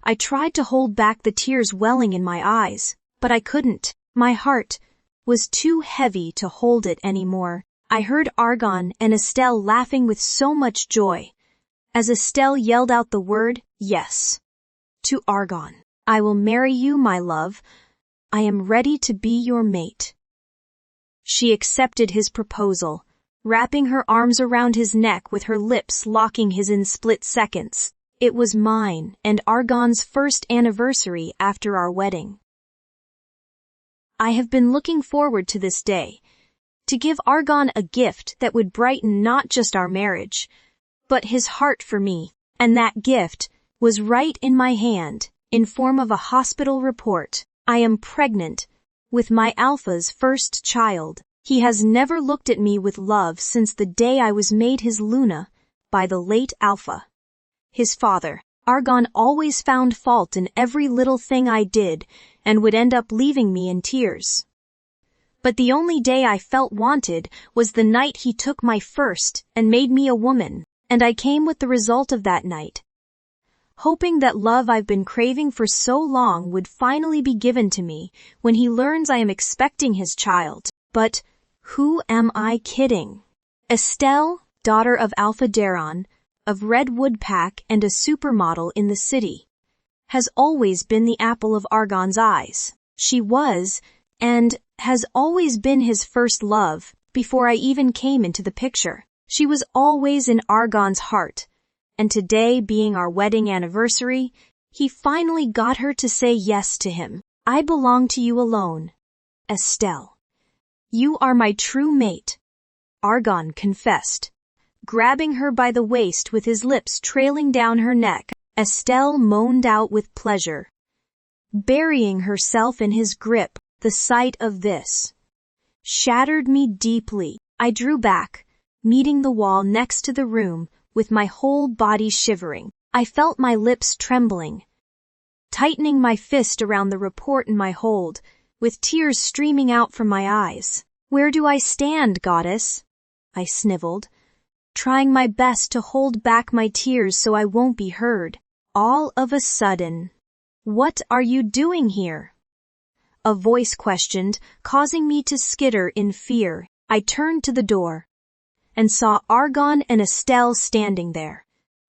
I tried to hold back the tears welling in my eyes, but I couldn't. My heart was too heavy to hold it anymore. I heard Argon and Estelle laughing with so much joy, as Estelle yelled out the word, yes. To Argon, I will marry you, my love. I am ready to be your mate. She accepted his proposal, wrapping her arms around his neck with her lips locking his in split seconds. It was mine and Argon's first anniversary after our wedding. I have been looking forward to this day, to give Argon a gift that would brighten not just our marriage, but his heart for me, and that gift was right in my hand, in form of a hospital report. I am pregnant with my Alpha's first child. He has never looked at me with love since the day I was made his Luna by the late Alpha. His father, Argon, always found fault in every little thing I did and would end up leaving me in tears. But the only day I felt wanted was the night he took my first and made me a woman, and I came with the result of that night, hoping that love I've been craving for so long would finally be given to me when he learns I am expecting his child. But who am I kidding? Estelle, daughter of Alpha Daron, of Redwood Pack and a supermodel in the city, has always been the apple of Argon's eyes. She was, and has always been his first love before I even came into the picture. She was always in Argon's heart, and today being our wedding anniversary, he finally got her to say yes to him. I belong to you alone, Estelle. You are my true mate, Argon confessed, grabbing her by the waist with his lips trailing down her neck. Estelle moaned out with pleasure, burying herself in his grip. The sight of this shattered me deeply. I drew back, meeting the wall next to the room, with my whole body shivering. I felt my lips trembling, tightening my fist around the report in my hold, with tears streaming out from my eyes. Where do I stand, goddess? I sniveled, trying my best to hold back my tears so I won't be heard. All of a sudden, what are you doing here? A voice questioned, causing me to skitter in fear. I turned to the door and saw Argon and Estelle standing there,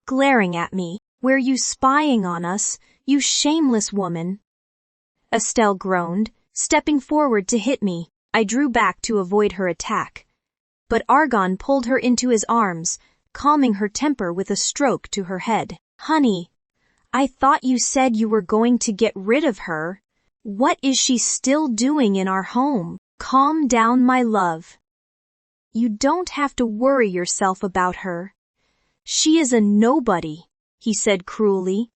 glaring at me. Were you spying on us, you shameless woman? Estelle groaned, stepping forward to hit me. I drew back to avoid her attack, but Argon pulled her into his arms, calming her temper with a stroke to her head. Honey, I thought you said you were going to get rid of her. What is she still doing in our home? Calm down, my love. You don't have to worry yourself about her. She is a nobody, he said cruelly,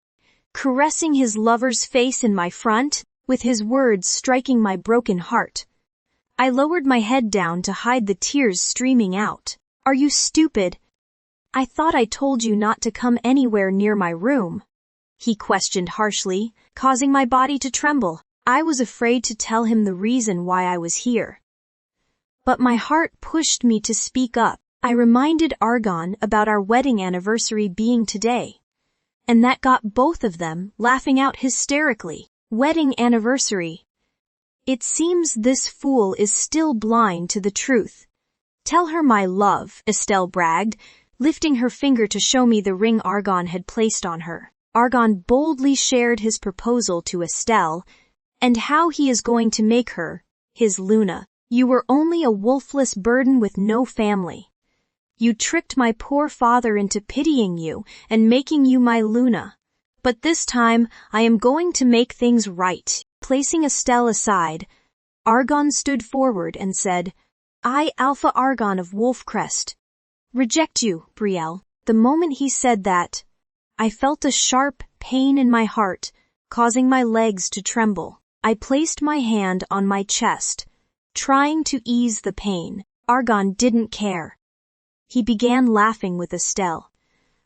caressing his lover's face in my front, with his words striking my broken heart. I lowered my head down to hide the tears streaming out. Are you stupid? I thought I told you not to come anywhere near my room, he questioned harshly, causing my body to tremble. I was afraid to tell him the reason why I was here, but my heart pushed me to speak up. I reminded Argon about our wedding anniversary being today, and that got both of them laughing out hysterically. Wedding anniversary. It seems this fool is still blind to the truth. Tell her, my love, Estelle bragged, lifting her finger to show me the ring Argon had placed on her. Argon boldly shared his proposal to Estelle, and how he is going to make her his Luna. You were only a wolfless burden with no family. You tricked my poor father into pitying you and making you my Luna. But this time, I am going to make things right. Placing Estelle aside, Argon stood forward and said, I, Alpha Argon of Wolfcrest, reject you, Brielle. The moment he said that, I felt a sharp pain in my heart, causing my legs to tremble. I placed my hand on my chest, trying to ease the pain. Argon didn't care. He began laughing with Estelle.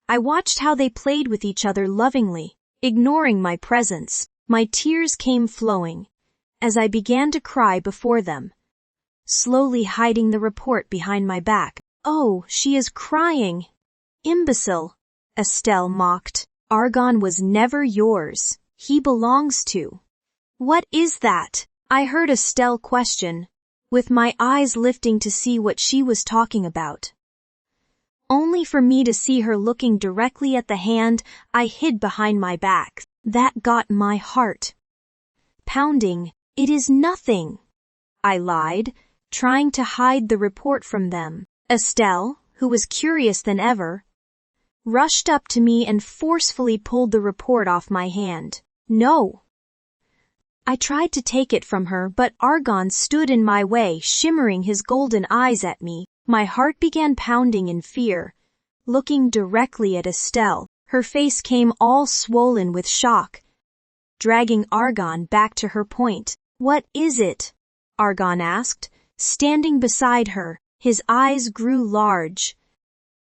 I watched how they played with each other lovingly, ignoring my presence. My tears came flowing as I began to cry before them, slowly hiding the report behind my back. Oh, she is crying. Imbecile, Estelle mocked. Argon was never yours, he belongs to. What is that? I heard Estelle question, with my eyes lifting to see what she was talking about. Only for me to see her looking directly at the hand I hid behind my back. That got my heart pounding. It is nothing, I lied, trying to hide the report from them. Estelle, who was curious than ever, rushed up to me and forcefully pulled the report off my hand. No. I tried to take it from her, but Argon stood in my way, shimmering his golden eyes at me. My heart began pounding in fear. Looking directly at Estelle, her face came all swollen with shock, dragging Argon back to her point. What is it? Argon asked, standing beside her. His eyes grew large.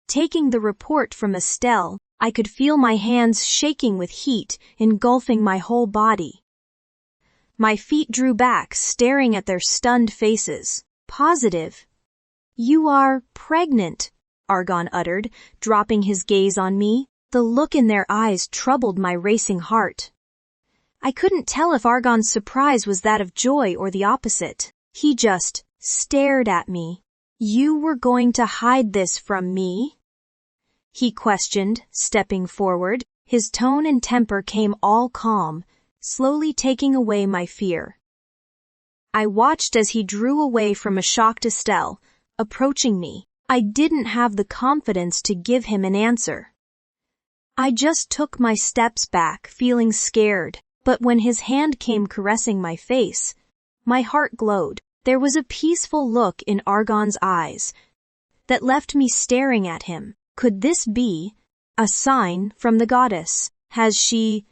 Taking the report from Estelle, I could feel my hands shaking with heat, engulfing my whole body. My feet drew back, staring at their stunned faces. Positive. You are pregnant, Argon uttered, dropping his gaze on me. The look in their eyes troubled my racing heart. I couldn't tell if Argon's surprise was that of joy or the opposite. He just stared at me. You were going to hide this from me? He questioned, stepping forward. His tone and temper came all calm, slowly taking away my fear. I watched as he drew away from a shocked Estelle, approaching me. I didn't have the confidence to give him an answer. I just took my steps back, feeling scared, but when his hand came caressing my face, my heart glowed. There was a peaceful look in Argon's eyes that left me staring at him. Could this be a sign from the goddess? Has she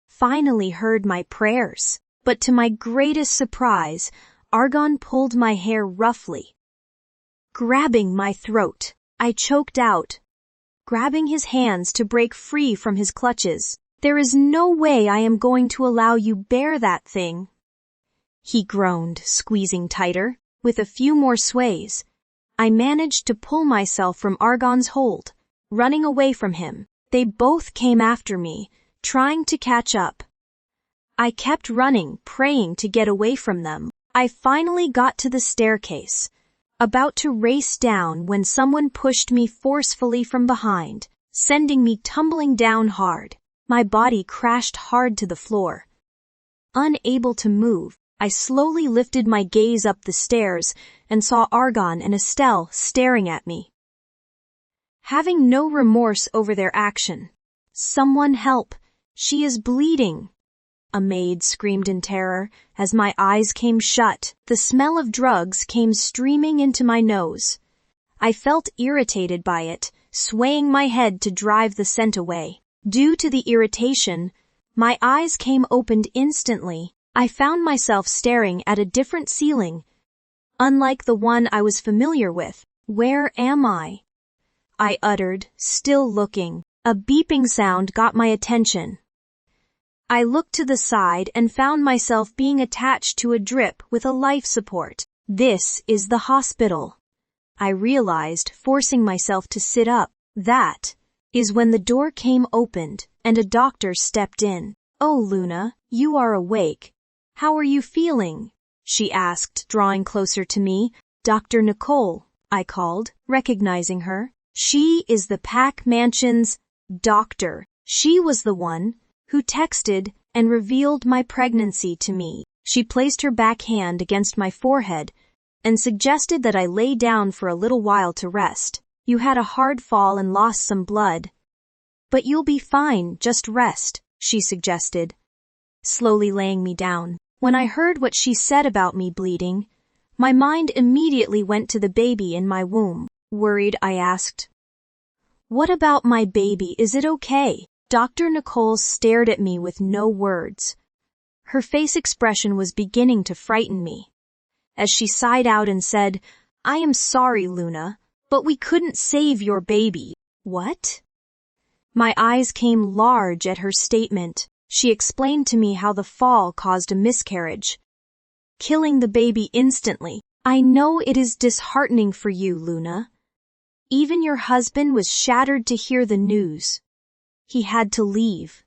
finally heard my prayers? But to my greatest surprise, Argon pulled my hair roughly, grabbing my throat. I choked out, grabbing his hands to break free from his clutches. There is no way I am going to allow you bear that thing, he groaned, squeezing tighter. With a few more sways, I managed to pull myself from Argon's hold, running away from him. They both came after me, trying to catch up. I kept running, praying to get away from them. I finally got to the staircase, about to race down when someone pushed me forcefully from behind, sending me tumbling down hard. My body crashed hard to the floor. Unable to move, I slowly lifted my gaze up the stairs and saw Argon and Estelle staring at me, having no remorse over their action. Someone help! She is bleeding! A maid screamed in terror as my eyes came shut. The smell of drugs came streaming into my nose. I felt irritated by it, swaying my head to drive the scent away. Due to the irritation, my eyes came opened instantly. I found myself staring at a different ceiling, unlike the one I was familiar with. Where am I? I uttered, still looking. A beeping sound got my attention. I looked to the side and found myself being attached to a drip with a life support. This is the hospital, I realized, forcing myself to sit up. That is when the door came opened and a doctor stepped in. Oh, Luna, you are awake. How are you feeling? She asked, drawing closer to me. Dr. Nicole, I called, recognizing her. She is the Pack Mansion's doctor. She was the one who texted and revealed my pregnancy to me. She placed her back hand against my forehead and suggested that I lay down for a little while to rest. You had a hard fall and lost some blood. But you'll be fine, just rest, she suggested, slowly laying me down. When I heard what she said about me bleeding, my mind immediately went to the baby in my womb. Worried, I asked, "What about my baby? Is it okay?" Dr. Nicole stared at me with no words. Her face expression was beginning to frighten me, as she sighed out and said, "I am sorry, Luna, but we couldn't save your baby." What? My eyes came large at her statement. She explained to me how the fall caused a miscarriage, killing the baby instantly. I know it is disheartening for you, Luna. Even your husband was shattered to hear the news. He had to leave.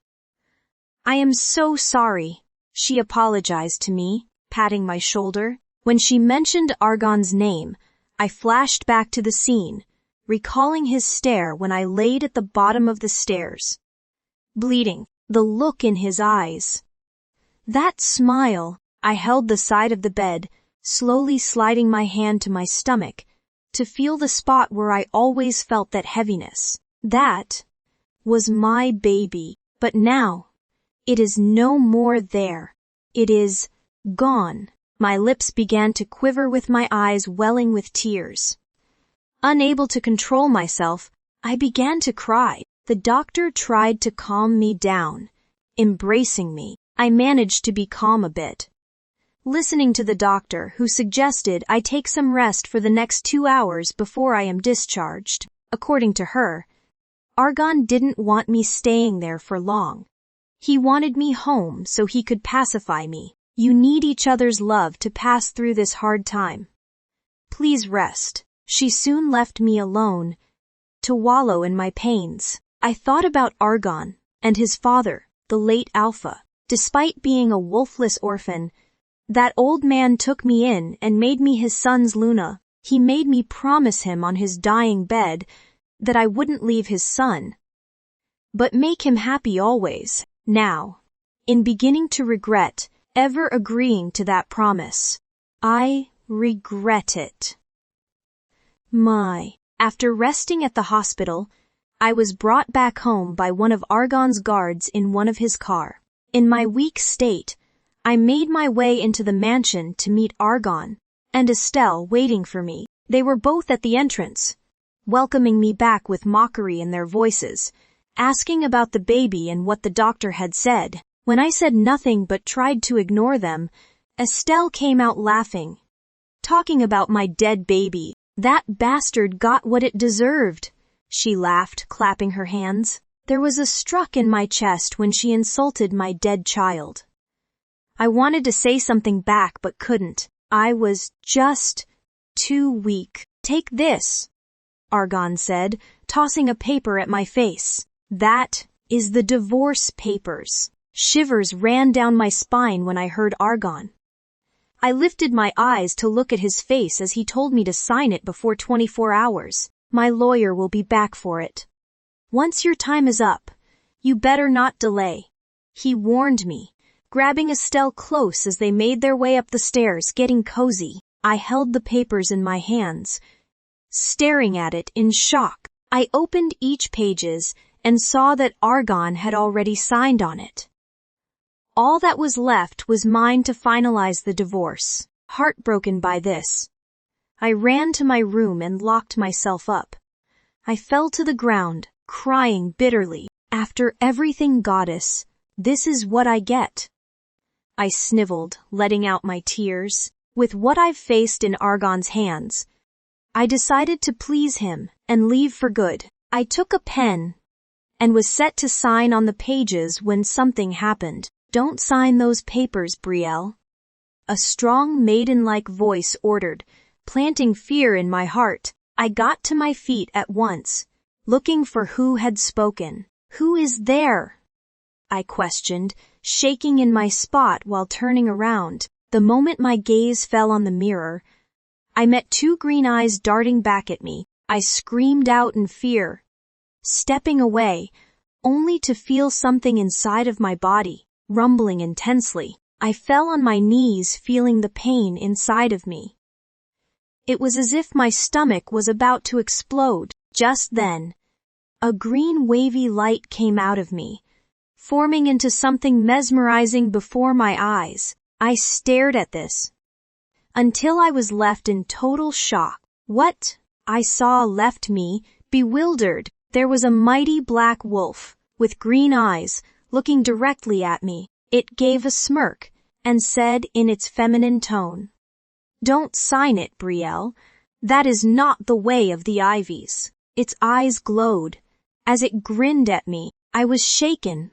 I am so sorry, she apologized to me, patting my shoulder. When she mentioned Argon's name, I flashed back to the scene, recalling his stare when I laid at the bottom of the stairs. Bleeding, the look in his eyes. That smile. I held the side of the bed, slowly sliding my hand to my stomach, to feel the spot where I always felt that heaviness. That was my baby, but now it is no more there. It is gone. My lips began to quiver with my eyes welling with tears. Unable to control myself, I began to cry. The doctor tried to calm me down, embracing me. I managed to be calm a bit. Listening to the doctor, who suggested I take some rest for the next 2 hours before I am discharged. According to her, Argon didn't want me staying there for long. He wanted me home so he could pacify me. You need each other's love to pass through this hard time. Please rest. She soon left me alone to wallow in my pains. I thought about Argon and his father, the late Alpha. Despite being a wolfless orphan, that old man took me in and made me his son's Luna. He made me promise him on his dying bed that I wouldn't leave his son, but make him happy always. Now, in beginning to regret ever agreeing to that promise, I regret it. After resting at the hospital, I was brought back home by one of Argon's guards in one of his car. In my weak state, I made my way into the mansion to meet Argon and Estelle waiting for me. They were both at the entrance, welcoming me back with mockery in their voices, asking about the baby and what the doctor had said. When I said nothing but tried to ignore them, Estelle came out laughing, talking about my dead baby. That bastard got what it deserved, she laughed, clapping her hands. There was a struck in my chest when she insulted my dead child. I wanted to say something back but couldn't. I was just too weak. Take this, Argon said, tossing a paper at my face. That is the divorce papers. Shivers ran down my spine when I heard Argon. I lifted my eyes to look at his face as he told me to sign it before 24 hours. My lawyer will be back for it. Once your time is up, you better not delay, he warned me, grabbing Estelle close as they made their way up the stairs, getting cozy. I held the papers in my hands, staring at it in shock. I opened each pages and saw that Argon had already signed on it. All that was left was mine to finalize the divorce. Heartbroken by this, I ran to my room and locked myself up. I fell to the ground, crying bitterly. After everything, goddess, this is what I get. I sniveled, letting out my tears. With what I've faced in Argon's hands, I decided to please him and leave for good. I took a pen and was set to sign on the pages when something happened. Don't sign those papers, Brielle, a strong maiden-like voice ordered, planting fear in my heart. I got to my feet at once, looking for who had spoken. Who is there? I questioned, shaking in my spot while turning around. The moment my gaze fell on the mirror, I met 2 green eyes darting back at me. I screamed out in fear, stepping away, only to feel something inside of my body rumbling intensely. I fell on my knees, feeling the pain inside of me. It was as if my stomach was about to explode. Just then, a green wavy light came out of me, forming into something mesmerizing before my eyes. I stared at this until I was left in total shock. What I saw left me bewildered. There was a mighty black wolf with green eyes looking directly at me. It gave a smirk and said in its feminine tone, "Don't sign it, Brielle. That is not the way of the Ivies." Its eyes glowed as it grinned at me. I was shaken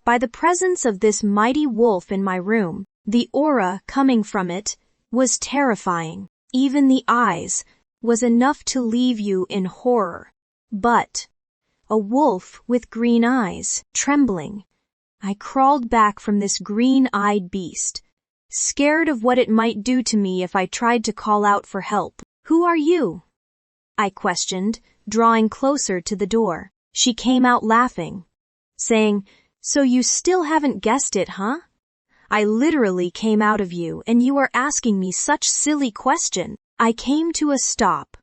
by the presence of this mighty wolf in my room. The aura coming from it was terrifying. Even the eyes was enough to leave you in horror. But a wolf with green eyes, trembling, I crawled back from this green-eyed beast, scared of what it might do to me if I tried to call out for help. "Who are you?" I questioned, drawing closer to the door. She came out laughing, saying, "So you still haven't guessed it, huh? I literally came out of you and you are asking me such silly question." I came to a stop.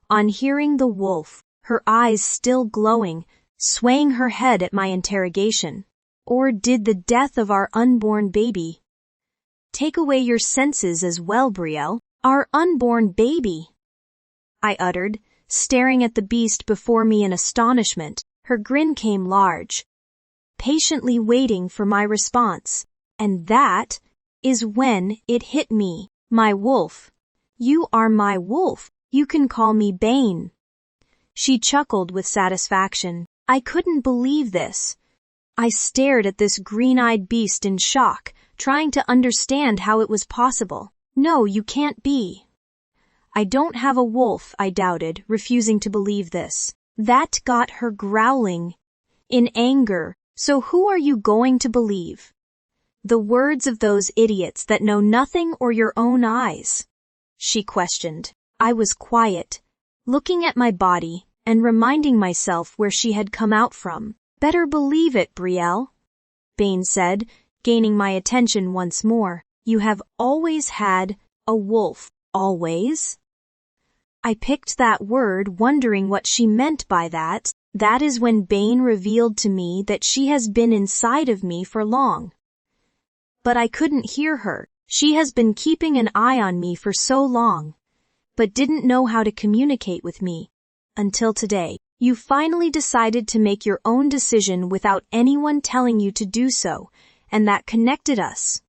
On hearing the wolf, her eyes still glowing, swaying her head at my interrogation. "Or did the death of our unborn baby take away your senses as well, Brielle?" "Our unborn baby," I uttered, staring at the beast before me in astonishment. Her grin came large, patiently waiting for my response. And that is when it hit me. "My wolf. You are my wolf. You can call me Bane." She chuckled with satisfaction. I couldn't believe this. I stared at this green-eyed beast in shock, trying to understand how it was possible. "No, you can't be." "I don't have a wolf," I doubted, refusing to believe this. That got her growling in anger. "So who are you going to believe? The words of those idiots that know nothing or your own eyes?" she questioned. I was quiet, looking at my body and reminding myself where she had come out from. "Better believe it, Brielle," Bane said, gaining my attention once more. "You have always had a wolf." "Always?" I picked that word, wondering what she meant by that. That is when Bane revealed to me that she has been inside of me for long. But I couldn't hear her. She has been keeping an eye on me for so long, but didn't know how to communicate with me. Until today. "You finally decided to make your own decision without anyone telling you to do so, and that connected us."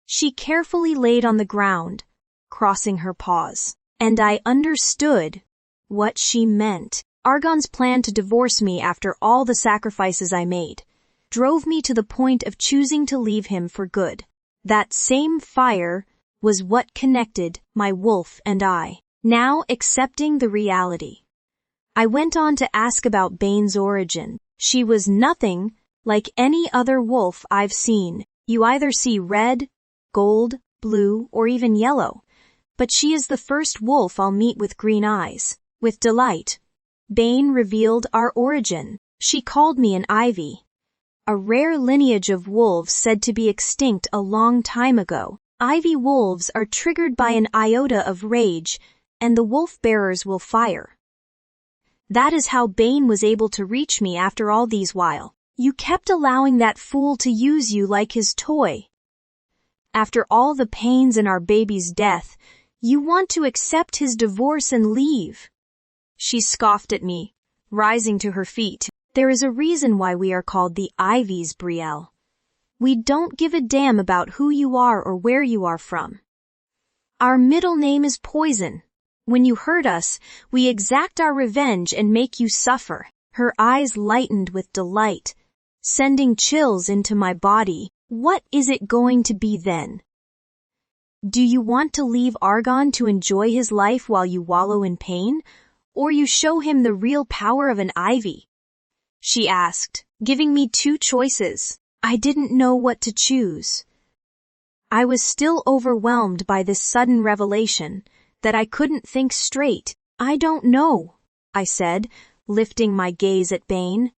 She carefully laid on the ground, crossing her paws, and I understood what she meant. Argon's plan to divorce me after all the sacrifices I made drove me to the point of choosing to leave him for good. That same fire was what connected my wolf and I. Now accepting the reality, I went on to ask about Bane's origin. She was nothing like any other wolf I've seen. You either see red, gold, blue, or even yellow. But she is the first wolf I'll meet with green eyes. With delight, Bane revealed our origin. She called me an Ivy, a rare lineage of wolves said to be extinct a long time ago. Ivy wolves are triggered by an iota of rage, and the wolf bearers will fire. That is how Bane was able to reach me after all these while. You kept allowing that fool to use you like his toy. After all the pains in our baby's death, you want to accept his divorce and leave. She scoffed at me, rising to her feet. There is a reason why we are called the Ivies, Brielle. We don't give a damn about who you are or where you are from. Our middle name is Poison. When you hurt us, we exact our revenge and make you suffer. Her eyes lightened with delight, sending chills into my body. What is it going to be then? Do you want to leave Argon to enjoy his life while you wallow in pain, or you show him the real power of an Ivy? She asked, giving me two choices. I didn't know what to choose. I was still overwhelmed by this sudden revelation that I couldn't think straight. I don't know, I said, lifting my gaze at Bane.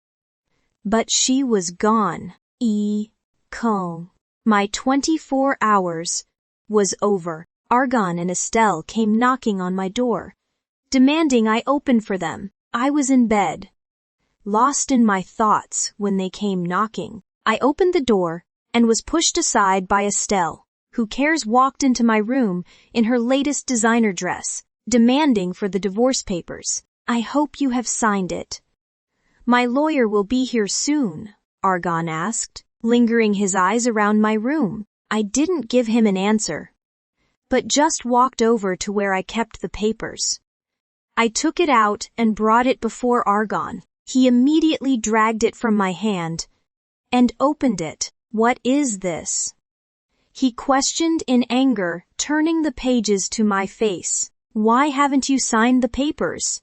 But she was gone. Comb. My 24 hours was over. Argon and Estelle came knocking on my door, demanding I open for them. I was in bed, lost in my thoughts when they came knocking. I opened the door and was pushed aside by Estelle, who walked into my room in her latest designer dress, demanding for the divorce papers. I hope you have signed it. My lawyer will be here soon, Argon asked, lingering his eyes around my room. I didn't give him an answer, but just walked over to where I kept the papers. I took it out and brought it before Argon. He immediately dragged it from my hand and opened it. What is this? He questioned in anger, turning the pages to my face. Why haven't you signed the papers?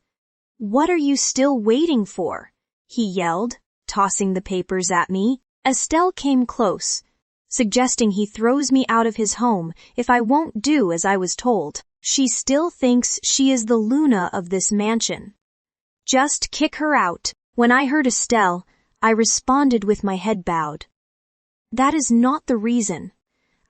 What are you still waiting for? He yelled, tossing the papers at me. Estelle came close, suggesting he throws me out of his home if I won't do as I was told. She still thinks she is the Luna of this mansion. Just kick her out. When I heard Estelle, I responded with my head bowed. That is not the reason.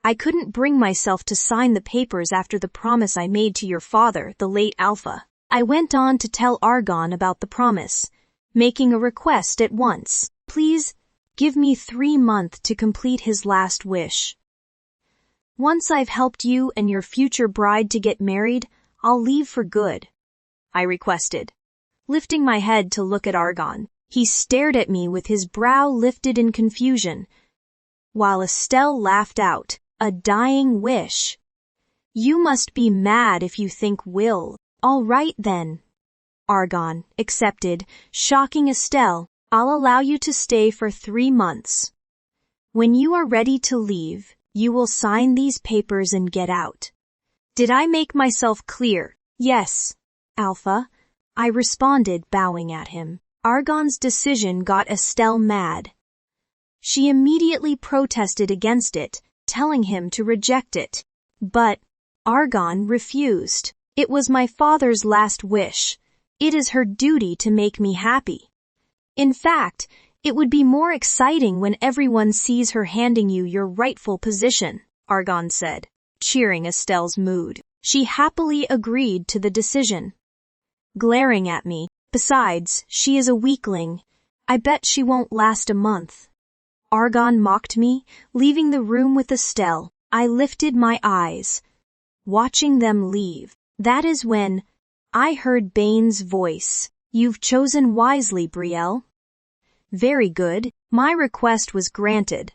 I couldn't bring myself to sign the papers after the promise I made to your father, the late Alpha. I went on to tell Argon about the promise, making a request at once. Please, give me 3 months to complete his last wish. Once I've helped you and your future bride to get married, I'll leave for good, I requested. Lifting my head to look at Argon, he stared at me with his brow lifted in confusion, while Estelle laughed out, a dying wish. You must be mad if you think will. All right then. Argon accepted, shocking Estelle. I'll allow you to stay for 3 months. When you are ready to leave, you will sign these papers and get out. Did I make myself clear? Yes, Alpha, I responded, bowing at him. Argon's decision got Estelle mad. She immediately protested against it, telling him to reject it. But Argon refused. It was my father's last wish. It is her duty to make me happy. In fact, it would be more exciting when everyone sees her handing you your rightful position, Argon said, cheering Estelle's mood. She happily agreed to the decision. Glaring at me, besides, she is a weakling. I bet she won't last a month. Argon mocked me, leaving the room with Estelle. I lifted my eyes, watching them leave. That is when I heard Bane's voice. You've chosen wisely, Brielle. Very good, my request was granted.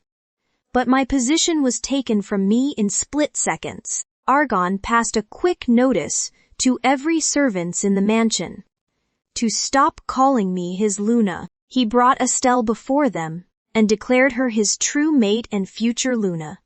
But my position was taken from me in split seconds. Argon passed a quick notice to every servants in the mansion to stop calling me his Luna. He brought Estelle before them and declared her his true mate and future Luna,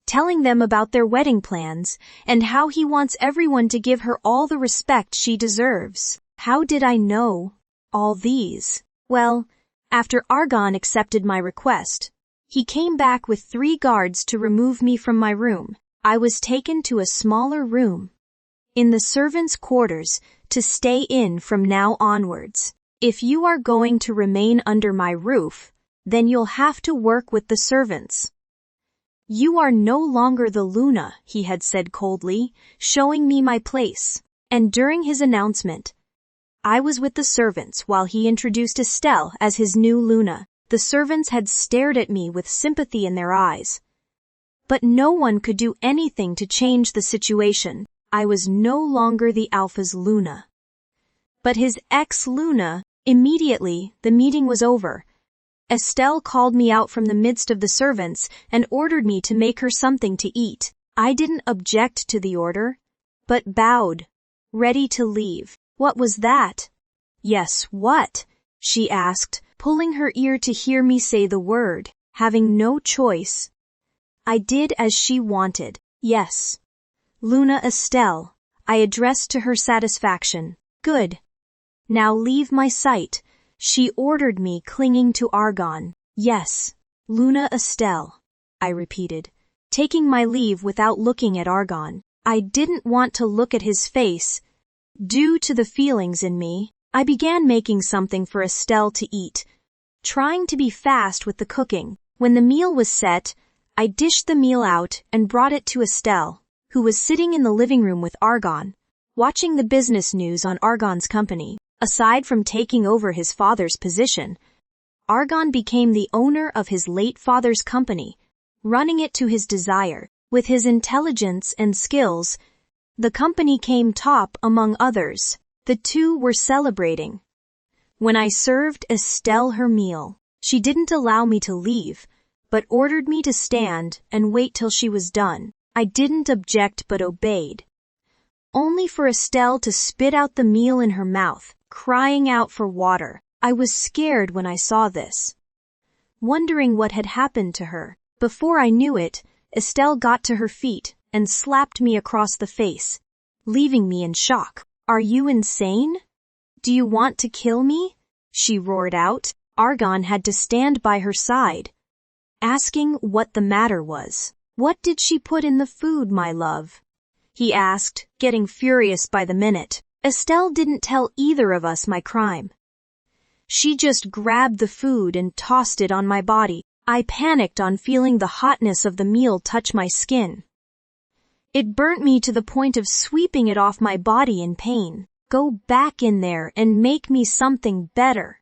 telling them about their wedding plans and how he wants everyone to give her all the respect she deserves. How did I know all these? Well, after Argon accepted my request, he came back with 3 guards to remove me from my room. I was taken to a smaller room in the servants' quarters to stay in from now onwards. If you are going to remain under my roof, then you'll have to work with the servants. You are no longer the Luna, he had said coldly, showing me my place. And during his announcement, I was with the servants while he introduced Estelle as his new Luna. The servants had stared at me with sympathy in their eyes. But no one could do anything to change the situation. I was no longer the Alpha's Luna, but his ex-Luna. Immediately, the meeting was over. Estelle called me out from the midst of the servants and ordered me to make her something to eat. I didn't object to the order, but bowed, ready to leave. What was that? Yes, what? She asked, pulling her ear to hear me say the word. Having no choice, I did as she wanted. Yes. Luna Estelle, I addressed to her satisfaction. Good. Now leave my sight, she ordered me, clinging to Argon. Yes, Luna Estelle, I repeated, taking my leave without looking at Argon. I didn't want to look at his face. Due to the feelings in me, I began making something for Estelle to eat, trying to be fast with the cooking. When the meal was set, I dished the meal out and brought it to Estelle, who was sitting in the living room with Argon, watching the business news on Argon's company. Aside from taking over his father's position, Argon became the owner of his late father's company, running it to his desire. With his intelligence and skills, the company came top among others. The two were celebrating. When I served Estelle her meal, she didn't allow me to leave, but ordered me to stand and wait till she was done. I didn't object but obeyed, only for Estelle to spit out the meal in her mouth, crying out for water. I was scared when I saw this, wondering what had happened to her. Before I knew it, Estelle got to her feet and slapped me across the face, leaving me in shock. Are you insane? Do you want to kill me? She roared out. Argon had to stand by her side, asking what the matter was. "What did she put in the food, my love?" he asked, getting furious by the minute. Estelle didn't tell either of us my crime. She just grabbed the food and tossed it on my body. I panicked on feeling the hotness of the meal touch my skin. It burnt me to the point of sweeping it off my body in pain. "Go back in there and make me something better."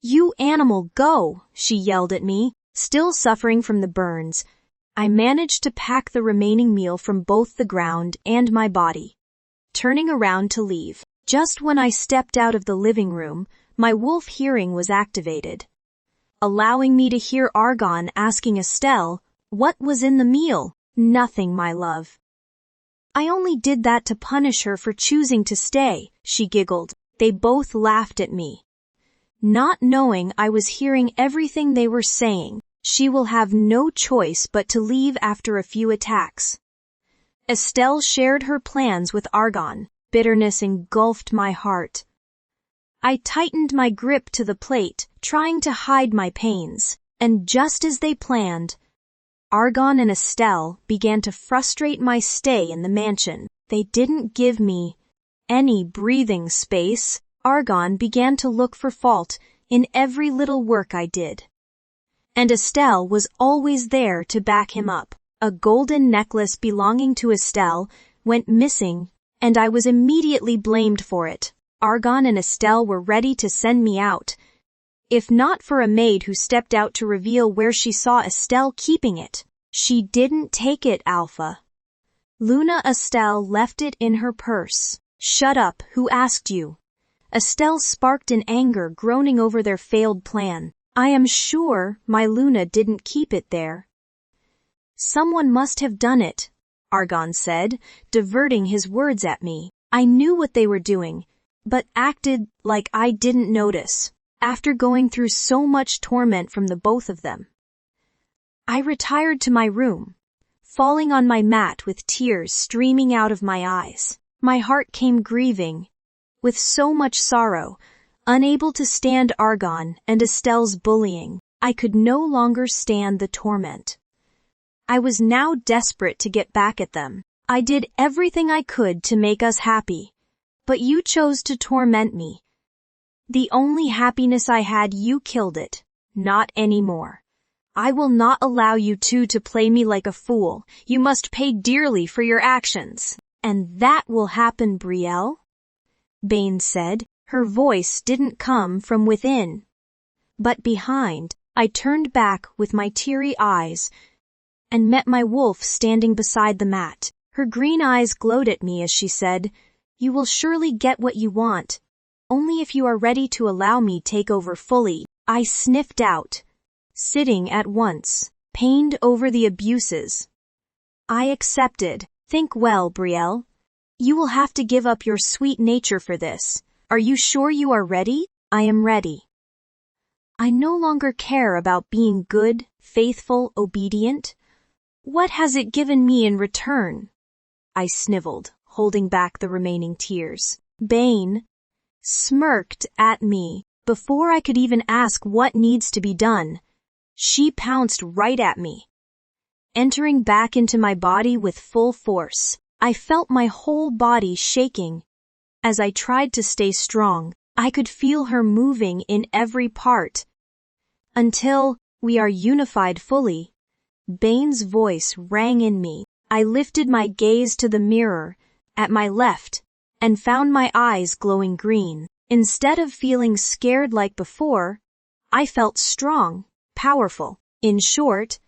"You animal, go," she yelled at me, still suffering from the burns. I managed to pack the remaining meal from both the ground and my body, turning around to leave. Just when I stepped out of the living room, my wolf hearing was activated, allowing me to hear Argon asking Estelle, "What was in the meal?" "Nothing, my love." "I only did that to punish her for choosing to stay," she giggled. They both laughed at me, not knowing I was hearing everything they were saying. "She will have no choice but to leave after a few attacks." Estelle shared her plans with Argon. Bitterness engulfed my heart. I tightened my grip to the plate, trying to hide my pains, and just as they planned, Argon and Estelle began to frustrate my stay in the mansion. They didn't give me any breathing space. Argon began to look for fault in every little work I did, and Estelle was always there to back him up. A golden necklace belonging to Estelle went missing, and I was immediately blamed for it. Argon and Estelle were ready to send me out, if not for a maid who stepped out to reveal where she saw Estelle keeping it. "She didn't take it, Alpha. Luna Estelle left it in her purse." "Shut up, who asked you?" Estelle sparked in anger, groaning over their failed plan. "I am sure my Luna didn't keep it there." "Someone must have done it," Argon said, diverting his words at me. I knew what they were doing, but acted like I didn't notice. After going through so much torment from the both of them, I retired to my room, falling on my mat with tears streaming out of my eyes. My heart came grieving, with so much sorrow, unable to stand Argon and Estelle's bullying. I could no longer stand the torment. I was now desperate to get back at them. "I did everything I could to make us happy, but you chose to torment me. The only happiness I had, you killed it. Not anymore. I will not allow you two to play me like a fool. You must pay dearly for your actions." "And that will happen, Brielle," Bane said. Her voice didn't come from within, but behind. I turned back with my teary eyes and met my wolf standing beside the mat. Her green eyes glowed at me as she said, "You will surely get what you want, only if you are ready to allow me take over fully." I sniffed out, sitting at once, pained over the abuses. I accepted. "Think well, Brielle. You will have to give up your sweet nature for this. Are you sure you are ready?" "I am ready. I no longer care about being good, faithful, obedient. What has it given me in return?" I sniveled, holding back the remaining tears. Bane smirked at me. Before I could even ask what needs to be done, she pounced right at me, entering back into my body with full force. I felt my whole body shaking. As I tried to stay strong, I could feel her moving in every part. "Until we are unified fully," Bane's voice rang in me. I lifted my gaze to the mirror at my left and found my eyes glowing green. Instead of feeling scared like before, I felt strong, powerful. In short,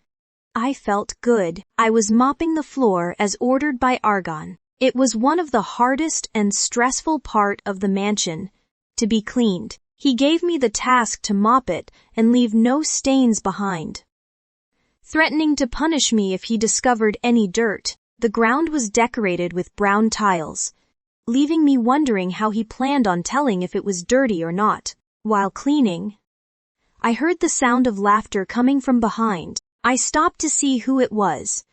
I felt good. I was mopping the floor as ordered by Argon. It was one of the hardest and stressful part of the mansion, to be cleaned. He gave me the task to mop it and leave no stains behind, threatening to punish me if he discovered any dirt. The ground was decorated with brown tiles, leaving me wondering how he planned on telling if it was dirty or not. While cleaning, I heard the sound of laughter coming from behind. I stopped to see who it was,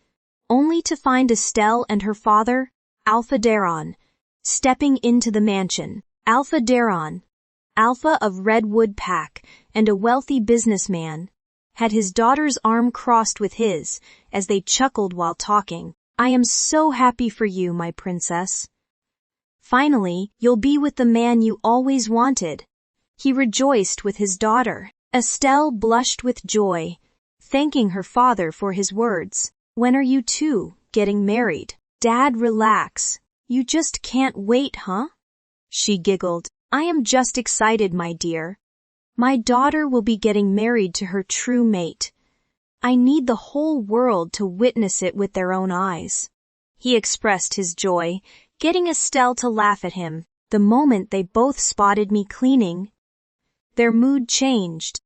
only to find Estelle and her father, Alpha Daron, stepping into the mansion. Alpha Daron, Alpha of Redwood Pack, and a wealthy businessman, had his daughter's arm crossed with his, as they chuckled while talking. I am so happy for you, my princess. Finally, you'll be with the man you always wanted. He rejoiced with his daughter. Estelle blushed with joy, thanking her father for his words. When are you two getting married? Dad, relax. You just can't wait, huh? She giggled. I am just excited, my dear. My daughter will be getting married to her true mate. I need the whole world to witness it with their own eyes. He expressed his joy, getting Estelle to laugh at him. The moment they both spotted me cleaning, their mood changed.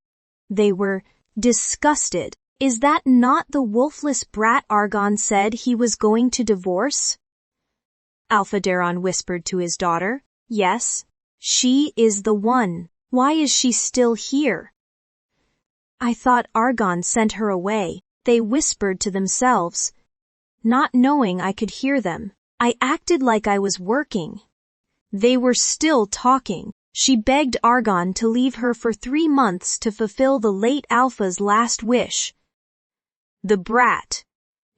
They were disgusted. Is that not the wolfless brat Argon said he was going to divorce? Alphaderon whispered to his daughter. Yes, she is the one. Why is she still here? I thought Argon sent her away, they whispered to themselves. Not knowing I could hear them, I acted like I was working. They were still talking. She begged Argon to leave her for 3 months to fulfill the late Alpha's last wish. The brat.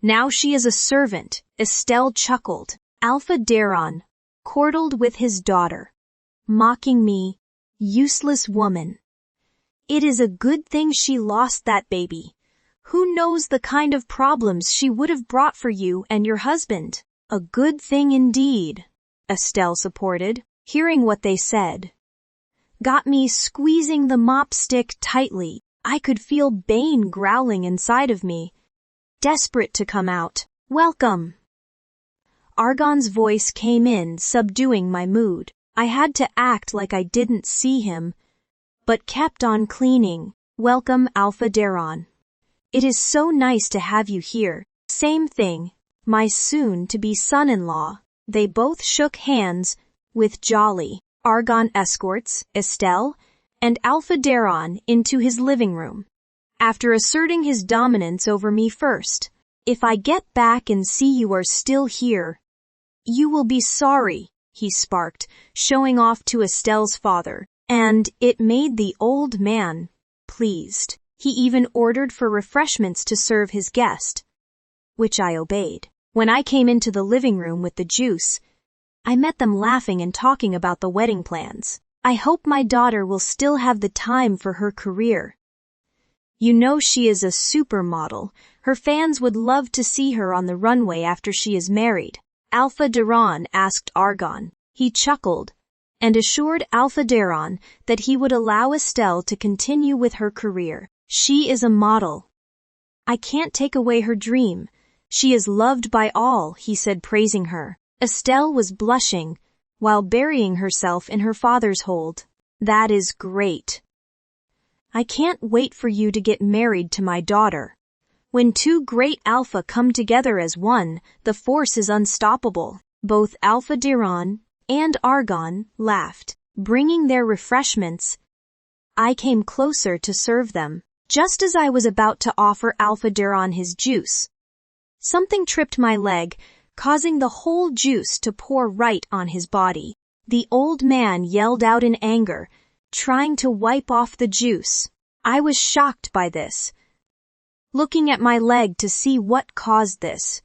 Now she is a servant, Estelle chuckled. Alphaderon chortled with his daughter, mocking me, useless woman. It is a good thing she lost that baby. Who knows the kind of problems she would have brought for you and your husband? A good thing indeed, Estelle supported, hearing what they said. Got me squeezing the mop stick tightly. I could feel Bane growling inside of me, desperate to come out. Welcome. Argon's voice came in, subduing my mood. I had to act like I didn't see him, but kept on cleaning. Welcome, Alphaderon. It is so nice to have you here. Same thing, my soon-to-be son-in-law. They both shook hands with jolly. Argon escorts Estelle and Alphaderon into his living room, after asserting his dominance over me first. If I get back and see you are still here, you will be sorry, he sparked, showing off to Estelle's father, and it made the old man pleased. He even ordered for refreshments to serve his guest, which I obeyed. When I came into the living room with the juice, I met them laughing and talking about the wedding plans. I hope my daughter will still have the time for her career. You know she is a supermodel. Her fans would love to see her on the runway after she is married. Alphaderon asked Argon. He chuckled and assured Alphaderon that he would allow Estelle to continue with her career. She is a model. I can't take away her dream. She is loved by all, he said, praising her. Estelle was blushing while burying herself in her father's hold. That is great. I can't wait for you to get married to my daughter. When two great alpha come together as one, the force is unstoppable. Both Alphaderon and Argon laughed, bringing their refreshments. I came closer to serve them. Just as I was about to offer Alphaderon his juice, something tripped my leg, causing the whole juice to pour right on his body. The old man yelled out in anger, trying to wipe off the juice. I was shocked by this, looking at my leg to see what caused this,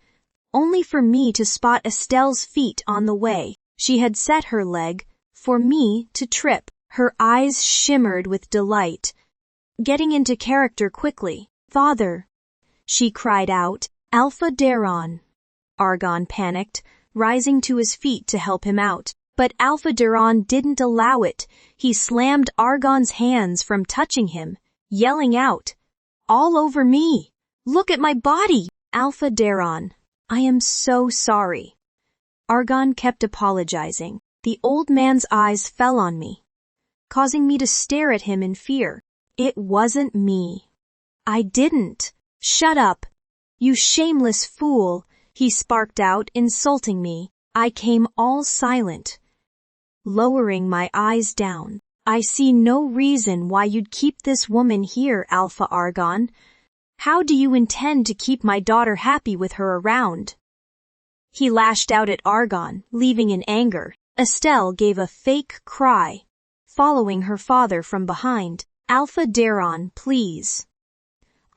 only for me to spot Estelle's feet on the way. She had set her leg for me to trip. Her eyes shimmered with delight, getting into character quickly. Father, she cried out. Alphaderon. Argon panicked, rising to his feet to help him out. But Alphaderon didn't allow it. He slammed Argon's hands from touching him, yelling out, all over me. Look at my body. Alphaderon, I am so sorry. Argon kept apologizing. The old man's eyes fell on me, causing me to stare at him in fear. It wasn't me. I didn't. Shut up. You shameless fool, he sparked out, insulting me. I came all silent, lowering my eyes down. I see no reason why you'd keep this woman here, Alpha Argon. How do you intend to keep my daughter happy with her around? He lashed out at Argon, leaving in anger. Estelle gave a fake cry, following her father from behind. Alphaderon, please.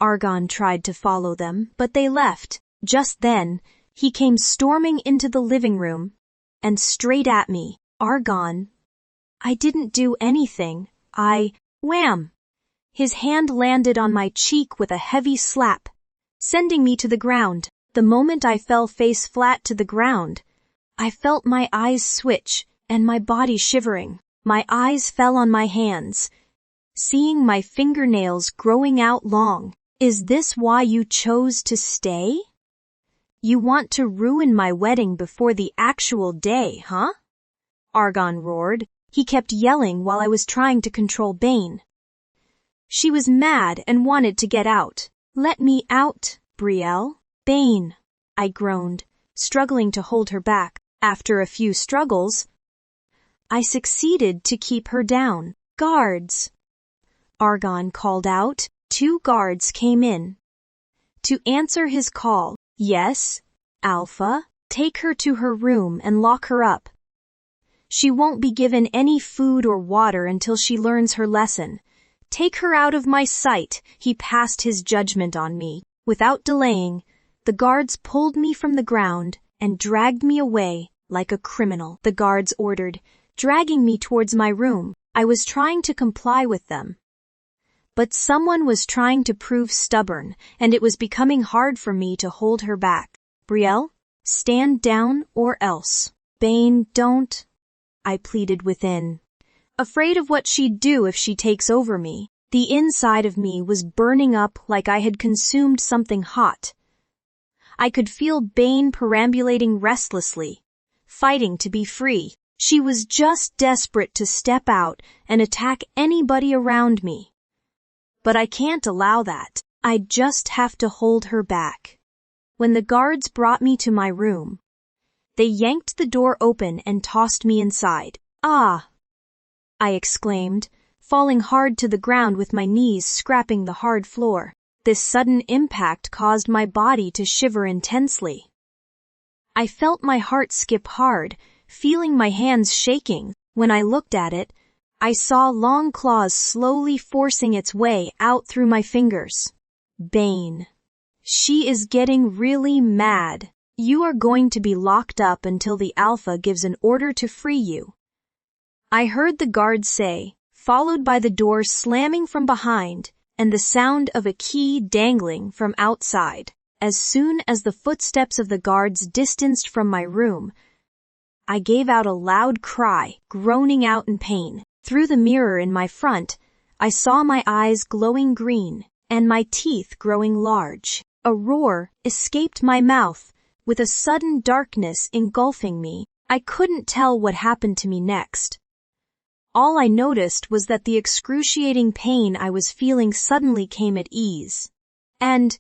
Argon tried to follow them, but they left. Just then, he came storming into the living room and straight at me. Argon. I didn't do anything. Wham! His hand landed on my cheek with a heavy slap, sending me to the ground. The moment I fell face flat to the ground, I felt my eyes switch and my body shivering. My eyes fell on my hands, seeing my fingernails growing out long. Is this why you chose to stay? You want to ruin my wedding before the actual day, huh? Argon roared. He kept yelling while I was trying to control Bane. She was mad and wanted to get out. Let me out, Brielle. Bane, I groaned, struggling to hold her back. After a few struggles, I succeeded to keep her down. Guards! Argon called out. 2 guards came in to answer his call. Yes, Alpha, take her to her room and lock her up. She won't be given any food or water until she learns her lesson. Take her out of my sight. He passed his judgment on me. Without delaying, the guards pulled me from the ground and dragged me away like a criminal. The guards ordered, dragging me towards my room. I was trying to comply with them. But someone was trying to prove stubborn, and it was becoming hard for me to hold her back. Brielle, stand down or else. Bane, don't. I pleaded within, afraid of what she'd do if she takes over me. The inside of me was burning up like I had consumed something hot. I could feel Bane perambulating restlessly, fighting to be free. She was just desperate to step out and attack anybody around me. But I can't allow that. I just have to hold her back. When the guards brought me to my room, they yanked the door open and tossed me inside. Ah! I exclaimed, falling hard to the ground with my knees scraping the hard floor. This sudden impact caused my body to shiver intensely. I felt my heart skip hard, feeling my hands shaking. When I looked at it, I saw long claws slowly forcing its way out through my fingers. Bane. She is getting really mad. You are going to be locked up until the Alpha gives an order to free you. I heard the guard say, followed by the door slamming from behind and the sound of a key dangling from outside. As soon as the footsteps of the guards distanced from my room, I gave out a loud cry, groaning out in pain. Through the mirror in my front, I saw my eyes glowing green and my teeth growing large. A roar escaped my mouth, with a sudden darkness engulfing me. I couldn't tell what happened to me next. All I noticed was that the excruciating pain I was feeling suddenly came at ease. And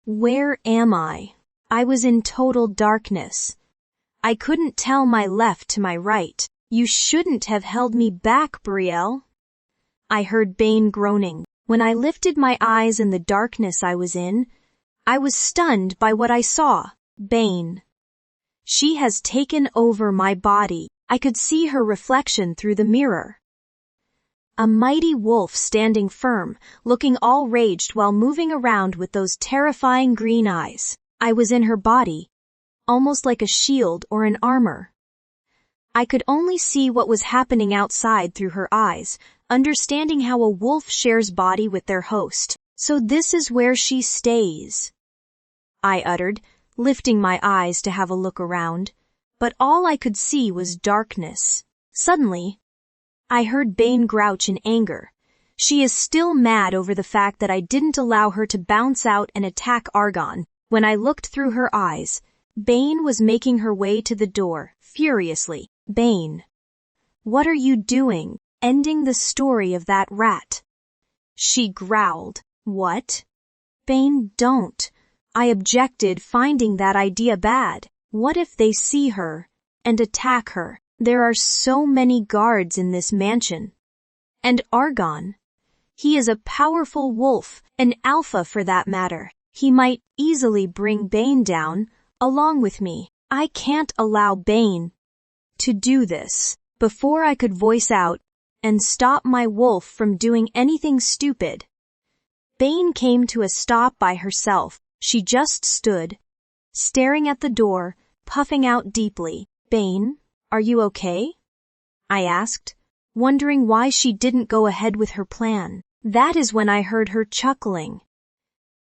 where am I? I was in total darkness. I couldn't tell my left to my right. You shouldn't have held me back, Brielle. I heard Bane groaning. When I lifted my eyes in the darkness I was in, I was stunned by what I saw. Bane. She has taken over my body. I could see her reflection through the mirror. A mighty wolf standing firm, looking all raged while moving around with those terrifying green eyes. I was in her body, almost like a shield or an armor. I could only see what was happening outside through her eyes, understanding how a wolf shares body with their host. So this is where she stays, I uttered, lifting my eyes to have a look around, but all I could see was darkness. Suddenly, I heard Bane grouch in anger. She is still mad over the fact that I didn't allow her to bounce out and attack Argon. When I looked through her eyes, Bane was making her way to the door, furiously. Bane. What are you doing, ending the story of that rat? She growled. What? Bane, don't. I objected, finding that idea bad. What if they see her and attack her? There are so many guards in this mansion. And Argon. He is a powerful wolf, an alpha for that matter. He might easily bring Bane down, along with me. I can't allow Bane to do this. Before I could voice out and stop my wolf from doing anything stupid, Bane came to a stop by herself. She just stood, staring at the door, puffing out deeply. "Bane, are you okay?" I asked, wondering why she didn't go ahead with her plan. That is when I heard her chuckling.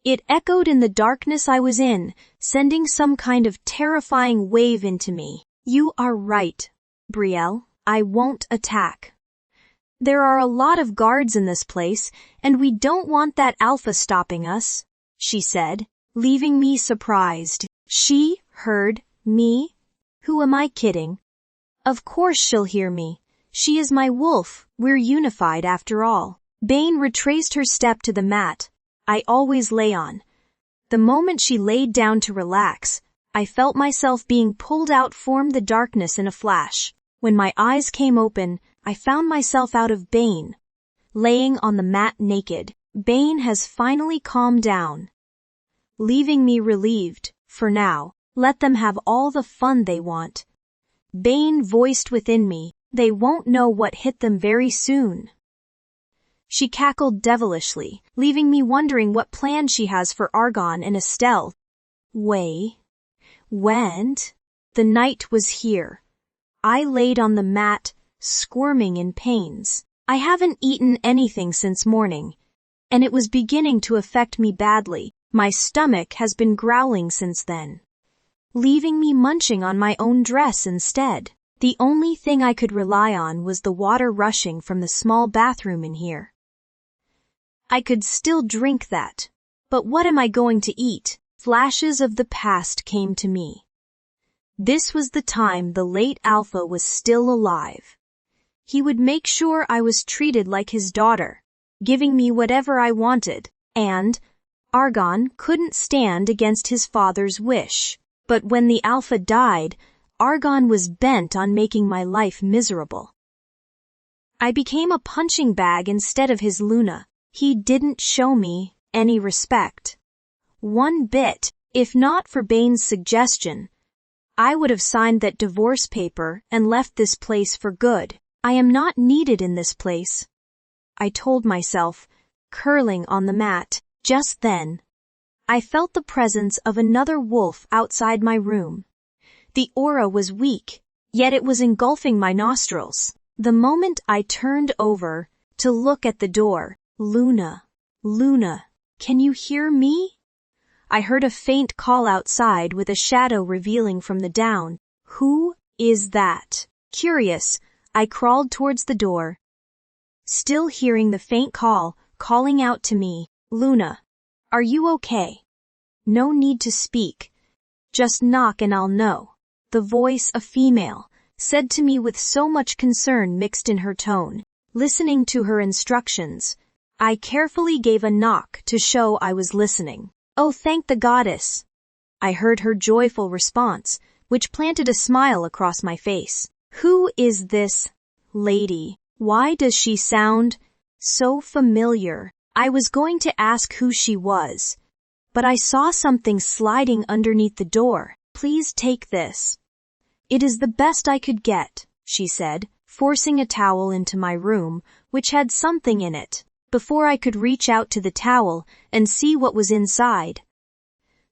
It echoed in the darkness I was in, sending some kind of terrifying wave into me. "You are right, Brielle. I won't attack. There are a lot of guards in this place, and we don't want that alpha stopping us," she said, leaving me surprised. She heard me? Who am I kidding? Of course she'll hear me. She is my wolf. We're unified after all. Bane retraced her step to the mat I always lay on. The moment she laid down to relax, I felt myself being pulled out from the darkness in a flash. When my eyes came open, I found myself out of Bane, laying on the mat naked. Bane has finally calmed down, leaving me relieved. For now, let them have all the fun they want. Bane voiced within me, they won't know what hit them very soon. She cackled devilishly, leaving me wondering what plan she has for Argon and Estelle. When the night was here, I laid on the mat, squirming in pains. I haven't eaten anything since morning, and it was beginning to affect me badly. My stomach has been growling since then, leaving me munching on my own dress instead. The only thing I could rely on was the water rushing from the small bathroom in here. I could still drink that, but what am I going to eat? Flashes of the past came to me. This was the time the late Alpha was still alive. He would make sure I was treated like his daughter, giving me whatever I wanted, and Argon couldn't stand against his father's wish. But when the Alpha died, Argon was bent on making my life miserable. I became a punching bag instead of his Luna. He didn't show me any respect. One bit. If not for Bane's suggestion, I would have signed that divorce paper and left this place for good. I am not needed in this place, I told myself, curling on the mat. Just then, I felt the presence of another wolf outside my room. The aura was weak, yet it was engulfing my nostrils. The moment I turned over to look at the door, Luna, can you hear me? I heard a faint call outside with a shadow revealing from the down. Who is that? Curious, I crawled towards the door, still hearing the faint call, calling out to me. Luna, are you okay? No need to speak. Just knock and I'll know. The voice, a female, said to me with so much concern mixed in her tone. Listening to her instructions, I carefully gave a knock to show I was listening. Oh, thank the goddess! I heard her joyful response, which planted a smile across my face. Who is this lady? Why does she sound so familiar? I was going to ask who she was, but I saw something sliding underneath the door. Please take this. It is the best I could get, she said, forcing a towel into my room, which had something in it. Before I could reach out to the towel and see what was inside,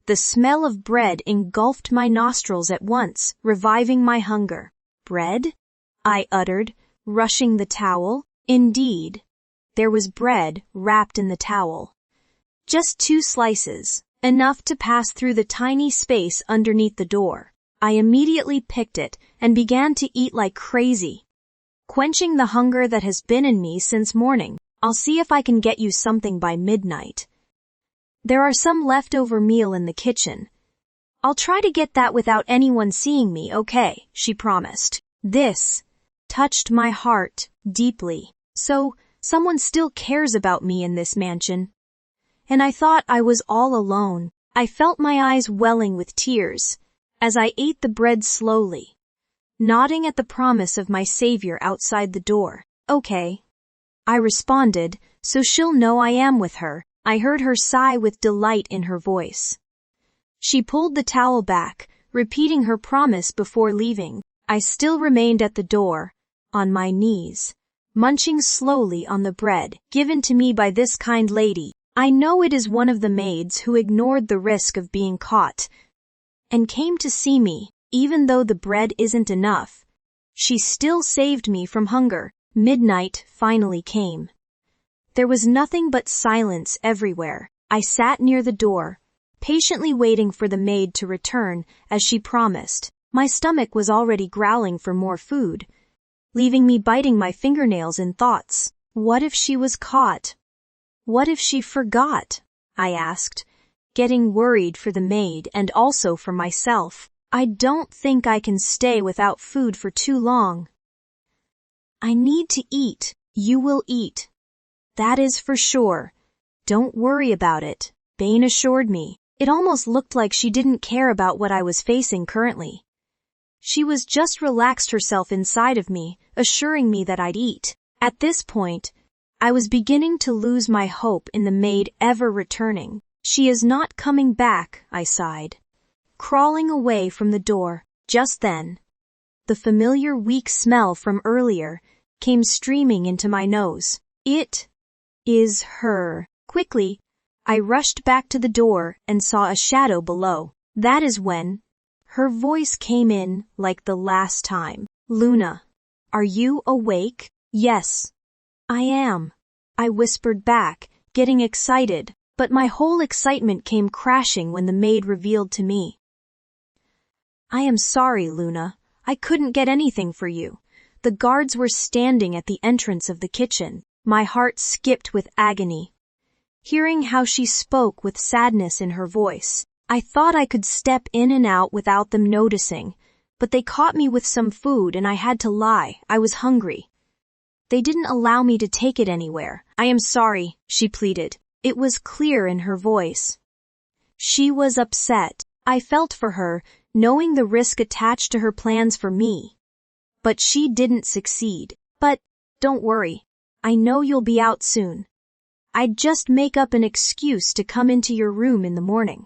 the smell of bread engulfed my nostrils at once, reviving my hunger. Bread? I uttered, rushing the towel. Indeed, there was bread wrapped in the towel. Just 2 slices, enough to pass through the tiny space underneath the door. I immediately picked it and began to eat like crazy, quenching the hunger that has been in me since morning. I'll see if I can get you something by midnight. There are some leftover meal in the kitchen. I'll try to get that without anyone seeing me, okay, she promised. This touched my heart deeply. So, someone still cares about me in this mansion. And I thought I was all alone. I felt my eyes welling with tears as I ate the bread slowly, nodding at the promise of my savior outside the door. Okay, I responded, so she'll know I am with her. I heard her sigh with delight in her voice. She pulled the towel back, repeating her promise before leaving. I still remained at the door, on my knees, munching slowly on the bread given to me by this kind lady. I know it is one of the maids who ignored the risk of being caught and came to see me, even though the bread isn't enough. She still saved me from hunger. Midnight finally came. There was nothing but silence everywhere. I sat near the door, patiently waiting for the maid to return, as she promised. My stomach was already growling for more food, leaving me biting my fingernails in thoughts. What if she was caught? What if she forgot? I asked, getting worried for the maid and also for myself. I don't think I can stay without food for too long. I need to eat. You will eat. That is for sure. Don't worry about it, Bane assured me. It almost looked like she didn't care about what I was facing currently. She was just relaxed herself inside of me, assuring me that I'd eat. At this point, I was beginning to lose my hope in the maid ever returning. She is not coming back, I sighed, crawling away from the door. Just then, the familiar weak smell from earlier came streaming into my nose. It is her. Quickly, I rushed back to the door and saw a shadow below. That is when her voice came in like the last time. Luna, are you awake? Yes, I am, I whispered back, getting excited, but my whole excitement came crashing when the maid revealed to me. I am sorry, Luna. I couldn't get anything for you. The guards were standing at the entrance of the kitchen. My heart skipped with agony. Hearing how she spoke with sadness in her voice, I thought I could step in and out without them noticing, but they caught me with some food and I had to lie. I was hungry. They didn't allow me to take it anywhere. I am sorry, she pleaded. It was clear in her voice. She was upset. I felt for her, knowing the risk attached to her plans for me. But she didn't succeed. But, don't worry. I know you'll be out soon. I'd just make up an excuse to come into your room in the morning.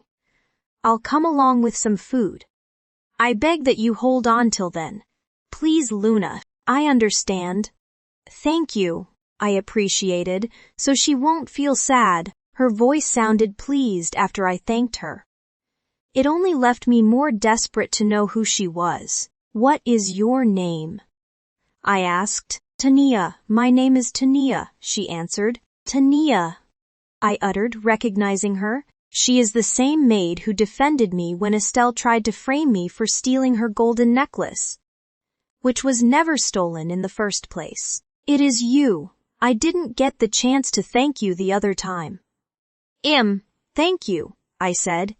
I'll come along with some food. I beg that you hold on till then. Please, Luna, I understand. Thank you, I appreciated, so she won't feel sad. Her voice sounded pleased after I thanked her. It only left me more desperate to know who she was. What is your name? I asked. Tania, my name is Tania, she answered. Tania, I uttered, recognizing her. She is the same maid who defended me when Estelle tried to frame me for stealing her golden necklace, which was never stolen in the first place. It is you. I didn't get the chance to thank you the other time. Thank you, I said,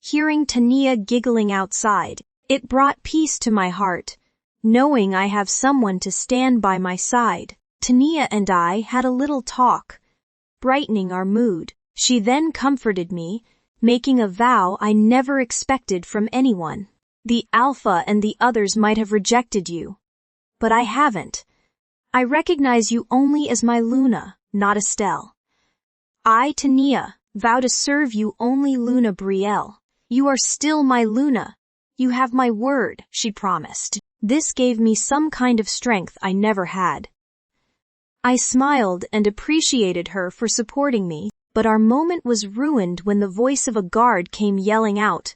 hearing Tania giggling outside. It brought peace to my heart, knowing I have someone to stand by my side. Tania and I had a little talk, brightening our mood. She then comforted me, making a vow I never expected from anyone. The Alpha and the others might have rejected you, but I haven't. I recognize you only as my Luna, not Estelle. I, Tania, vow to serve you only Luna Brielle. You are still my Luna. You have my word, she promised. This gave me some kind of strength I never had. I smiled and appreciated her for supporting me, but our moment was ruined when the voice of a guard came yelling out.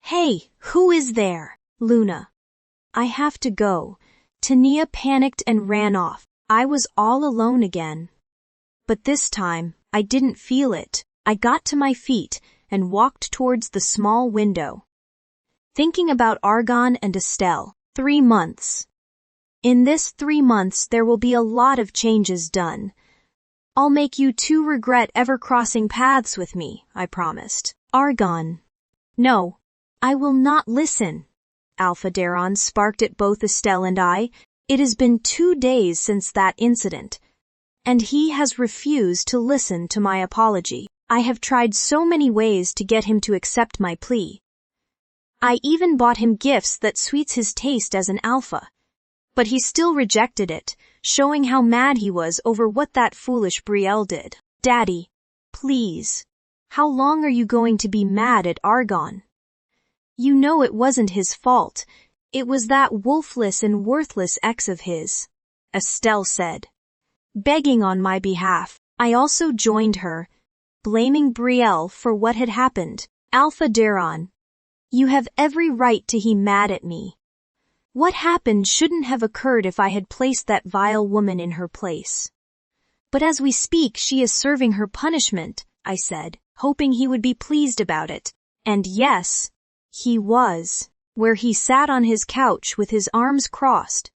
Hey, who is there? Luna. I have to go. Tania panicked and ran off. I was all alone again. But this time, I didn't feel it. I got to my feet and walked towards the small window, thinking about Argon and Estelle. 3 months. In this 3 months there will be a lot of changes done. I'll make you two regret ever crossing paths with me, I promised. Argon. No, I will not listen. Alpha Daron sparked at both Estelle and I. It has been 2 days since that incident, and he has refused to listen to my apology. I have tried so many ways to get him to accept my plea. I even bought him gifts that suits his taste as an alpha. But he still rejected it, showing how mad he was over what that foolish Brielle did. Daddy, please. How long are you going to be mad at Argon? You know it wasn't his fault. It was that wolfless and worthless ex of his, Estelle said, begging on my behalf. I also joined her, blaming Brielle for what had happened. Alpha Daron. You have every right to be mad at me. What happened shouldn't have occurred if I had placed that vile woman in her place. But as we speak, she is serving her punishment, I said, hoping he would be pleased about it. And yes, he was, where he sat on his couch with his arms crossed.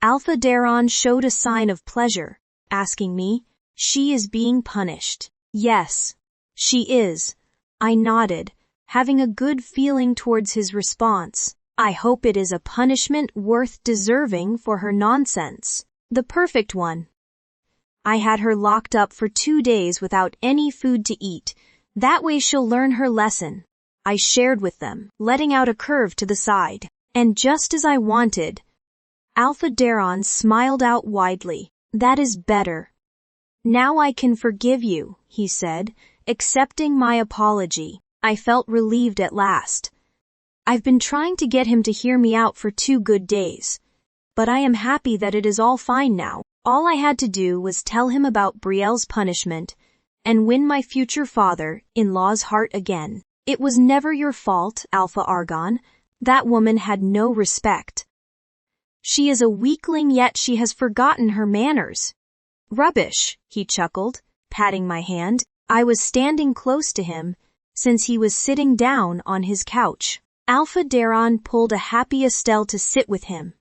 Alpha Daron showed a sign of pleasure, asking me, "She is being punished." "Yes, she is," I nodded, having a good feeling towards his response. "I hope it is a punishment worth deserving for her nonsense. The perfect one." I had her locked up for 2 days without any food to eat. That way she'll learn her lesson. I shared with them, letting out a curve to the side. And just as I wanted, Alpha Daron smiled out widely. "That is better. Now I can forgive you," he said, accepting my apology. I felt relieved at last. I've been trying to get him to hear me out for 2 good days. But I am happy that it is all fine now. All I had to do was tell him about Brielle's punishment and win my future father-in-law's heart again. "It was never your fault, Alpha Argon. That woman had no respect. She is a weakling, yet she has forgotten her manners." "Rubbish," he chuckled, patting my hand. I was standing close to him, since he was sitting down on his couch. Alpha Daron pulled a happy Estelle to sit with him,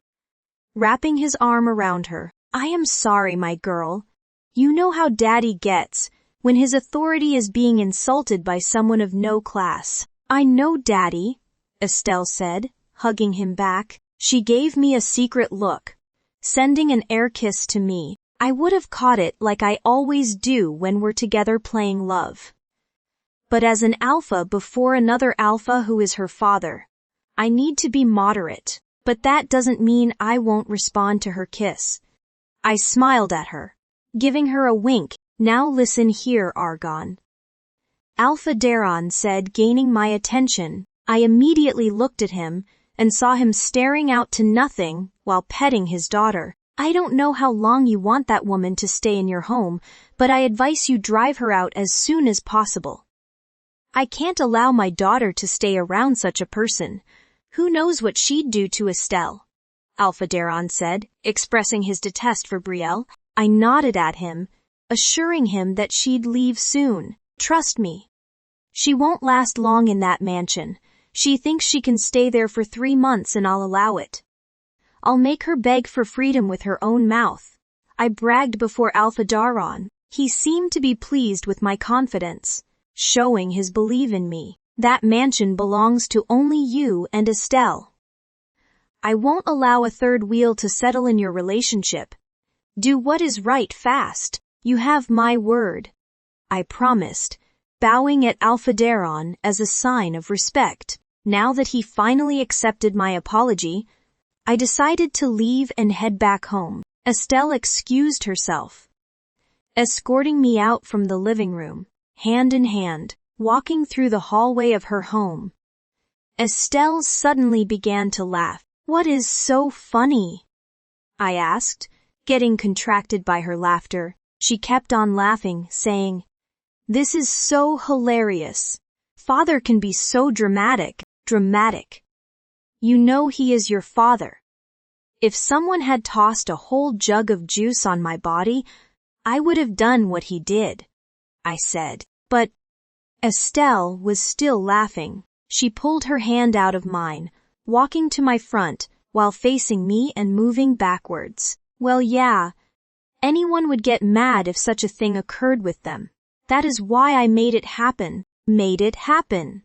wrapping his arm around her. "I am sorry, my girl. You know how Daddy gets when his authority is being insulted by someone of no class." "I know, Daddy," Estelle said, hugging him back. She gave me a secret look, sending an air kiss to me. I would have caught it like I always do when we're together playing love. But as an alpha before another alpha who is her father, I need to be moderate. But that doesn't mean I won't respond to her kiss. I smiled at her, giving her a wink. "Now listen here, Argon," Alpha Daron said, gaining my attention. I immediately looked at him and saw him staring out to nothing while petting his daughter. "I don't know how long you want that woman to stay in your home, but I advise you drive her out as soon as possible. I can't allow my daughter to stay around such a person. Who knows what she'd do to Estelle?" Alpha Daron said, expressing his detest for Brielle. I nodded at him, assuring him that she'd leave soon. "Trust me. She won't last long in that mansion. She thinks she can stay there for 3 months and I'll allow it. I'll make her beg for freedom with her own mouth." I bragged before Alpha Daron. He seemed to be pleased with my confidence, showing his belief in me. "That mansion belongs to only you and Estelle. I won't allow a third wheel to settle in your relationship. Do what is right fast. You have my word," I promised, bowing at Alpha Daron as a sign of respect. Now that he finally accepted my apology, I decided to leave and head back home. Estelle excused herself, escorting me out from the living room, hand in hand, walking through the hallway of her home. Estelle suddenly began to laugh. "What is so funny?" I asked, getting contracted by her laughter. She kept on laughing, saying, "This is so hilarious. Father can be so dramatic. You know he is your father. If someone had tossed a whole jug of juice on my body, I would have done what he did," I said. But Estelle was still laughing. She pulled her hand out of mine, walking to my front while facing me and moving backwards. "Well, yeah, anyone would get mad if such a thing occurred with them. That is why I made it happen." "Made it happen?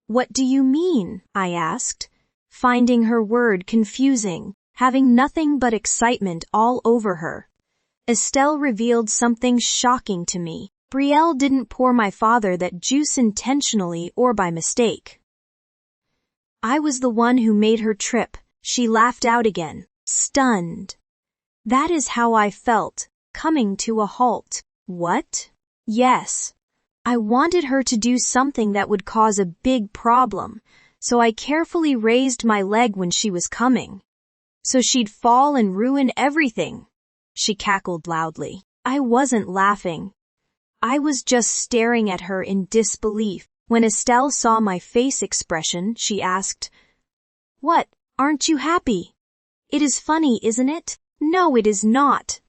What do you mean?" I asked, finding her word confusing, having nothing but excitement all over her. Estelle revealed something shocking to me. Brielle didn't pour my father that juice intentionally or by mistake. I was the one who made her trip. She laughed out again, stunned. That is how I felt, coming to a halt. What? Yes. I wanted her to do something that would cause a big problem, so I carefully raised my leg when she was coming, so she'd fall and ruin everything. She cackled loudly. I wasn't laughing. I was just staring at her in disbelief. When Estelle saw my face expression, she asked, "What, aren't you happy? It is funny, isn't it?" "No, it is not,"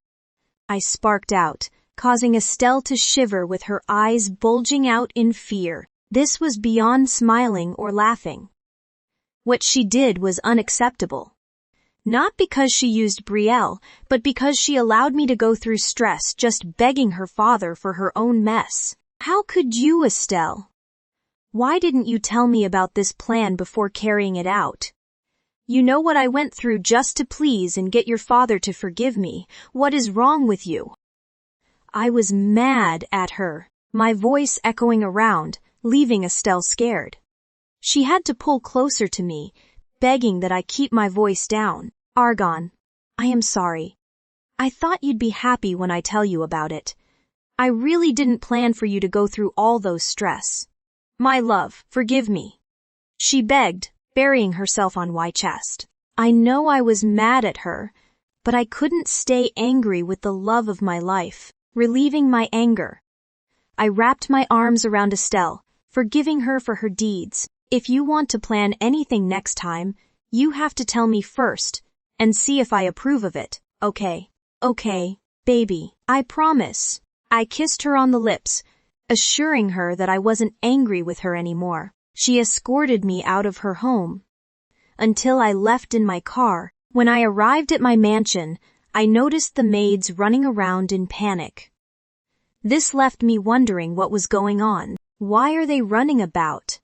I sparked out, causing Estelle to shiver with her eyes bulging out in fear. This was beyond smiling or laughing. What she did was unacceptable. Not because she used Brielle, but because she allowed me to go through stress just begging her father for her own mess. "How could you, Estelle? Why didn't you tell me about this plan before carrying it out? You know what I went through just to please and get your father to forgive me. What is wrong with you?" I was mad at her, my voice echoing around, leaving Estelle scared. She had to pull closer to me, begging that I keep my voice down. "Argon, I am sorry. I thought you'd be happy when I tell you about it. I really didn't plan for you to go through all those stress. My love, forgive me," she begged, burying herself on my chest. I know I was mad at her, but I couldn't stay angry with the love of my life. Relieving my anger, I wrapped my arms around Estelle, forgiving her for her deeds. "If you want to plan anything next time, you have to tell me first and see if I approve of it, okay?" "Okay, baby, I promise." I kissed her on the lips, assuring her that I wasn't angry with her anymore. She escorted me out of her home until I left in my car. When I arrived at my mansion, I noticed the maids running around in panic. This left me wondering what was going on. "Why are they running about?"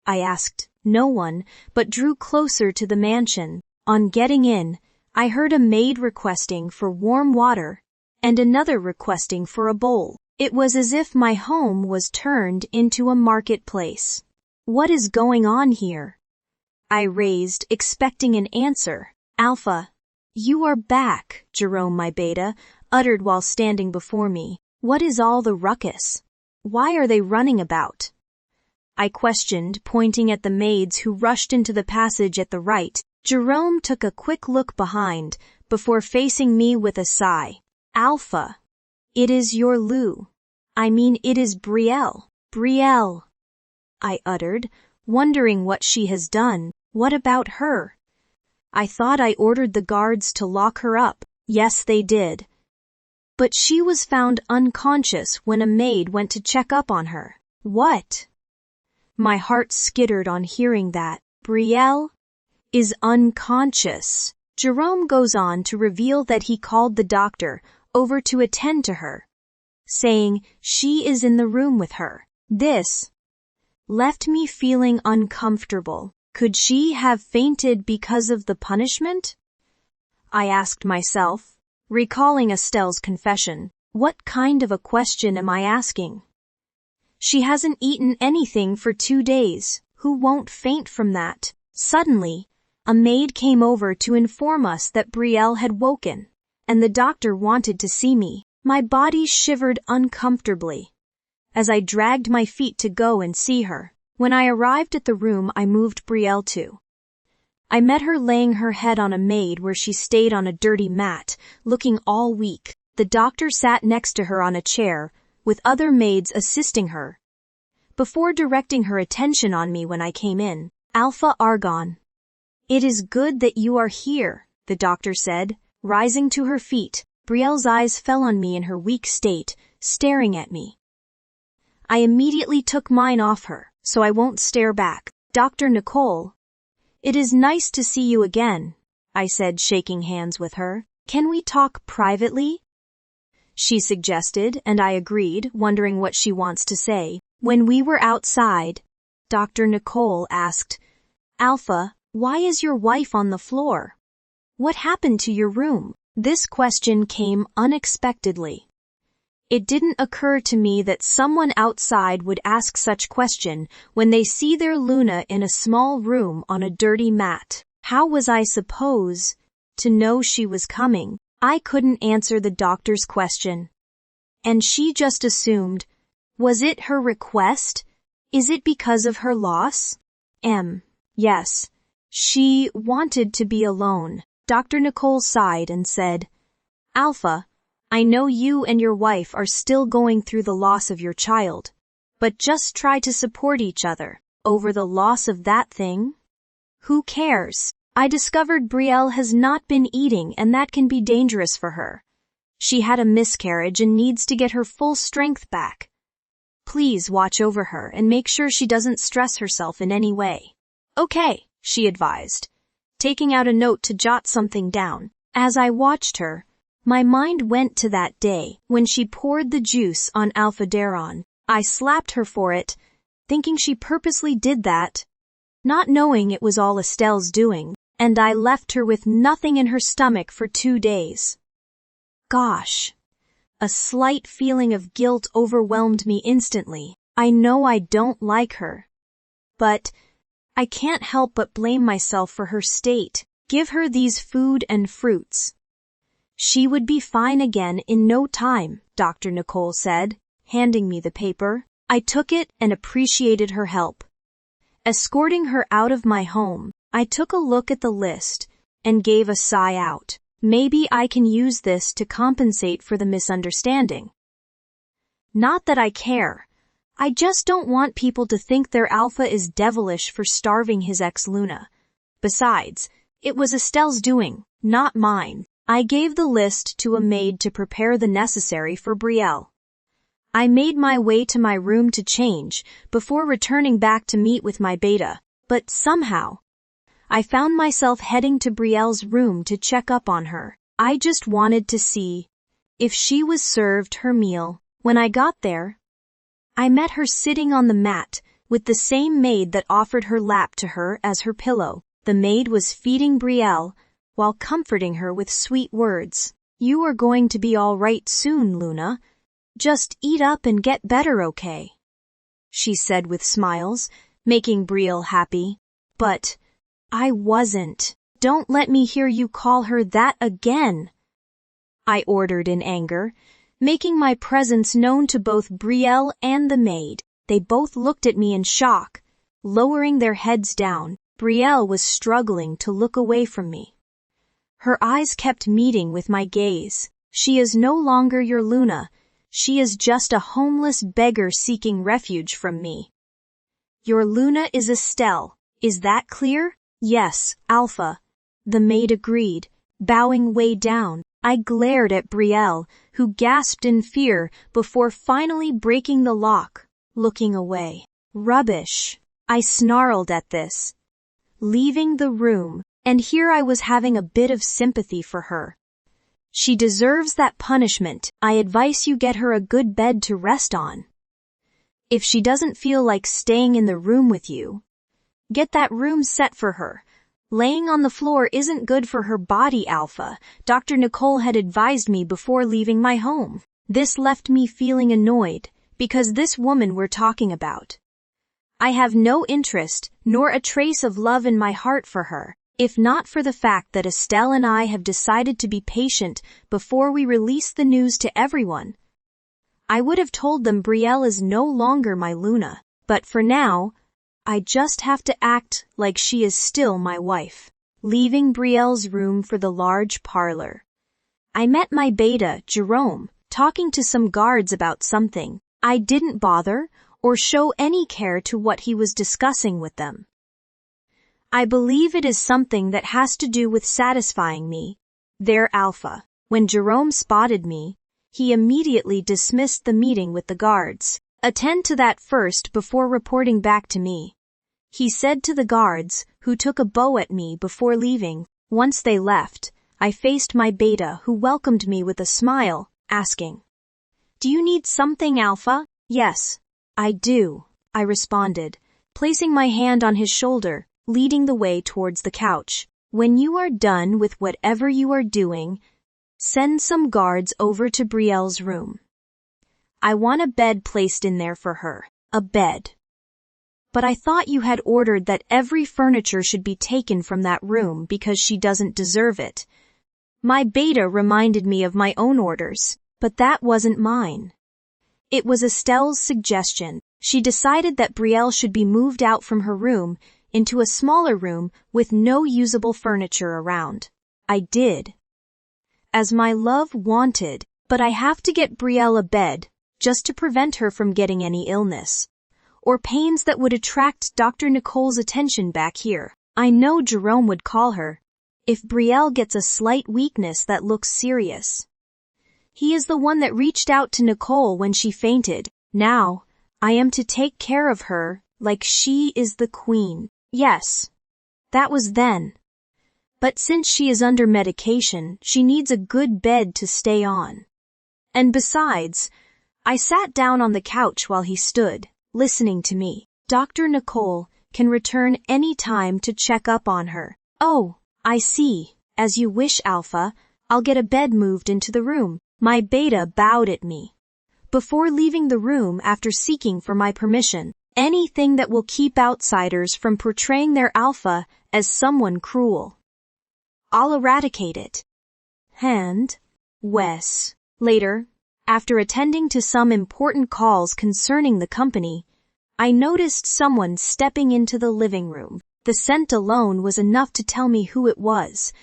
I asked no one, but drew closer to the mansion. On getting in, I heard a maid requesting for warm water and another requesting for a bowl. It was as if my home was turned into a marketplace. "What is going on here?" I raised, expecting an answer. "Alpha, you are back," Jerome, my beta, uttered while standing before me. "What is all the ruckus? Why are they running about?" I questioned, pointing at the maids who rushed into the passage at the right. Jerome took a quick look behind before facing me with a sigh. "Alpha, it is your Lou. I mean, it is Brielle." "Brielle," I uttered, wondering what she has done. "What about her? I thought I ordered the guards to lock her up." "Yes, they did. But she was found unconscious when a maid went to check up on her." "What?" My heart skittered on hearing that. "Brielle is unconscious." Jerome goes on to reveal that he called the doctor over to attend to her, saying she is in the room with her. This left me feeling uncomfortable. Could she have fainted because of the punishment? I asked myself, recalling Estelle's confession. What kind of a question am I asking? She hasn't eaten anything for 2 days. Who won't faint from that? Suddenly, a maid came over to inform us that Brielle had woken, and the doctor wanted to see me. My body shivered uncomfortably as I dragged my feet to go and see her. When I arrived at the room I moved Brielle to, I met her laying her head on a maid where she stayed on a dirty mat, looking all weak. The doctor sat next to her on a chair, with other maids assisting her, before directing her attention on me when I came in. "Alpha Argon, it is good that you are here," the doctor said, rising to her feet. Brielle's eyes fell on me in her weak state, staring at me. I immediately took mine off her, so I won't stare back. "Dr. Nicole, it is nice to see you again," I said, shaking hands with her. "Can we talk privately?" she suggested, and I agreed, wondering what she wants to say. When we were outside, Dr. Nicole asked, "Alpha, why is your wife on the floor? What happened to your room?" This question came unexpectedly. It didn't occur to me that someone outside would ask such question when they see their Luna in a small room on a dirty mat. How was I supposed to know she was coming? I couldn't answer the doctor's question. And she just assumed, was it her request? Is it because of her loss? Yes. She wanted to be alone. Dr. Nicole sighed and said, "Alpha, I know you and your wife are still going through the loss of your child, but just try to support each other over the loss of that thing. Who cares? I discovered Brielle has not been eating, and that can be dangerous for her. She had a miscarriage and needs to get her full strength back. Please watch over her and make sure she doesn't stress herself in any way. Okay, she advised, taking out a note to jot something down. As I watched her, my mind went to that day when she poured the juice on Alpha Daron. I slapped her for it, thinking she purposely did that, not knowing it was all Estelle's doing, and I left her with nothing in her stomach for 2 days. Gosh. A slight feeling of guilt overwhelmed me instantly. I know I don't like her, but I can't help but blame myself for her state. Give her these food and fruits. She would be fine again in no time, Dr. Nicole said, handing me the paper. I took it and appreciated her help. Escorting her out of my home, I took a look at the list and gave a sigh out. Maybe I can use this to compensate for the misunderstanding. Not that I care. I just don't want people to think their Alpha is devilish for starving his ex-Luna. Besides, it was Estelle's doing, not mine. I gave the list to a maid to prepare the necessary for Brielle. I made my way to my room to change before returning back to meet with my beta, but somehow, I found myself heading to Brielle's room to check up on her. I just wanted to see if she was served her meal. When I got there, I met her sitting on the mat with the same maid that offered her lap to her as her pillow. The maid was feeding Brielle while comforting her with sweet words. You are going to be all right soon, Luna. Just eat up and get better, okay? She said with smiles, making Brielle happy. But I wasn't. Don't let me hear you call her that again, I ordered in anger, making my presence known to both Brielle and the maid. They both looked at me in shock, lowering their heads down. Brielle was struggling to look away from me. Her eyes kept meeting with my gaze. She is no longer your Luna. She is just a homeless beggar seeking refuge from me. Your Luna is Estelle. Is that clear? Yes, Alpha. The maid agreed, bowing way down. I glared at Brielle, who gasped in fear before finally breaking the lock, looking away. Rubbish. I snarled at this, leaving the room, and here I was having a bit of sympathy for her. She deserves that punishment. I advise you get her a good bed to rest on. If she doesn't feel like staying in the room with you, get that room set for her. Laying on the floor isn't good for her body, Alpha. Dr. Nicole had advised me before leaving my home. This left me feeling annoyed, because this woman we're talking about, I have no interest, nor a trace of love in my heart for her, if not for the fact that Estelle and I have decided to be patient before we release the news to everyone. I would have told them Brielle is no longer my Luna, but for now, I just have to act like she is still my wife. Leaving Brielle's room for the large parlor, I met my beta, Jerome, talking to some guards about something. I didn't bother or show any care to what he was discussing with them. I believe it is something that has to do with satisfying me, their Alpha. When Jerome spotted me, he immediately dismissed the meeting with the guards. Attend to that first before reporting back to me, he said to the guards, who took a bow at me before leaving. Once they left, I faced my beta, who welcomed me with a smile, asking, "Do you need something, Alpha?" "Yes, I do," I responded, placing my hand on his shoulder, leading the way towards the couch. "When you are done with whatever you are doing, send some guards over to Brielle's room. I want a bed placed in there for her." "A bed? But I thought you had ordered that every furniture should be taken from that room because she doesn't deserve it." My beta reminded me of my own orders, but that wasn't mine. It was Estelle's suggestion. She decided that Brielle should be moved out from her room into a smaller room with no usable furniture around. I did, as my love wanted, But I have to get Brielle a bed, just to prevent her from getting any illness. Or pains that would attract Dr. Nicole's attention back here. I know Jerome would call her, if Brielle gets a slight weakness that looks serious. He is the one that reached out to Nicole when she fainted. Now, I am to take care of her like she is the queen. Yes, that was then. But since she is under medication, she needs a good bed to stay on. And besides, I sat down on the couch while he stood, listening to me. Dr. Nicole can return any time to check up on her. Oh, I see. As you wish, Alpha. I'll get a bed moved into the room. My beta bowed at me. Before leaving the room after seeking for my permission, anything that will keep outsiders from portraying their alpha as someone cruel, I'll eradicate it. And, Wes. Later, after attending to some important calls concerning the company, I noticed someone stepping into the living room. The scent alone was enough to tell me who it was,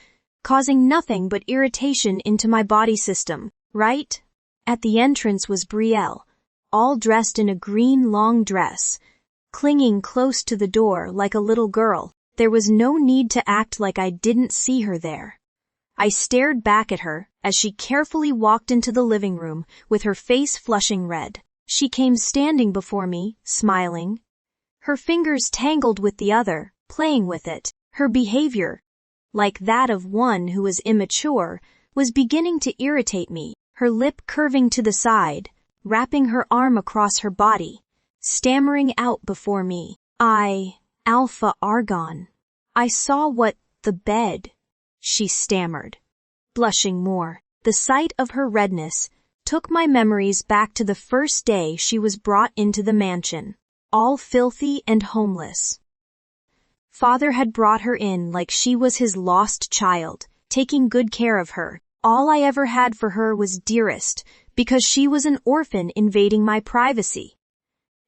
causing nothing but irritation into my body system, right? At the entrance was Brielle, all dressed in a green long dress, clinging close to the door like a little girl. There was no need to act like I didn't see her there. I stared back at her as she carefully walked into the living room with her face flushing red. She came standing before me, smiling, her fingers tangled with the other, playing with it. Her behavior, like that of one who was immature, was beginning to irritate me. Her lip curving to the side, wrapping her arm across her body, stammering out before me. Alpha Argon. I saw the bed, she stammered, blushing more. The sight of her redness took my memories back to the first day she was brought into the mansion, all filthy and homeless. Father had brought her in like she was his lost child, taking good care of her. All I ever had for her was dearest, because she was an orphan invading my privacy.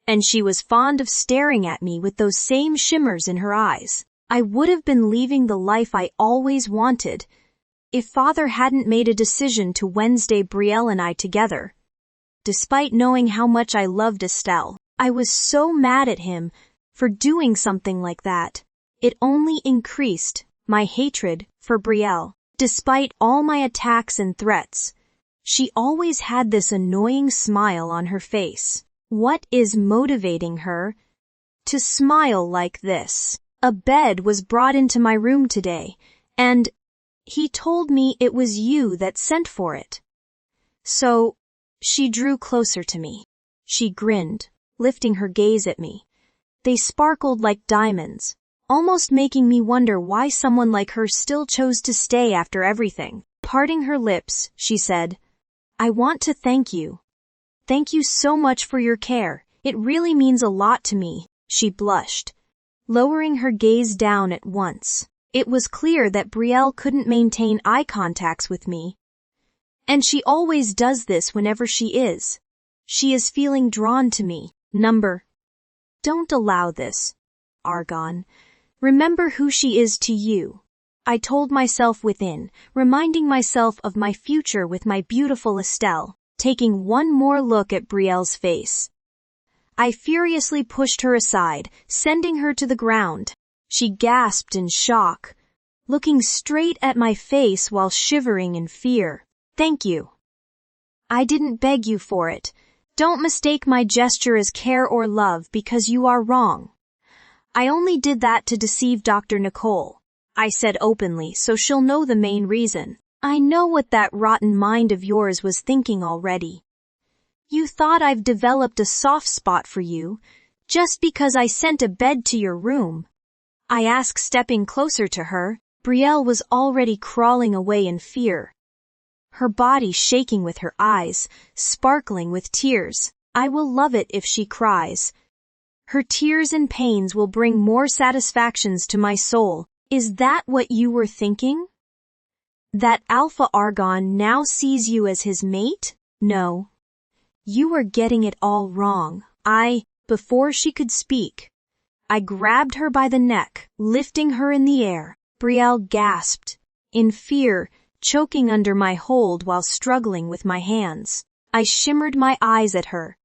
And she was fond of staring at me with those same shimmers in her eyes. I would have been leaving the life I always wanted if Father hadn't made a decision to Wednesday Brielle and I together. Despite knowing how much I loved Estelle, I was so mad at him for doing something like that. It only increased my hatred for Brielle. Despite all my attacks and threats, she always had this annoying smile on her face. What is motivating her to smile like this? A bed was brought into my room today, and he told me it was you that sent for it. So, she drew closer to me. She grinned, lifting her gaze at me. They sparkled like diamonds, almost making me wonder why someone like her still chose to stay after everything. Parting her lips, she said, I want to thank you. Thank you so much for your care. It really means a lot to me. She blushed, lowering her gaze down at once. It was clear that Brielle couldn't maintain eye contacts with me. And she always does this whenever she is. She is feeling drawn to me. Don't allow this, Argon. Remember who she is to you. I told myself within, reminding myself of my future with my beautiful Estelle, taking one more look at Brielle's face. I furiously pushed her aside, sending her to the ground. She gasped in shock, looking straight at my face while shivering in fear. Thank you. I didn't beg you for it. Don't mistake my gesture as care or love because you are wrong. I only did that to deceive Dr. Nicole, I said openly so she'll know the main reason. I know what that rotten mind of yours was thinking already. You thought I've developed a soft spot for you, just because I sent a bed to your room. I asked, stepping closer to her. Brielle was already crawling away in fear, her body shaking with her eyes, sparkling with tears. I will love it if she cries. Her tears and pains will bring more satisfactions to my soul. Is that what you were thinking? That Alpha Argon now sees you as his mate? No. You are getting it all wrong. Before she could speak, I grabbed her by the neck, lifting her in the air. Brielle gasped, in fear, choking under my hold while struggling with my hands. I shimmered my eyes at her,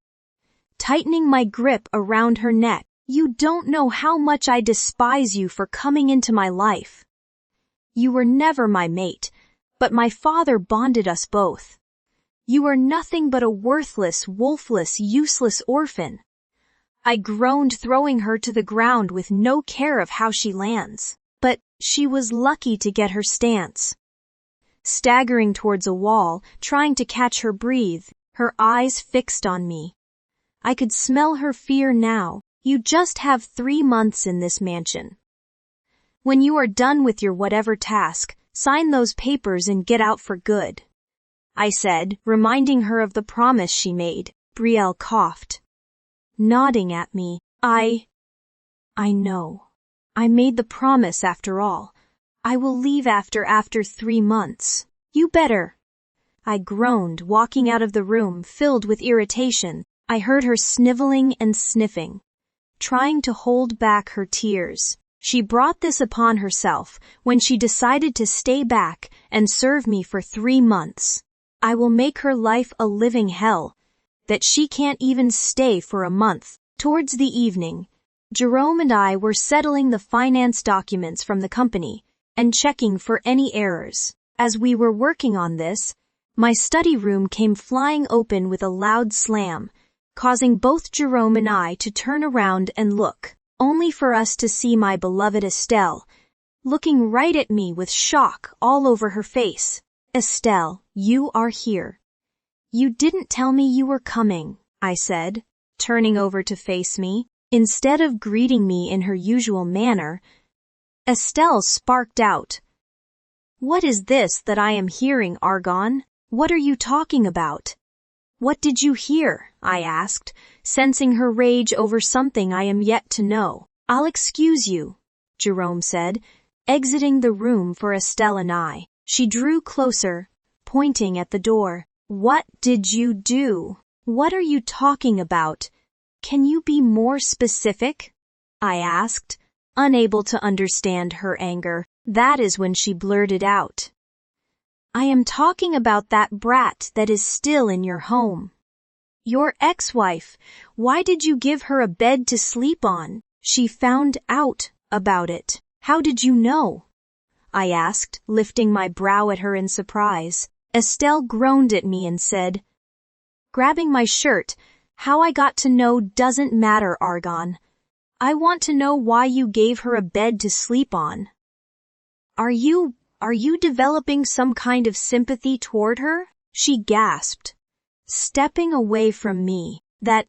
tightening my grip around her neck. You don't know how much I despise you for coming into my life. You were never my mate, but my father bonded us both. You are nothing but a worthless, wolfless, useless orphan. I groaned, throwing her to the ground with no care of how she lands. But she was lucky to get her stance. Staggering towards a wall, trying to catch her breath, her eyes fixed on me. I could smell her fear now. You just have 3 months in this mansion. When you are done with your whatever task, sign those papers and get out for good, I said, reminding her of the promise she made. Brielle coughed, nodding at me. I know. I made the promise after all. I will leave after 3 months. You better. I groaned, walking out of the room, filled with irritation. I heard her sniveling and sniffing, trying to hold back her tears. She brought this upon herself when she decided to stay back and serve me for 3 months. I will make her life a living hell, that she can't even stay for a month. Towards the evening, Jerome and I were settling the finance documents from the company and checking for any errors. As we were working on this, my study room came flying open with a loud slam, causing both Jerome and I to turn around and look, only for us to see my beloved Estelle, looking right at me with shock all over her face. Estelle, you are here. You didn't tell me you were coming, I said, turning over to face me. Instead of greeting me in her usual manner, Estelle sparked out. What is this that I am hearing, Argon? What are you talking about? What did you hear? I asked, sensing her rage over something I am yet to know. I'll excuse you, Jerome said, exiting the room for Estelle and I. She drew closer, pointing at the door. What did you do? What are you talking about? Can you be more specific? I asked, unable to understand her anger. That is when she blurted out. I am talking about that brat that is still in your home. Your ex-wife. Why did you give her a bed to sleep on? She found out about it. How did you know? I asked, lifting my brow at her in surprise. Estelle groaned at me and said, grabbing my shirt, how I got to know doesn't matter, Argon. I want to know why you gave her a bed to sleep on. Are you developing some kind of sympathy toward her? She gasped, stepping away from me. That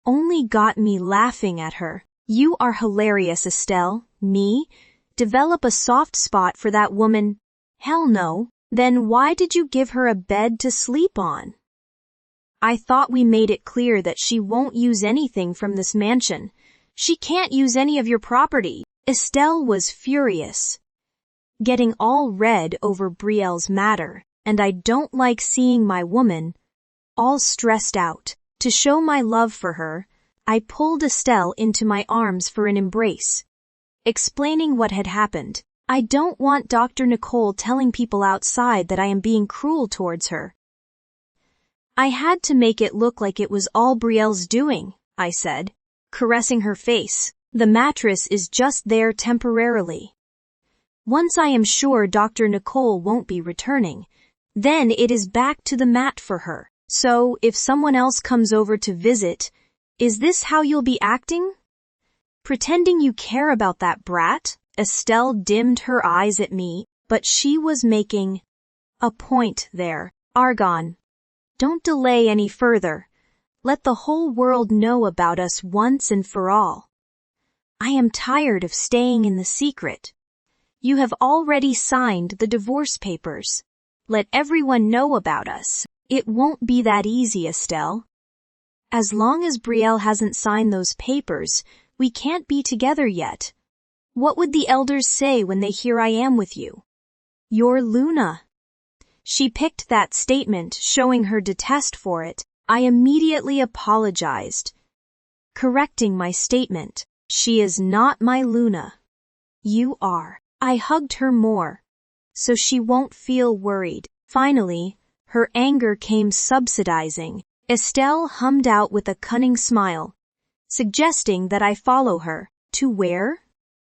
only got me laughing at her. You are hilarious, Estelle. Me? Develop a soft spot for that woman? Hell no. Then why did you give her a bed to sleep on? I thought we made it clear that she won't use anything from this mansion. She can't use any of your property. Estelle was furious, getting all red over Brielle's matter, and I don't like seeing my woman all stressed out. To show my love for her, I pulled Estelle into my arms for an embrace, explaining what had happened. I don't want Dr. Nicole telling people outside that I am being cruel towards her. I had to make it look like it was all Brielle's doing, I said, caressing her face. The mattress is just there temporarily. Once I am sure Dr. Nicole won't be returning, then it is back to the mat for her. So, if someone else comes over to visit, is this how you'll be acting? Pretending you care about that brat? Estelle dimmed her eyes at me, but she was making a point there. Argon, don't delay any further. Let the whole world know about us once and for all. I am tired of staying in the secret. You have already signed the divorce papers. Let everyone know about us. It won't be that easy, Estelle. As long as Brielle hasn't signed those papers, we can't be together yet. What would the elders say when they hear I am with you? You're Luna. She picked that statement, showing her detest for it. I immediately apologized, correcting my statement. She is not my Luna. You are. I hugged her more, so she won't feel worried. Finally, her anger came subsidizing. Estelle hummed out with a cunning smile, suggesting that I follow her. To where?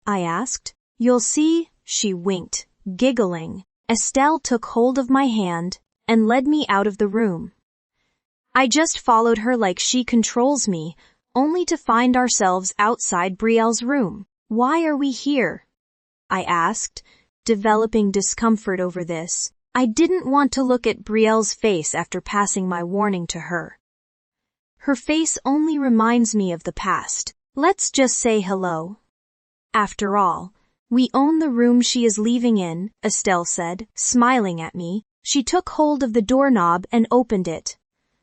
I asked. You'll see, she winked, giggling. Estelle took hold of my hand and led me out of the room. I just followed her like she controls me, only to find ourselves outside Brielle's room. Why are we here? I asked, developing discomfort over this. I didn't want to look at Brielle's face after passing my warning to her. Her face only reminds me of the past. Let's just say hello. After all, we own the room she is leaving in, Estelle said, smiling at me. She took hold of the doorknob and opened it.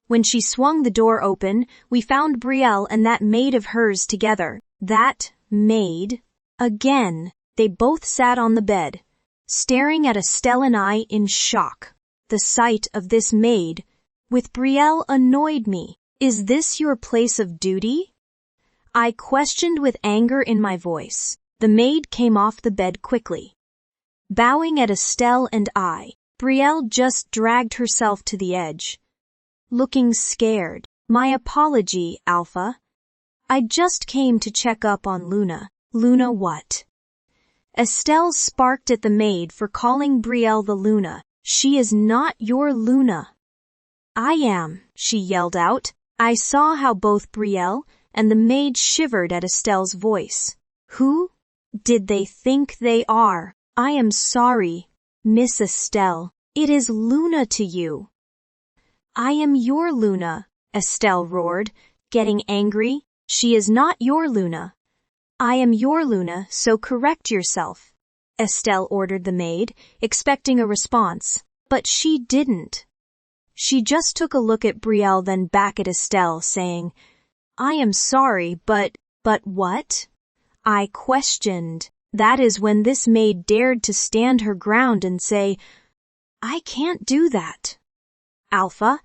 When she swung the door open, we found Brielle and that maid of hers together. That maid? Again. They both sat on the bed, staring at Estelle and I in shock. The sight of this maid with Brielle annoyed me. Is this your place of duty? I questioned with anger in my voice. The maid came off the bed quickly. Bowing at Estelle and I, Brielle just dragged herself to the edge, looking scared. My apology, Alpha. I just came to check up on Luna. Luna what? Estelle sparked at the maid for calling Brielle the Luna. She is not your Luna. I am, she yelled out. I saw how both Brielle and the maid shivered at Estelle's voice. Who did they think they are? I am sorry, Miss Estelle. It is Luna to you. I am your Luna, Estelle roared, getting angry. She is not your Luna. I am your Luna, so correct yourself, Estelle ordered the maid, expecting a response. But she didn't. She just took a look at Brielle, then back at Estelle, saying, I am sorry, but what? I questioned. That is when this maid dared to stand her ground and say, I can't do that. Alpha,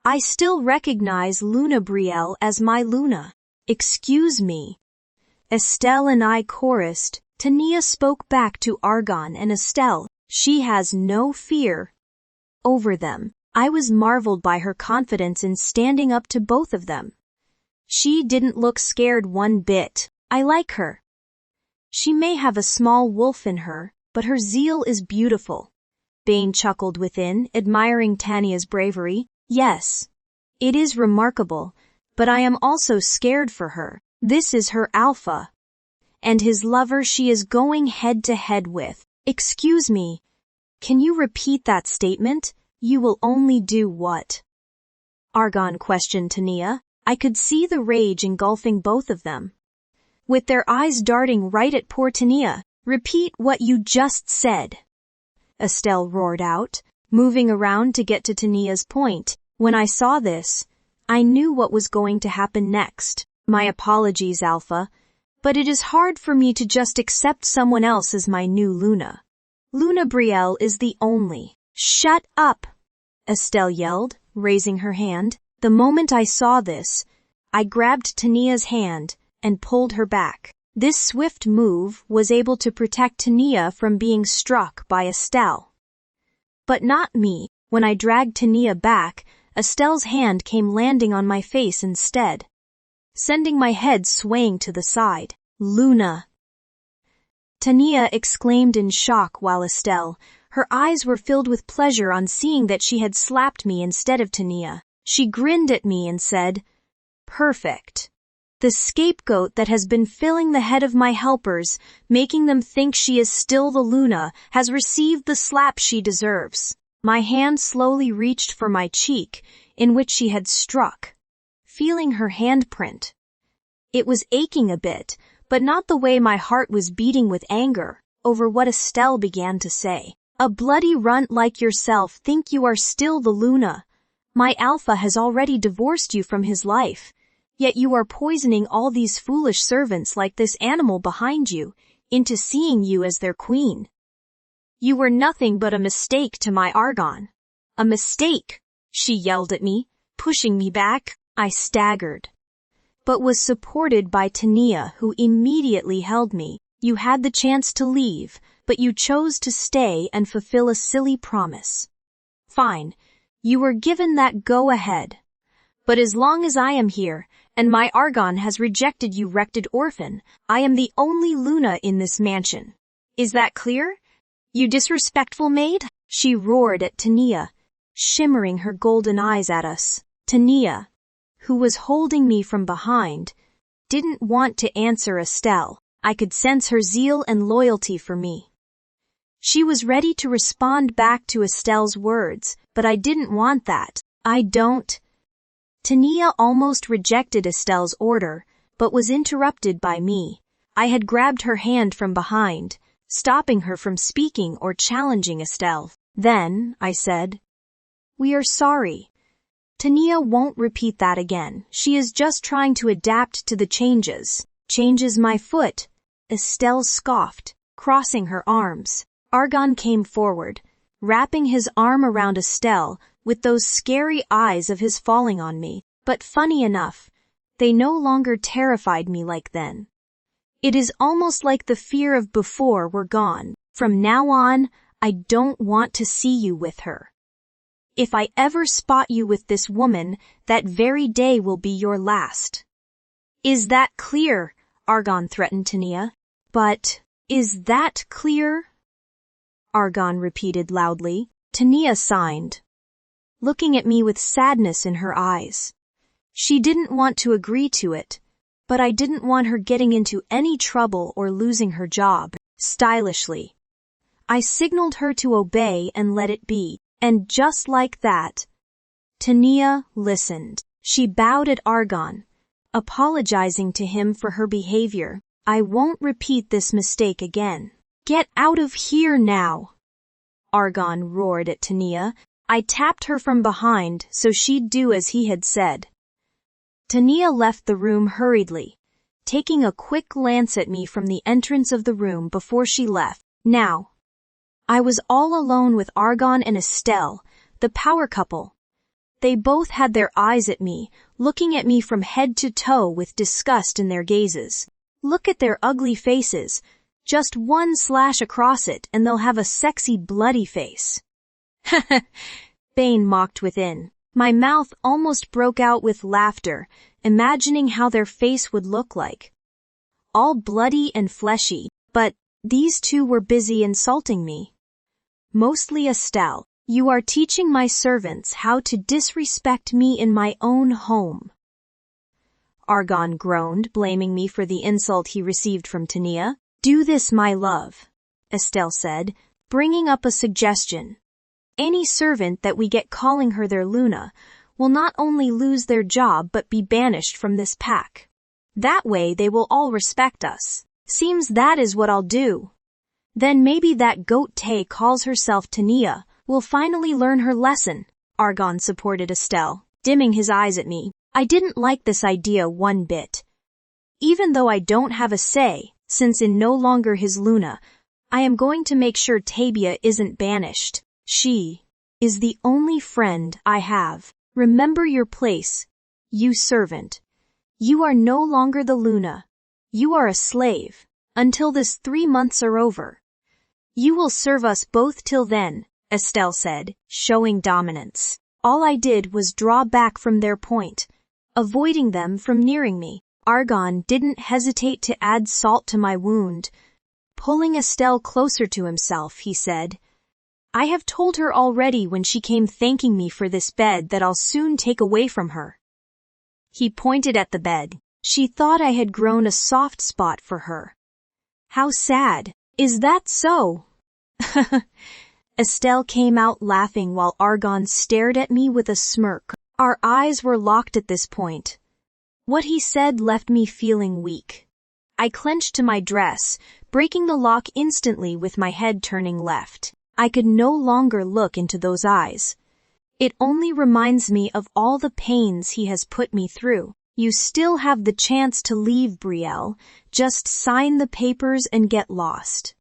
I still recognize Luna Brielle as my Luna. Excuse me. Estelle and I chorused. Tania spoke back to Argon and Estelle. She has no fear over them. I was marveled by her confidence in standing up to both of them. She didn't look scared one bit. I like her. She may have a small wolf in her, but her zeal is beautiful. Bane chuckled within, admiring Tania's bravery. Yes, it is remarkable, but I am also scared for her. This is her Alpha, and his lover she is going head to head with. Excuse me, can you repeat that statement? You will only do what? Argon questioned Tania. I could see the rage engulfing both of them, with their eyes darting right at poor Tania. Repeat what you just said, Estelle roared out, moving around to get to Tania's point. When I saw this, I knew what was going to happen next. My apologies, Alpha, but it is hard for me to just accept someone else as my new Luna. Luna Brielle is the only. Shut up, Estelle yelled, raising her hand. The moment I saw this, I grabbed Tania's hand and pulled her back. This swift move was able to protect Tania from being struck by Estelle. But not me. When I dragged Tania back, Estelle's hand came landing on my face instead, sending my head swaying to the side. Luna! Tania exclaimed in shock while Estelle, her eyes were filled with pleasure on seeing that she had slapped me instead of Tania. She grinned at me and said, Perfect. The scapegoat that has been filling the head of my helpers, making them think she is still the Luna, has received the slap she deserves. My hand slowly reached for my cheek, in which she had struck, feeling her handprint. It was aching a bit, but not the way my heart was beating with anger over what Estelle began to say. A bloody runt like yourself think you are still the Luna. My Alpha has already divorced you from his life, yet you are poisoning all these foolish servants like this animal behind you into seeing you as their queen. You were nothing but a mistake to my Argon. A mistake, she yelled at me, pushing me back. I staggered, but was supported by Tania, who immediately held me. You had the chance to leave, but you chose to stay and fulfill a silly promise. Fine, you were given that go-ahead. But as long as I am here, and my Argon has rejected you wretched orphan, I am the only Luna in this mansion. Is that clear? You disrespectful maid? She roared at Tania, shimmering her golden eyes at us. Tania, who was holding me from behind, didn't want to answer Estelle. I could sense her zeal and loyalty for me. She was ready to respond back to Estelle's words, but I didn't want that. I don't. Tania almost rejected Estelle's order, but was interrupted by me. I had grabbed her hand from behind, stopping her from speaking or challenging Estelle. Then, I said, "We are sorry. Tania won't repeat that again. She is just trying to adapt to the changes." "Changes my foot," Estelle scoffed, crossing her arms. Argon came forward, wrapping his arm around Estelle, with those scary eyes of his falling on me. But funny enough, they no longer terrified me like then. It is almost like the fear of before were gone. From now on, I don't want to see you with her. If I ever spot you with this woman, that very day will be your last. Is that clear? Argon threatened Tania. But, is that clear? Argon repeated loudly. Tania signed, looking at me with sadness in her eyes. She didn't want to agree to it, but I didn't want her getting into any trouble or losing her job. Stylishly, I signaled her to obey and let it be, and just like that, Tania listened. She bowed at Argon, apologizing to him for her behavior. "I won't repeat this mistake again." "Get out of here now!" Argon roared at Tania. I tapped her from behind so she'd do as he had said. Tania left the room hurriedly, taking a quick glance at me from the entrance of the room before she left. Now, I was all alone with Argon and Estelle, the power couple. They both had their eyes at me, looking at me from head to toe with disgust in their gazes. Look at their ugly faces. Just one slash across it and they'll have a sexy bloody face. Bane mocked within. My mouth almost broke out with laughter, imagining how their face would look like. All bloody and fleshy, but these two were busy insulting me. Mostly Estelle. "You are teaching my servants how to disrespect me in my own home." Argon groaned, blaming me for the insult he received from Tania. "Do this, my love," Estelle said, bringing up a suggestion. "Any servant that we get calling her their Luna will not only lose their job but be banished from this pack. That way they will all respect us. Seems that is what I'll do. Then maybe that goat Tay calls herself Tania will finally learn her lesson." Argon supported Estelle, dimming his eyes at me. I didn't like this idea one bit. Even though I don't have a say, since in no longer his Luna, I am going to make sure Tabia isn't banished. She is the only friend I have. Remember your place, you servant. You are no longer the Luna. You are a slave, until this 3 months are over. You will serve us both till then, Estelle said, showing dominance. All I did was draw back from their point, avoiding them from nearing me. Argon didn't hesitate to add salt to my wound. Pulling Estelle closer to himself, he said, "I have told her already when she came thanking me for this bed that I'll soon take away from her." He pointed at the bed. She thought I had grown a soft spot for her. How sad. Is that so? Estelle came out laughing while Argon stared at me with a smirk. Our eyes were locked at this point. What he said left me feeling weak. I clenched to my dress, breaking the lock instantly with my head turning left. I could no longer look into those eyes. It only reminds me of all the pains he has put me through. You still have the chance to leave, Brielle. Just sign the papers and get lost.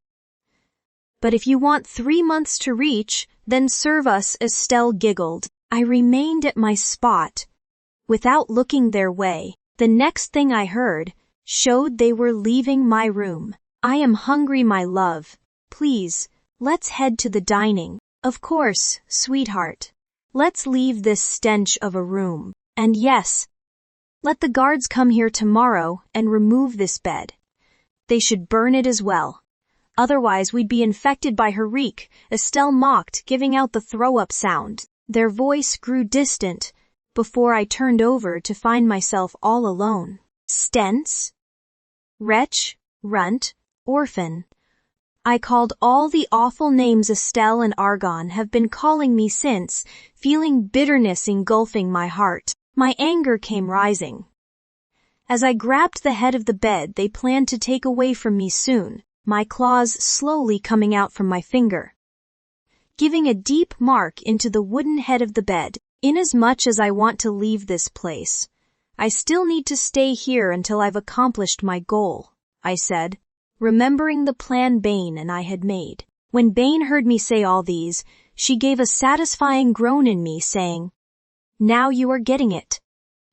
But if you want 3 months to reach, then serve us, Estelle giggled. I remained at my spot. Without looking their way, the next thing I heard showed they were leaving my room. "I am hungry, my love," Please, let's head to the dining. Of course, sweetheart. Let's leave this stench of a room. And yes, let the guards come here tomorrow and remove this bed. They should burn it as well. Otherwise we'd be infected by her reek, Estelle mocked, giving out the throw-up sound. Their voice grew distant before I turned over to find myself all alone. Stents? Wretch, runt, orphan. I called all the awful names Estelle and Argonne have been calling me since, feeling bitterness engulfing my heart. My anger came rising. As I grabbed the head of the bed they planned to take away from me soon, my claws slowly coming out from my finger, giving a deep mark into the wooden head of the bed. Inasmuch as I want to leave this place, I still need to stay here until I've accomplished my goal, I said, remembering the plan Bane and I had made. When Bane heard me say all these, she gave a satisfying groan in me, saying, "Now you are getting it.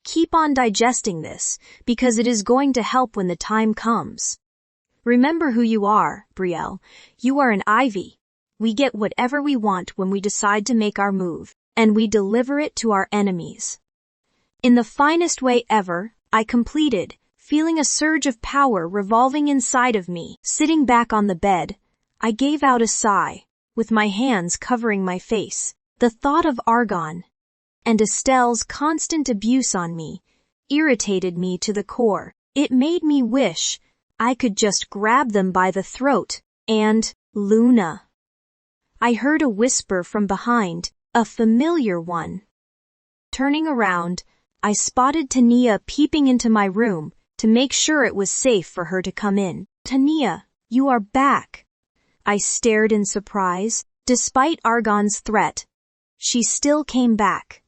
Keep on digesting this, because it is going to help when the time comes. Remember who you are, Brielle. You are an ivy. We get whatever we want when we decide to make our move, and we deliver it to our enemies." In the finest way ever, I completed, feeling a surge of power revolving inside of me. Sitting back on the bed, I gave out a sigh, with my hands covering my face. The thought of Argonne and Estelle's constant abuse on me irritated me to the core. It made me wish I could just grab them by the throat. And, Luna. I heard a whisper from behind, a familiar one. Turning around, I spotted Tania peeping into my room to make sure it was safe for her to come in. "Tania, you are back." I stared in surprise. Despite Argonne's threat, she still came back.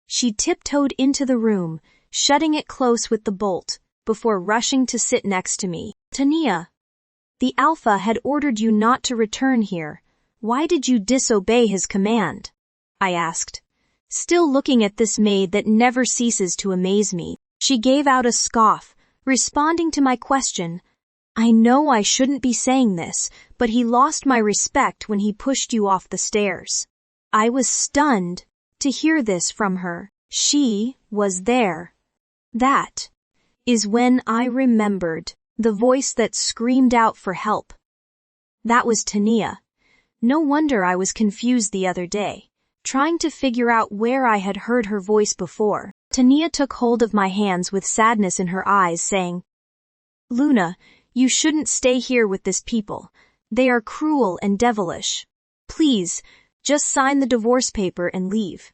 She tiptoed into the room, shutting it close with the bolt, before rushing to sit next to me. "Tania, the Alpha had ordered you not to return here. Why did you disobey his command?" I asked, still looking at this maid that never ceases to amaze me. She gave out a scoff, responding to my question. "I know I shouldn't be saying this, but he lost my respect when he pushed you off the stairs." I was stunned to hear this from her. She was there. That is when I remembered the voice that screamed out for help. That was Tania. No wonder I was confused the other day, trying to figure out where I had heard her voice before. Tania took hold of my hands with sadness in her eyes, saying, "Luna, you shouldn't stay here with this people. They are cruel and devilish. Please, just sign the divorce paper and leave.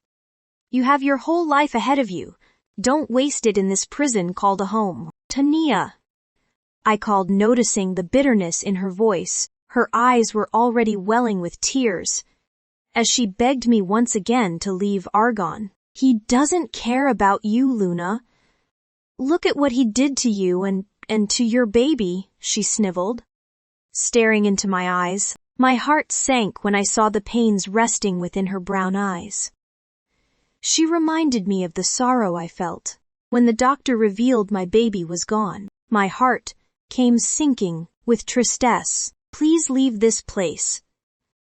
You have your whole life ahead of you. Don't waste it in this prison called a home." "Tania," I called, noticing the bitterness in her voice. Her eyes were already welling with tears, as she begged me once again to leave Argonne. "He doesn't care about you, Luna. Look at what he did to you and to your baby," she sniveled, staring into my eyes. My heart sank when I saw the pains resting within her brown eyes. She reminded me of the sorrow I felt when the doctor revealed my baby was gone. My heart came sinking with tristesse. "Please leave this place.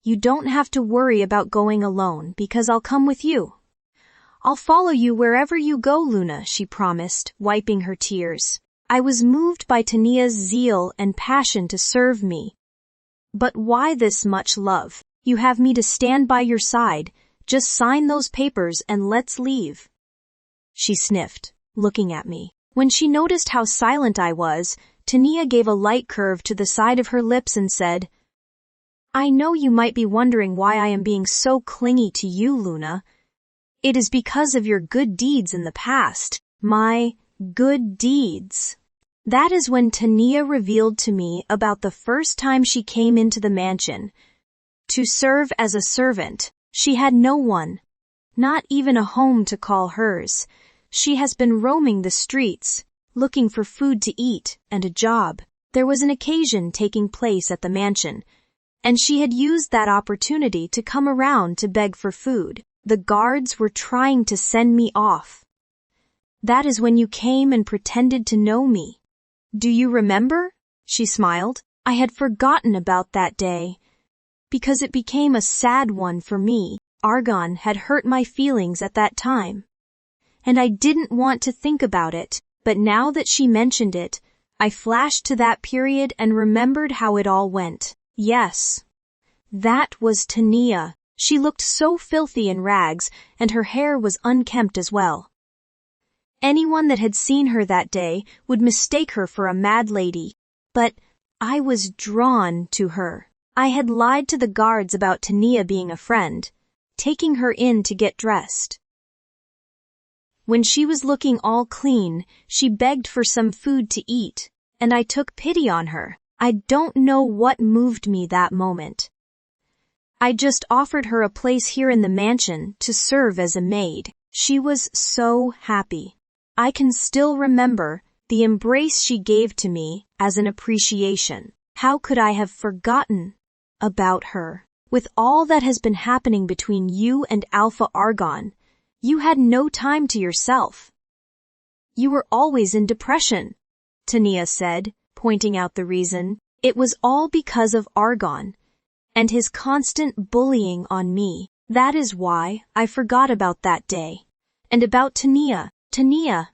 You don't have to worry about going alone because I'll come with you. I'll follow you wherever you go, Luna," she promised, wiping her tears. I was moved by Tania's zeal and passion to serve me. "But why this much love? You have me to stand by your side. Just sign those papers and let's leave." She sniffed, looking at me. When she noticed how silent I was, Tania gave a light curve to the side of her lips and said, "I know you might be wondering why I am being so clingy to you, Luna. It is because of your good deeds in the past." My good deeds. That is when Tania revealed to me about the first time she came into the mansion to serve as a servant. She had no one, not even a home to call hers. She has been roaming the streets, looking for food to eat and a job. There was an occasion taking place at the mansion, and she had used that opportunity to come around to beg for food. The guards were trying to send me off. That is when you came and pretended to know me. Do you remember? She smiled. I had forgotten about that day, because it became a sad one for me. Argon had hurt my feelings at that time, and I didn't want to think about it, but now that she mentioned it, I flashed to that period and remembered how it all went. Yes, that was Tania. She looked so filthy in rags, and her hair was unkempt as well. Anyone that had seen her that day would mistake her for a mad lady, but I was drawn to her. I had lied to the guards about Tania being a friend, taking her in to get dressed. When she was looking all clean, she begged for some food to eat, and I took pity on her. I don't know what moved me that moment. I just offered her a place here in the mansion to serve as a maid. She was so happy. I can still remember the embrace she gave to me as an appreciation. How could I have forgotten about her? With all that has been happening between you and Alpha Argon, you had no time to yourself. You were always in depression, Tania said, pointing out the reason. It was all because of Argon and his constant bullying on me. That is why I forgot about that day. And about Tania. Tania,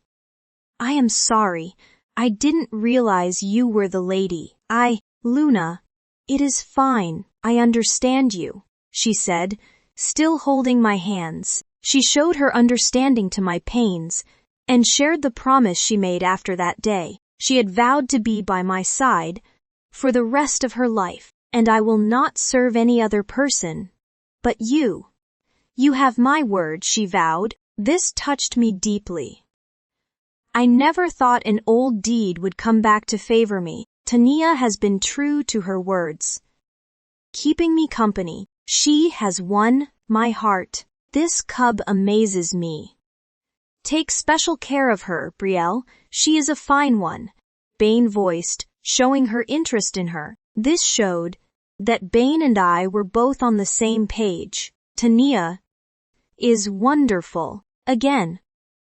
I am sorry. I didn't realize you were the lady. Luna, it is fine. I understand you, she said, still holding my hands. She showed her understanding to my pains and shared the promise she made after that day. She had vowed to be by my side for the rest of her life, and I will not serve any other person but you. You have my word, she vowed. This touched me deeply. I never thought an old deed would come back to favor me. Tania has been true to her words, keeping me company. She has won my heart. This cub amazes me. Take special care of her, Brielle. She is a fine one, Bane voiced, showing her interest in her. This showed that Bane and I were both on the same page. Tania is wonderful. Again,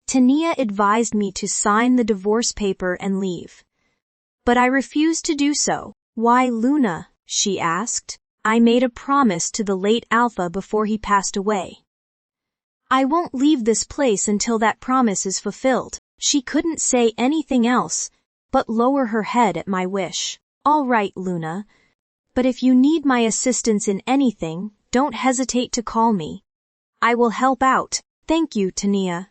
Tania advised me to sign the divorce paper and leave, but I refused to do so. Why, Luna? She asked. I made a promise to the late Alpha before he passed away. I won't leave this place until that promise is fulfilled. She couldn't say anything else but lower her head at my wish. All right, Luna, but if you need my assistance in anything, don't hesitate to call me. I will help out. Thank you, Tania.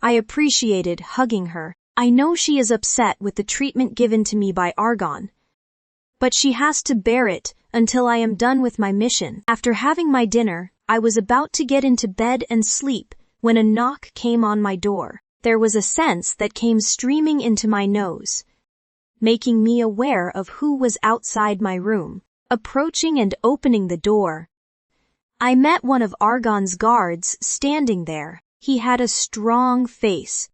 I appreciated hugging her. I know she is upset with the treatment given to me by Argon, but she has to bear it until I am done with my mission. After having my dinner, I was about to get into bed and sleep when a knock came on my door. There was a sense that came streaming into my nose, making me aware of who was outside my room. Approaching and opening the door, I met one of Argon's guards standing there. He had a strong face,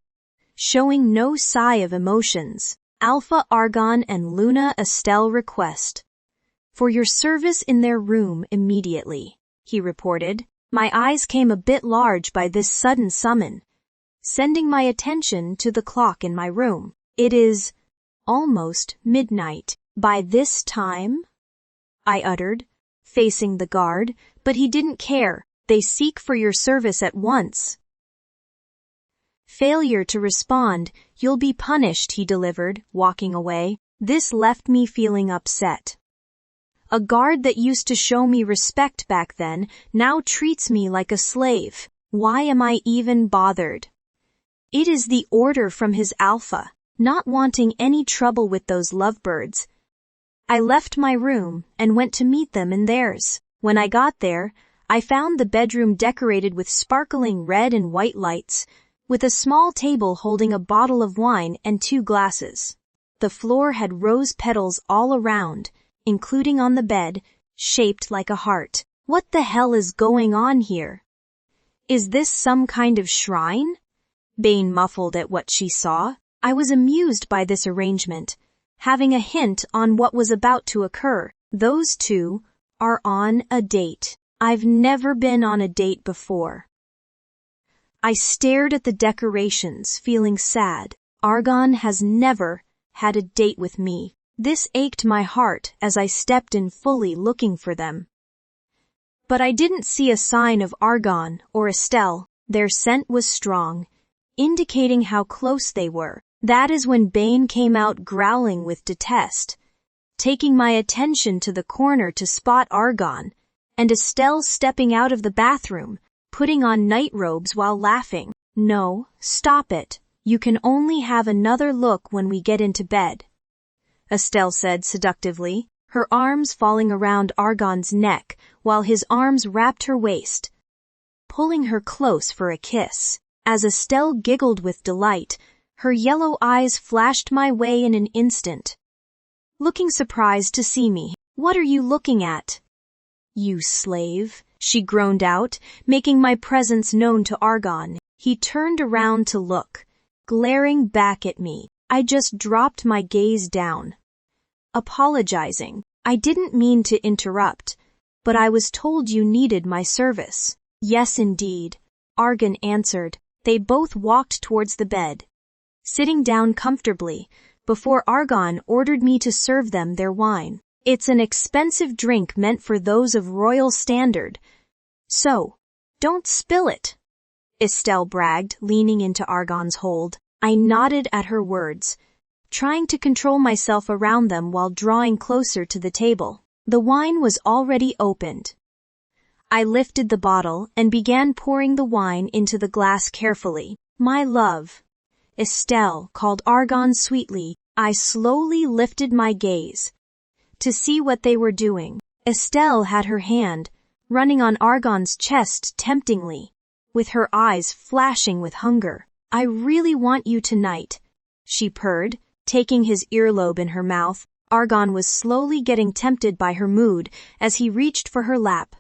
showing no sign of emotions. Alpha Argon and Luna Estelle request for your service in their room immediately, he reported. My eyes came a bit large by this sudden summon, sending my attention to the clock in my room. It is almost midnight. By this time, I uttered, facing the guard, but he didn't care. They seek for your service at once. Failure to respond, you'll be punished, he delivered, walking away. This left me feeling upset. A guard that used to show me respect back then now treats me like a slave. Why am I even bothered? It is the order from his Alpha, not wanting any trouble with those lovebirds. I left my room and went to meet them in theirs. When I got there, I found the bedroom decorated with sparkling red and white lights, with a small table holding a bottle of wine and 2 glasses. The floor had rose petals all around, including on the bed, shaped like a heart. What the hell is going on here? Is this some kind of shrine? Bane muffled at what she saw. I was amused by this arrangement, having a hint on what was about to occur. Those two are on a date. I've never been on a date before. I stared at the decorations, feeling sad. Argon has never had a date with me. This ached my heart as I stepped in fully looking for them. but I didn't see a sign of Argon or Estelle. Their scent was strong, indicating how close they were. That is when Bane came out growling with detest, taking my attention to the corner to spot Argon, and Estelle stepping out of the bathroom, putting on night robes while laughing. "No, stop it. You can only have another look when we get into bed," Estelle said seductively, her arms falling around Argon's neck while his arms wrapped her waist, pulling her close for a kiss. As Estelle giggled with delight, her yellow eyes flashed my way in an instant, looking surprised to see me. "What are you looking at, you slave?" she groaned out, making my presence known to Argon. He turned around to look, glaring back at me. I just dropped my gaze down, apologizing. "I didn't mean to interrupt, but I was told you needed my service." "Yes, indeed," Argon answered. They both walked towards the bed, sitting down comfortably, before Argon ordered me to serve them their wine. "It's an expensive drink meant for those of royal standard, so don't spill it," Estelle bragged, leaning into Argon's hold. I nodded at her words, trying to control myself around them while drawing closer to the table. The wine was already opened. I lifted the bottle and began pouring the wine into the glass carefully. "My love," Estelle called Argon sweetly. I slowly lifted my gaze to see what they were doing. Estelle had her hand running on Argon's chest temptingly, with her eyes flashing with hunger. "I really want you tonight," she purred, taking his earlobe in her mouth. Argon was slowly getting tempted by her mood as he reached for her lap,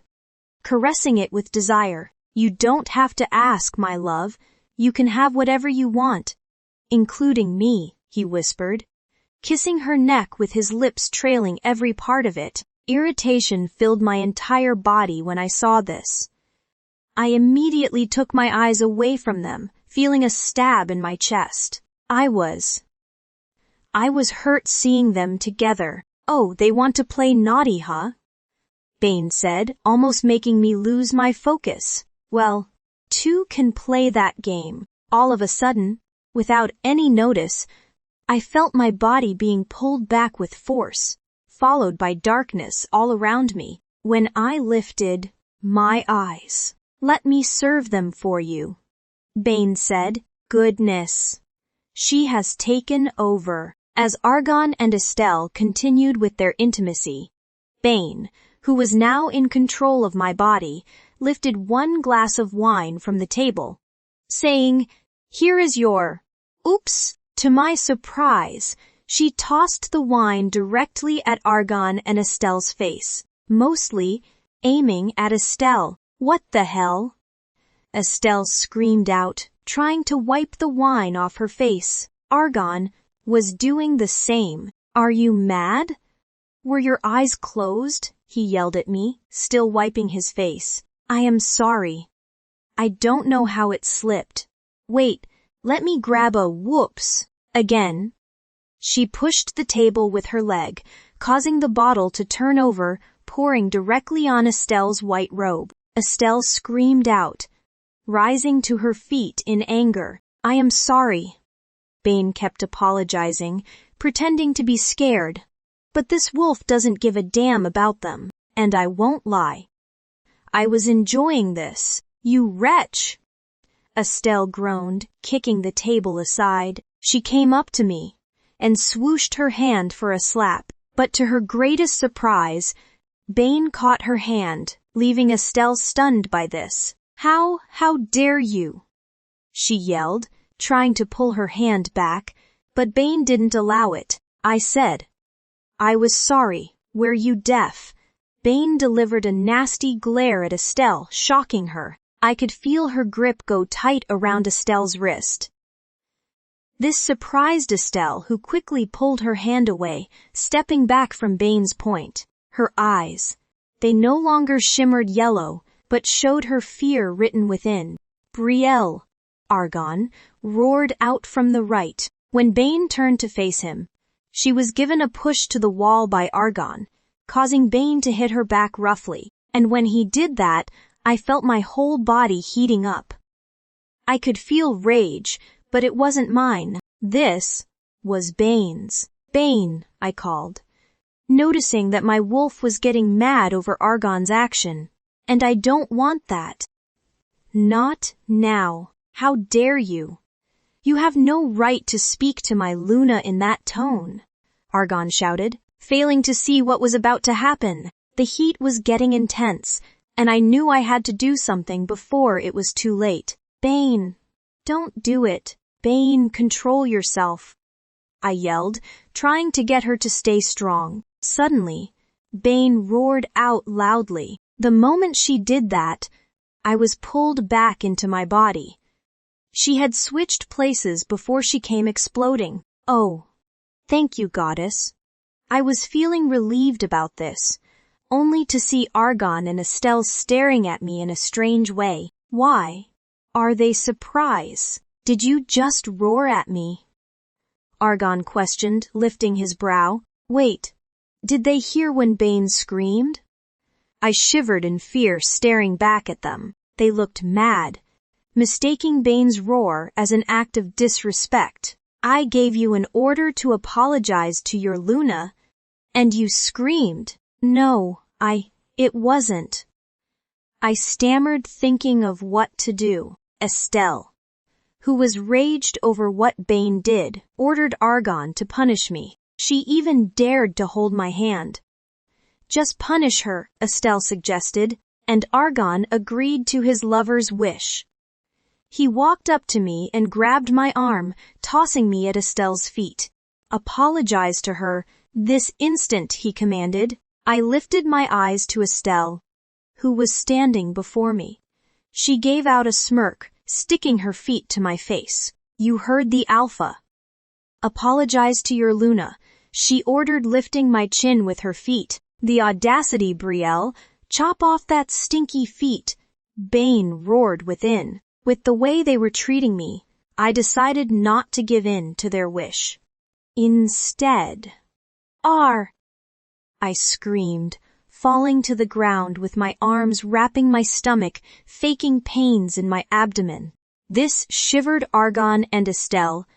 caressing it with desire. "You don't have to ask, my love. You can have whatever you want, including me," he whispered, kissing her neck with his lips trailing every part of it. Irritation filled my entire body when I saw this. I immediately took my eyes away from them, feeling a stab in my chest. I was hurt seeing them together. "Oh, they want to play naughty, huh?" Bane said, almost making me lose my focus. "Well, two can play that game." All of a sudden, without any notice, I felt my body being pulled back with force, followed by darkness all around me. When I lifted my eyes, "Let me serve them for you," Bane said. Goodness, she has taken over. As Argon and Estelle continued with their intimacy, Bane, who was now in control of my body, lifted one glass of wine from the table, saying, "Here is your..." Oops! To my surprise, she tossed the wine directly at Argon and Estelle's face, mostly aiming at Estelle. "What the hell?" Estelle screamed out, trying to wipe the wine off her face. Argon was doing the same. "Are you mad? Were your eyes closed?" he yelled at me, still wiping his face. "I am sorry. I don't know how it slipped. Wait, let me grab a..." Whoops! Again, she pushed the table with her leg, causing the bottle to turn over, pouring directly on Estelle's white robe. Estelle screamed out, rising to her feet in anger. "I am sorry." Bane kept apologizing, pretending to be scared. "But this wolf doesn't give a damn about them, and I won't lie. I was enjoying this." "You wretch!" Estelle groaned, kicking the table aside. She came up to me and swooshed her hand for a slap, but to her greatest surprise, Bane caught her hand, leaving Estelle stunned by this. How dare you?" she yelled, trying to pull her hand back, but Bane didn't allow it. I said, "I was sorry. Were you deaf?" Bane delivered a nasty glare at Estelle, shocking her. I could feel her grip go tight around Estelle's wrist. This surprised Estelle, who quickly pulled her hand away, stepping back from Bane's point. Her eyes, they no longer shimmered yellow, but showed her fear written within. "Brielle!" Argon roared out from the right. When Bane turned to face him, she was given a push to the wall by Argon, causing Bane to hit her back roughly. And when he did that, I felt my whole body heating up. I could feel rage, but it wasn't mine. This was Bane's. Bane, I called, noticing that my wolf was getting mad over Argon's action. And I don't want that. Not now. How dare you? You have no right to speak to my Luna in that tone, Argon shouted, failing to see what was about to happen. The heat was getting intense, and I knew I had to do something before it was too late. Bane, don't do it. Bane, control yourself, I yelled, trying to get her to stay strong. Suddenly, Bane roared out loudly. The moment she did that, I was pulled back into my body. She had switched places before she came exploding. Oh, thank you, goddess. I was feeling relieved about this, only to see Argon and Estelle staring at me in a strange way. Why? Are they surprised? Did you just roar at me? Argon questioned, lifting his brow. Wait, did they hear when Bane screamed? I shivered in fear, staring back at them. They looked mad, mistaking Bane's roar as an act of disrespect. I gave you an order to apologize to your Luna, and you screamed. No, it wasn't. I stammered, thinking of what to do. Estelle, who was raged over what Bane did, ordered Argon to punish me. She even dared to hold my hand. Just punish her, Estelle suggested, and Argon agreed to his lover's wish. He walked up to me and grabbed my arm, tossing me at Estelle's feet. Apologize to her, this instant, he commanded. I lifted my eyes to Estelle, who was standing before me. She gave out a smirk, sticking her feet to my face. You heard the alpha. Apologize to your Luna, she ordered, lifting my chin with her feet. The audacity, Brielle, chop off that stinky feet. Bane roared within. With the way they were treating me, I decided not to give in to their wish. Instead, I screamed, falling to the ground with my arms wrapping my stomach, faking pains in my abdomen. This shivered Argon and Estelle,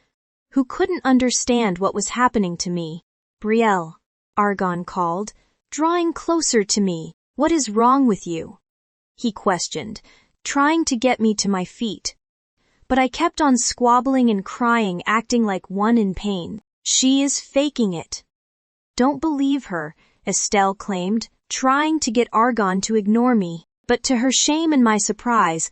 who couldn't understand what was happening to me. Brielle, Argon called, drawing closer to me. What is wrong with you? He questioned, trying to get me to my feet. But I kept on squabbling and crying, acting like one in pain. She is faking it. Don't believe her, Estelle claimed, trying to get Argon to ignore me. But to her shame and my surprise,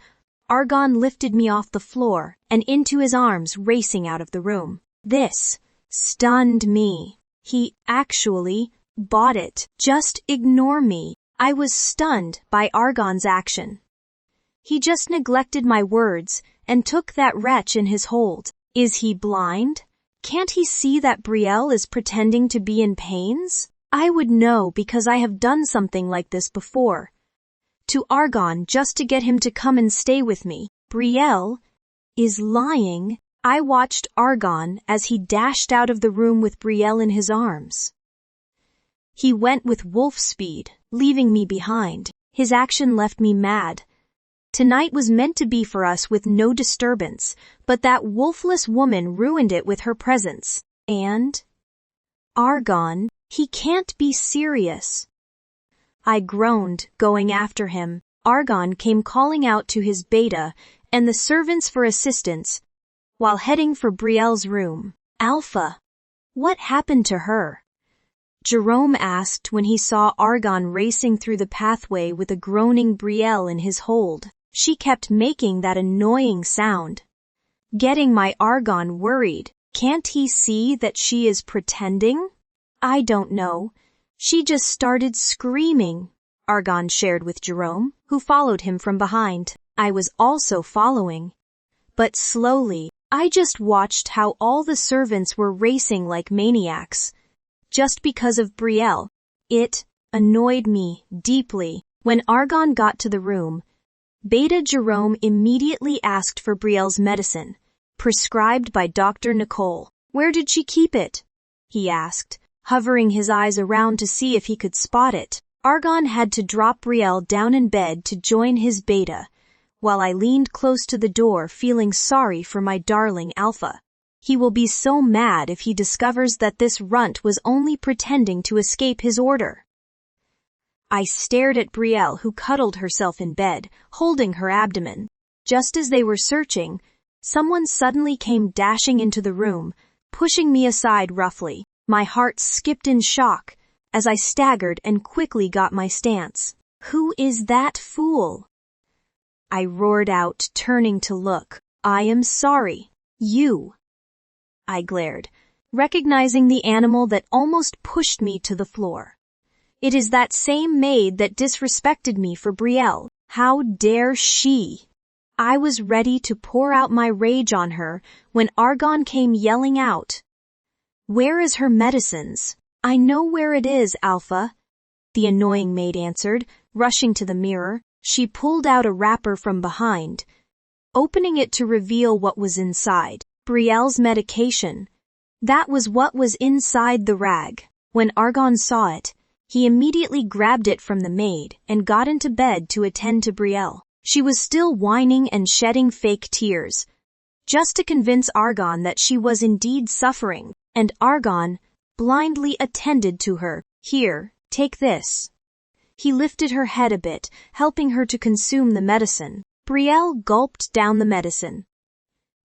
Argon lifted me off the floor and into his arms, racing out of the room. This stunned me. He actually bought it. Just ignore me. I was stunned by Argon's action. He just neglected my words and took that wretch in his hold. Is he blind? Can't he see that Brielle is pretending to be in pains? I would know because I have done something like this before. To Argon just to get him to come and stay with me. Brielle is lying. I watched Argon as he dashed out of the room with Brielle in his arms. He went with wolf speed, leaving me behind. His action left me mad. Tonight was meant to be for us with no disturbance, but that wolfless woman ruined it with her presence. And Argon, he can't be serious. I groaned, going after him. Argon came calling out to his beta and the servants for assistance, while heading for Brielle's room. Alpha, what happened to her? Jerome asked when he saw Argon racing through the pathway with a groaning Brielle in his hold. She kept making that annoying sound, getting my Argon worried. Can't he see that she is pretending? I don't know. She just started screaming, Argon shared with Jerome, who followed him from behind. I was also following. But slowly, I just watched how all the servants were racing like maniacs, just because of Brielle. It annoyed me deeply. When Argon got to the room, Beta Jerome immediately asked for Brielle's medicine, prescribed by Dr. Nicole. Where did she keep it? He asked, hovering his eyes around to see if he could spot it. Argon had to drop Brielle down in bed to join his beta, while I leaned close to the door feeling sorry for my darling Alpha. He will be so mad if he discovers that this runt was only pretending to escape his order. I stared at Brielle, who cuddled herself in bed, holding her abdomen. Just as they were searching, someone suddenly came dashing into the room, pushing me aside roughly. My heart skipped in shock as I staggered and quickly got my stance. "Who is that fool?" I roared out, turning to look. "I am sorry. You." I glared, recognizing the animal that almost pushed me to the floor. It is that same maid that disrespected me for Brielle. How dare she? I was ready to pour out my rage on her when Argon came yelling out, "Where is her medicines?" "I know where it is, Alpha," the annoying maid answered, rushing to the mirror. She pulled out a wrapper from behind, opening it to reveal what was inside. Brielle's medication. That was what was inside the rag. When Argon saw it, he immediately grabbed it from the maid and got into bed to attend to Brielle. She was still whining and shedding fake tears, just to convince Argon that she was indeed suffering, and Argon blindly attended to her. "Here, take this." He lifted her head a bit, helping her to consume the medicine. Brielle gulped down the medicine,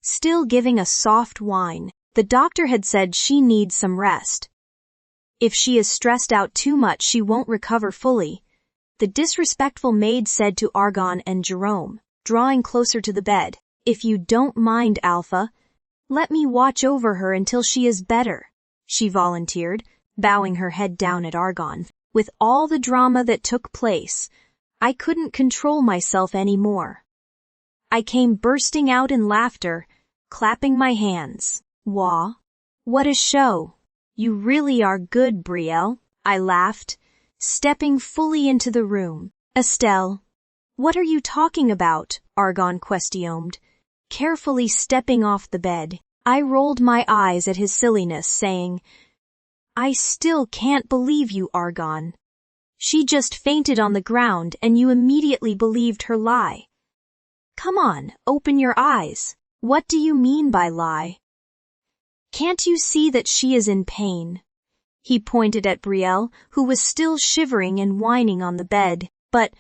still giving a soft whine. The doctor had said she needs some rest. If she is stressed out too much, she won't recover fully, the disrespectful maid said to Argon and Jerome, drawing closer to the bed. "If you don't mind, Alpha, let me watch over her until she is better," she volunteered, bowing her head down at Argon. With all the drama that took place, I couldn't control myself anymore. I came bursting out in laughter, clapping my hands. "Wah, what a show. You really are good, Brielle," I laughed, stepping fully into the room. "Estelle, what are you talking about?" Argon questioned, carefully stepping off the bed. I rolled my eyes at his silliness, saying, "I still can't believe you, Argon. She just fainted on the ground and you immediately believed her lie. Come on, open your eyes. What do you mean by lie? Can't you see that she is in pain?" He pointed at Brielle, who was still shivering and whining on the bed, but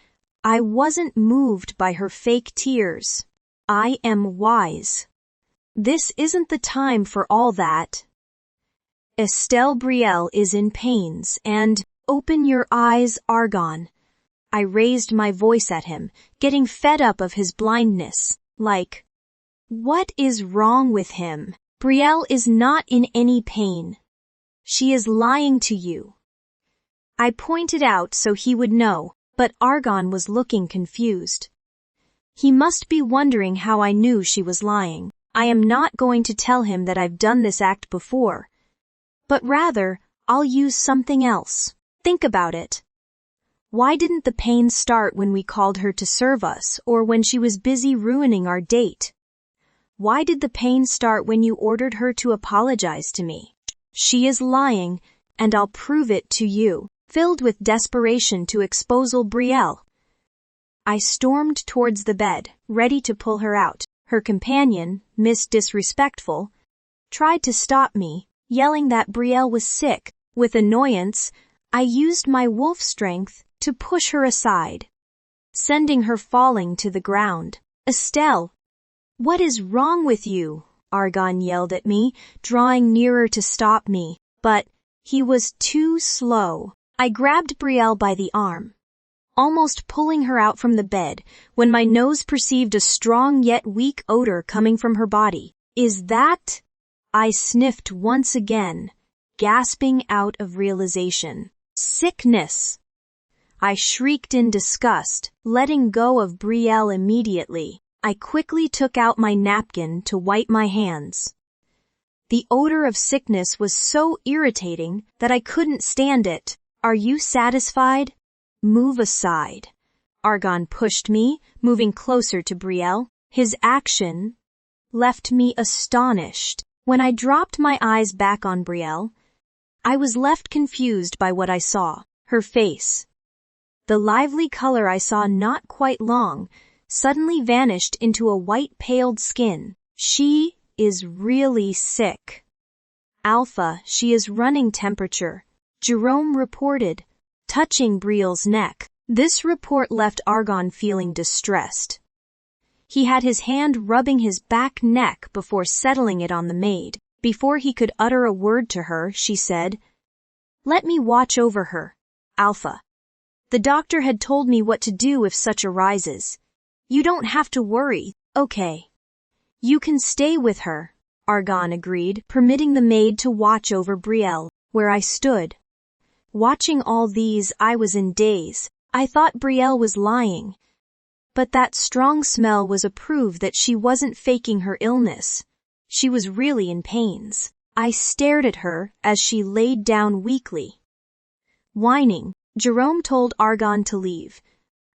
I wasn't moved by her fake tears. I am wise. This isn't the time for all that. Estelle, Brielle is in pains, and open your eyes, Argon. I raised my voice at him, getting fed up of his blindness, like, what is wrong with him? Brielle is not in any pain. She is lying to you. I pointed out so he would know, but Argon was looking confused. He must be wondering how I knew she was lying. I am not going to tell him that I've done this act before, but rather, I'll use something else. Think about it. Why didn't the pain start when we called her to serve us or when she was busy ruining our date? Why did the pain start when you ordered her to apologize to me? She is lying, and I'll prove it to you. Filled with desperation to expose Brielle, I stormed towards the bed, ready to pull her out. Her companion, Miss Disrespectful, tried to stop me, yelling that Brielle was sick. With annoyance, I used my wolf strength to push her aside, sending her falling to the ground. Estelle, what is wrong with you? Argon yelled at me, drawing nearer to stop me, but he was too slow. I grabbed Brielle by the arm, almost pulling her out from the bed, when my nose perceived a strong yet weak odor coming from her body. Is that? I sniffed once again, gasping out of realization. Sickness! I shrieked in disgust, letting go of Brielle immediately. I quickly took out my napkin to wipe my hands. The odor of sickness was so irritating that I couldn't stand it. Are you satisfied? Move aside. Argon pushed me, moving closer to Brielle. His action left me astonished. When I dropped my eyes back on Brielle, I was left confused by what I saw. Her face, The lively color I saw not quite long suddenly vanished into a white paled skin. She is really sick. Alpha, she is running temperature, Jerome reported, touching Brielle's neck. This report left Argon feeling distressed. He had his hand rubbing his back neck before settling it on the maid. Before he could utter a word to her, she said, "Let me watch over her, Alpha. The doctor had told me what to do if such arises. You don't have to worry, okay?" "You can stay with her," Argon agreed, permitting the maid to watch over Brielle, where I stood. Watching all these, I was in daze. I thought Brielle was lying. But that strong smell was a proof that she wasn't faking her illness. She was really in pains. I stared at her as she laid down weakly. Whining, Jerome told Argon to leave,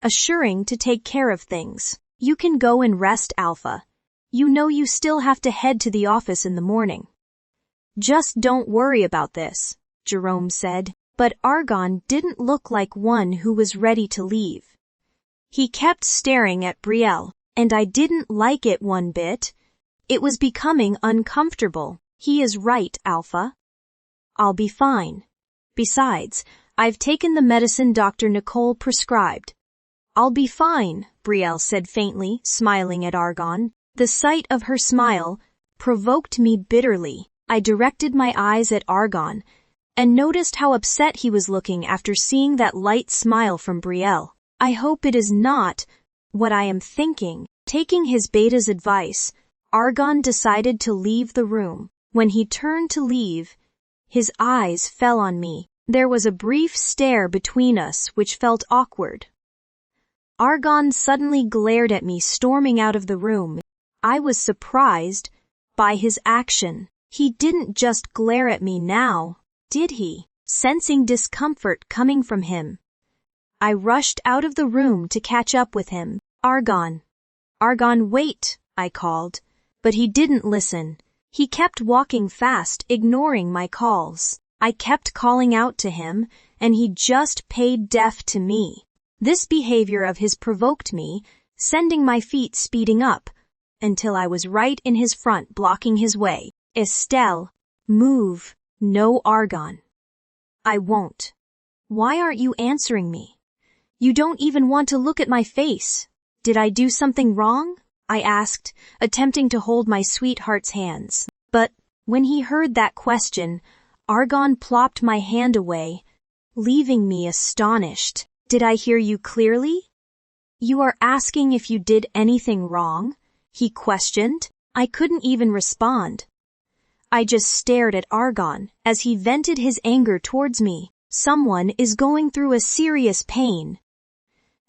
assuring to take care of things. "You can go and rest, Alpha. You know you still have to head to the office in the morning." "Just don't worry about this," Jerome said, but Argon didn't look like one who was ready to leave. He kept staring at Brielle, and I didn't like it one bit. It was becoming uncomfortable. "He is right, Alpha. I'll be fine. Besides, I've taken the medicine Dr. Nicole prescribed." "I'll be fine," Brielle said faintly, smiling at Argon. The sight of her smile provoked me bitterly. I directed my eyes at Argon and noticed how upset he was looking after seeing that light smile from Brielle. I hope it is not what I am thinking. Taking his beta's advice, Argon decided to leave the room. When he turned to leave, his eyes fell on me. There was a brief stare between us which felt awkward. Argon suddenly glared at me, storming out of the room. I was surprised by his action. He didn't just glare at me now, did he? Sensing discomfort coming from him, I rushed out of the room to catch up with him. "Argon. Argon, wait," I called, but he didn't listen. He kept walking fast, ignoring my calls. I kept calling out to him, and he just paid deaf to me. This behavior of his provoked me, sending my feet speeding up, until I was right in his front, blocking his way. "Estelle, move." "No, Argon. I won't." "Why aren't you answering me? You don't even want to look at my face." "Did I do something wrong?" I asked, attempting to hold my sweetheart's hands. But when he heard that question, Argon plopped my hand away, leaving me astonished. "Did I hear you clearly? You are asking if you did anything wrong?" he questioned. I couldn't even respond. I just stared at Argon as he vented his anger towards me. Someone is going through a serious pain,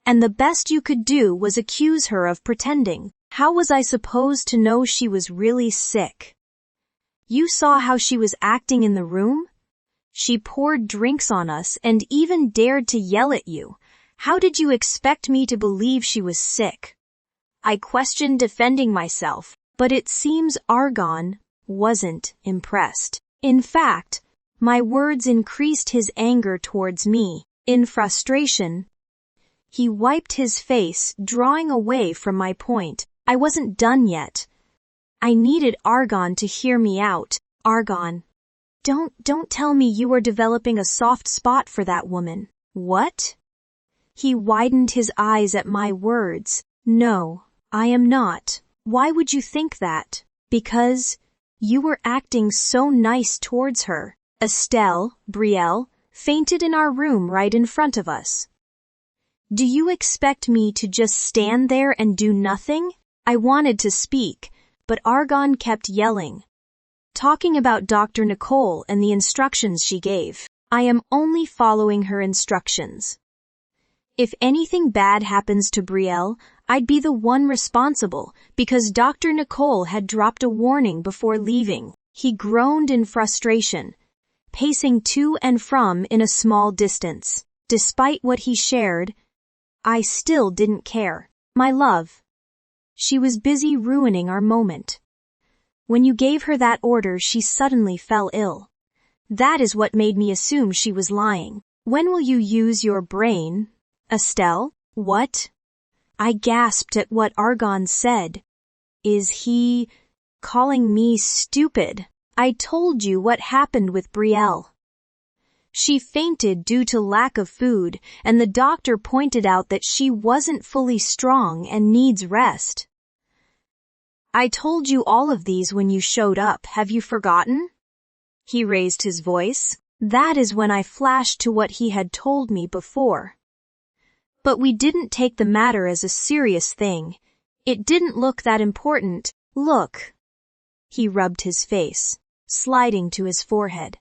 and the best you could do was accuse her of pretending. How was I supposed to know she was really sick? "You saw how she was acting in the room? She poured drinks on us and even dared to yell at you. How did you expect me to believe she was sick?" I questioned, defending myself, but it seems Argon wasn't impressed. In fact, my words increased his anger towards me. In frustration, he wiped his face, drawing away from my point. I wasn't done yet. I needed Argon to hear me out. "Argon, don't tell me you are developing a soft spot for that woman." "What?" He widened his eyes at my words. "No, I am not." "Why would you think that?" "Because you were acting so nice towards her. Estelle, Brielle, fainted in our room right in front of us. Do you expect me to just stand there and do nothing?" I wanted to speak, but Argon kept yelling, talking about Dr. Nicole and the instructions she gave. "I am only following her instructions. If anything bad happens to Brielle, I'd be the one responsible because Dr. Nicole had dropped a warning before leaving." He groaned in frustration, pacing to and from in a small distance. Despite what he shared, I still didn't care. "My love, she was busy ruining our moment. When you gave her that order, she suddenly fell ill. That is what made me assume she was lying. When will you use your brain Estelle? What? I gasped at what Argon said. Is he calling me stupid? I told you what happened with Brielle. She fainted due to lack of food, and the doctor pointed out that she wasn't fully strong and needs rest. I told you all of these when you showed up. Have you forgotten? He raised his voice. That is when I flashed to what he had told me before. But we didn't take the matter as a serious thing. It didn't look that important. Look. He rubbed his face, sliding to his forehead.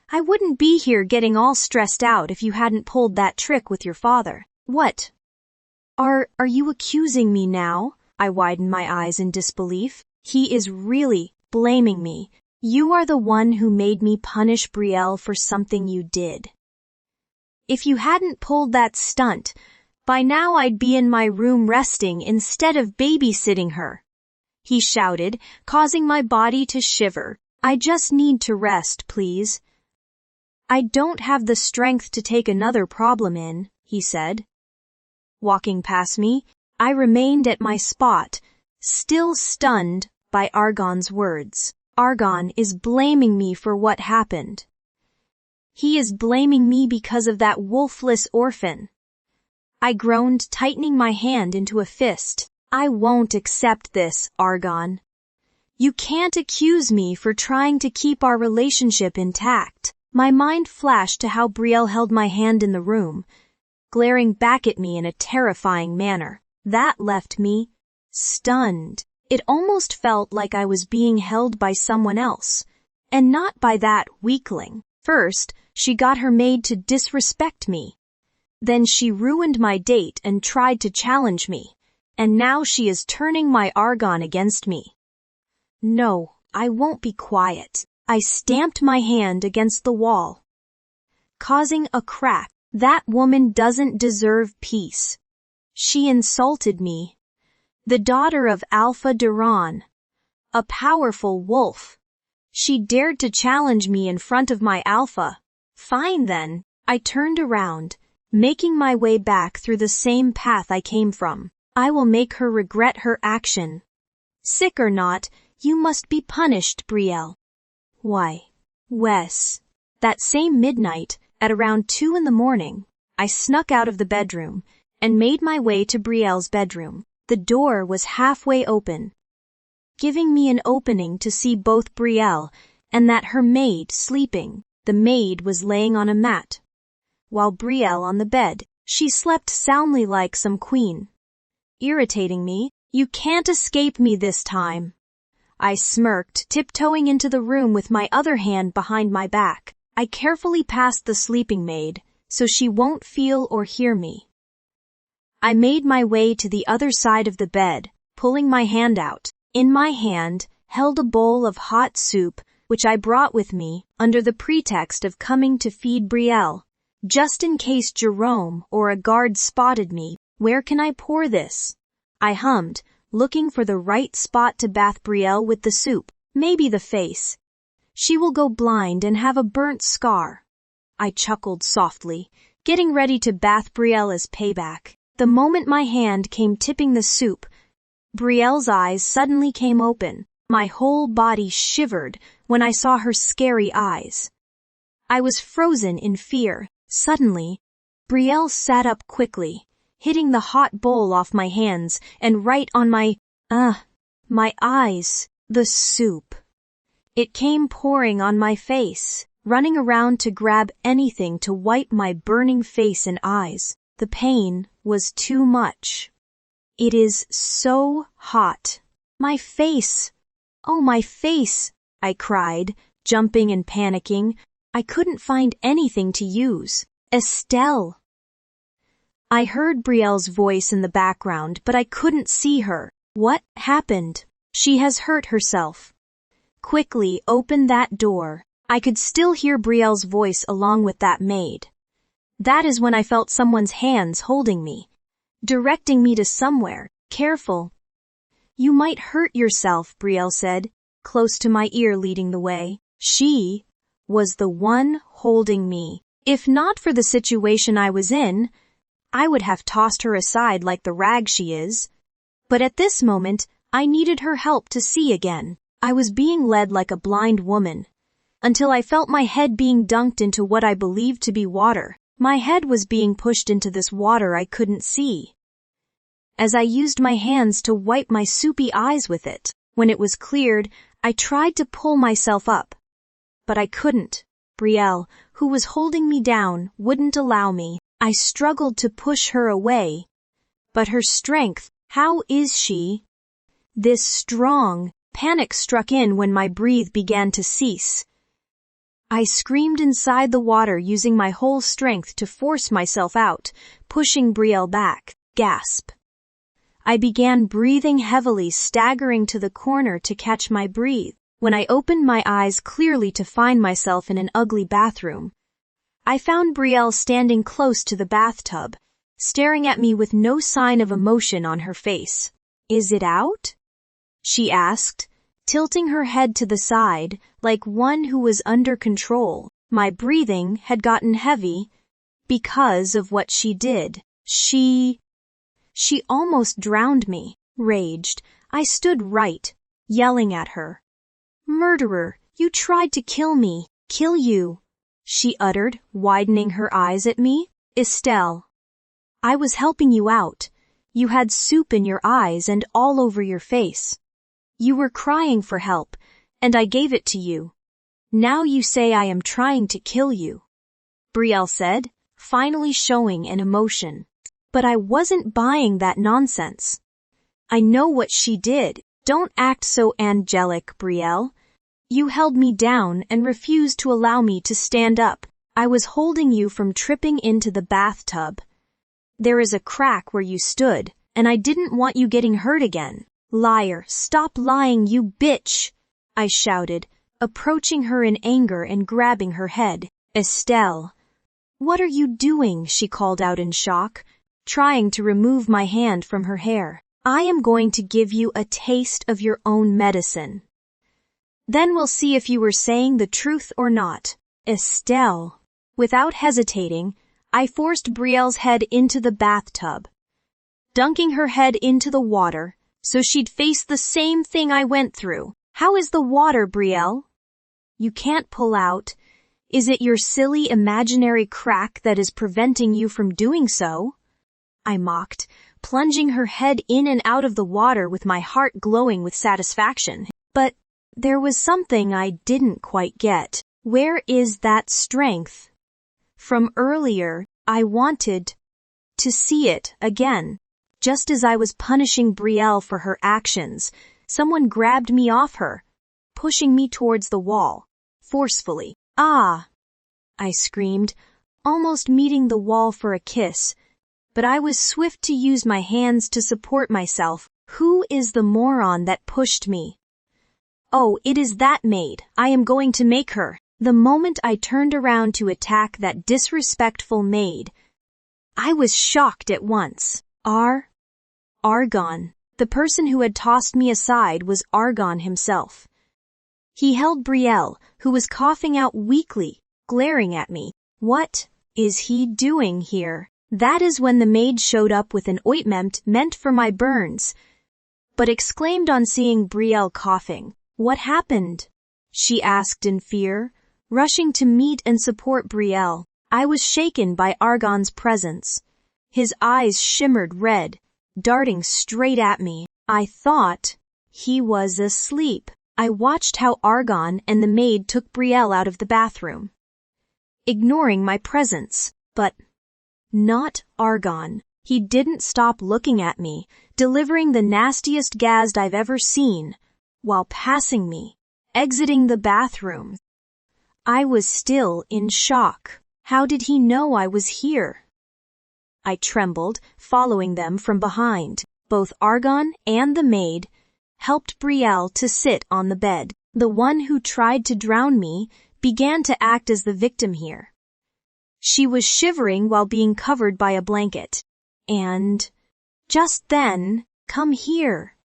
I wouldn't be here getting all stressed out if you hadn't pulled that trick with your father. What? Are you accusing me now? I widened my eyes in disbelief. He is really blaming me. You are the one who made me punish Brielle for something you did. If you hadn't pulled that stunt, by now I'd be in my room resting instead of babysitting her. He shouted, causing my body to shiver. I just need to rest, please. I don't have the strength to take another problem in, he said. Walking past me, I remained at my spot, still stunned by Argon's words. Argon is blaming me for what happened. He is blaming me because of that wolfless orphan. I groaned, tightening my hand into a fist. I won't accept this, Argon. You can't accuse me for trying to keep our relationship intact. My mind flashed to how Brielle held my hand in the room, glaring back at me in a terrifying manner. That left me stunned. It almost felt like I was being held by someone else, and not by that weakling. First, she got her maid to disrespect me. Then she ruined my date and tried to challenge me, and now she is turning my Argon against me. No, I won't be quiet. I stamped my hand against the wall, causing a crack. That woman doesn't deserve peace. She insulted me, the daughter of Alpha Duran, a powerful wolf. She dared to challenge me in front of my alpha. Fine then. I turned around, making my way back through the same path I came from. I will make her regret her action. Sick or not, you must be punished, Brielle. Why, Wes. That same midnight, at around 2 a.m, I snuck out of the bedroom and made my way to Brielle's bedroom. The door was halfway open, giving me an opening to see both Brielle and that her maid sleeping. The maid was laying on a mat, while Brielle on the bed. She slept soundly like some queen. Irritating me, you can't escape me this time. I smirked, tiptoeing into the room with my other hand behind my back. I carefully passed the sleeping maid, so she won't feel or hear me. I made my way to the other side of the bed, pulling my hand out. In my hand, held a bowl of hot soup, which I brought with me under the pretext of coming to feed Brielle, just in case Jerome or a guard spotted me. Where can I pour this? I hummed, looking for the right spot to bath Brielle with the soup. Maybe the face. She will go blind and have a burnt scar. I chuckled softly, getting ready to bath Brielle as payback. The moment my hand came tipping the soup, Brielle's eyes suddenly came open. My whole body shivered when I saw her scary eyes. I was frozen in fear. Suddenly, Brielle sat up quickly, hitting the hot bowl off my hands and right on my eyes. The soup. It came pouring on my face, running around to grab anything to wipe my burning face and eyes. The pain was too much. It is so hot. My face. Oh, my face, I cried, jumping and panicking. I couldn't find anything to use. Estelle. I heard Brielle's voice in the background, but I couldn't see her. What happened? She has hurt herself. Quickly open that door. I could still hear Brielle's voice along with that maid. That is when I felt someone's hands holding me, directing me to somewhere. Careful. You might hurt yourself, Brielle said, close to my ear leading the way. She was the one holding me. If not for the situation I was in, I would have tossed her aside like the rag she is. But at this moment, I needed her help to see again. I was being led like a blind woman, until I felt my head being dunked into what I believed to be water. My head was being pushed into this water I couldn't see. As I used my hands to wipe my soupy eyes with it, when it was cleared, I tried to pull myself up. But I couldn't. Brielle, who was holding me down, wouldn't allow me. I struggled to push her away. But her strength, how is she? This strong. Panic struck in when my breath began to cease. I screamed inside the water using my whole strength to force myself out, pushing Brielle back. Gasp. I began breathing heavily, staggering to the corner to catch my breath. When I opened my eyes clearly to find myself in an ugly bathroom, I found Brielle standing close to the bathtub, staring at me with no sign of emotion on her face. "Is it out?" she asked, tilting her head to the side like one who was under control. My breathing had gotten heavy because of what she did. She almost drowned me. Raged, I stood right, yelling at her. "Murderer, you tried to kill me." "Kill you," she uttered, widening her eyes at me. "Estelle, I was helping you out. You had soup in your eyes and all over your face. You were crying for help, and I gave it to you. Now you say I am trying to kill you," Brielle said, finally showing an emotion. But I wasn't buying that nonsense. "I know what she did. Don't act so angelic, Brielle. You held me down and refused to allow me to stand up. I was holding you from tripping into the bathtub. There is a crack where you stood, and I didn't want you getting hurt again." "Liar, stop lying, you bitch," I shouted, approaching her in anger and grabbing her head. "Estelle, what are you doing?" she called out in shock, trying to remove my hand from her hair. "I am going to give you a taste of your own medicine. Then we'll see if you were saying the truth or not." "Estelle." Without hesitating, I forced Brielle's head into the bathtub, dunking her head into the water so she'd face the same thing I went through. "How is the water, Brielle?" "You can't pull out. Is it your silly imaginary crack that is preventing you from doing so?" I mocked, plunging her head in and out of the water with my heart glowing with satisfaction. But there was something I didn't quite get. Where is that strength? From earlier, I wanted to see it again. Just as I was punishing Brielle for her actions, someone grabbed me off her, pushing me towards the wall, forcefully. "Ah!" I screamed, almost meeting the wall for a kiss, but I was swift to use my hands to support myself. "Who is the moron that pushed me?" "Oh, it is that maid. I am going to make her." The moment I turned around to attack that disrespectful maid, I was shocked at once. Argon. The person who had tossed me aside was Argon himself. He held Brielle, who was coughing out weakly, glaring at me. "What is he doing here?" That is when the maid showed up with an ointment meant for my burns, but exclaimed on seeing Brielle coughing. "What happened?" she asked in fear, rushing to meet and support Brielle. I was shaken by Argon's presence. His eyes shimmered red, darting straight at me. I thought he was asleep. I watched how Argon and the maid took Brielle out of the bathroom, ignoring my presence. But not Argon. He didn't stop looking at me, delivering the nastiest gasp I've ever seen, while passing me, exiting the bathroom. I was still in shock. How did he know I was here? I trembled, following them from behind. Both Argon and the maid helped Brielle to sit on the bed. The one who tried to drown me began to act as the victim here. She was shivering while being covered by a blanket. And just then, "Come here."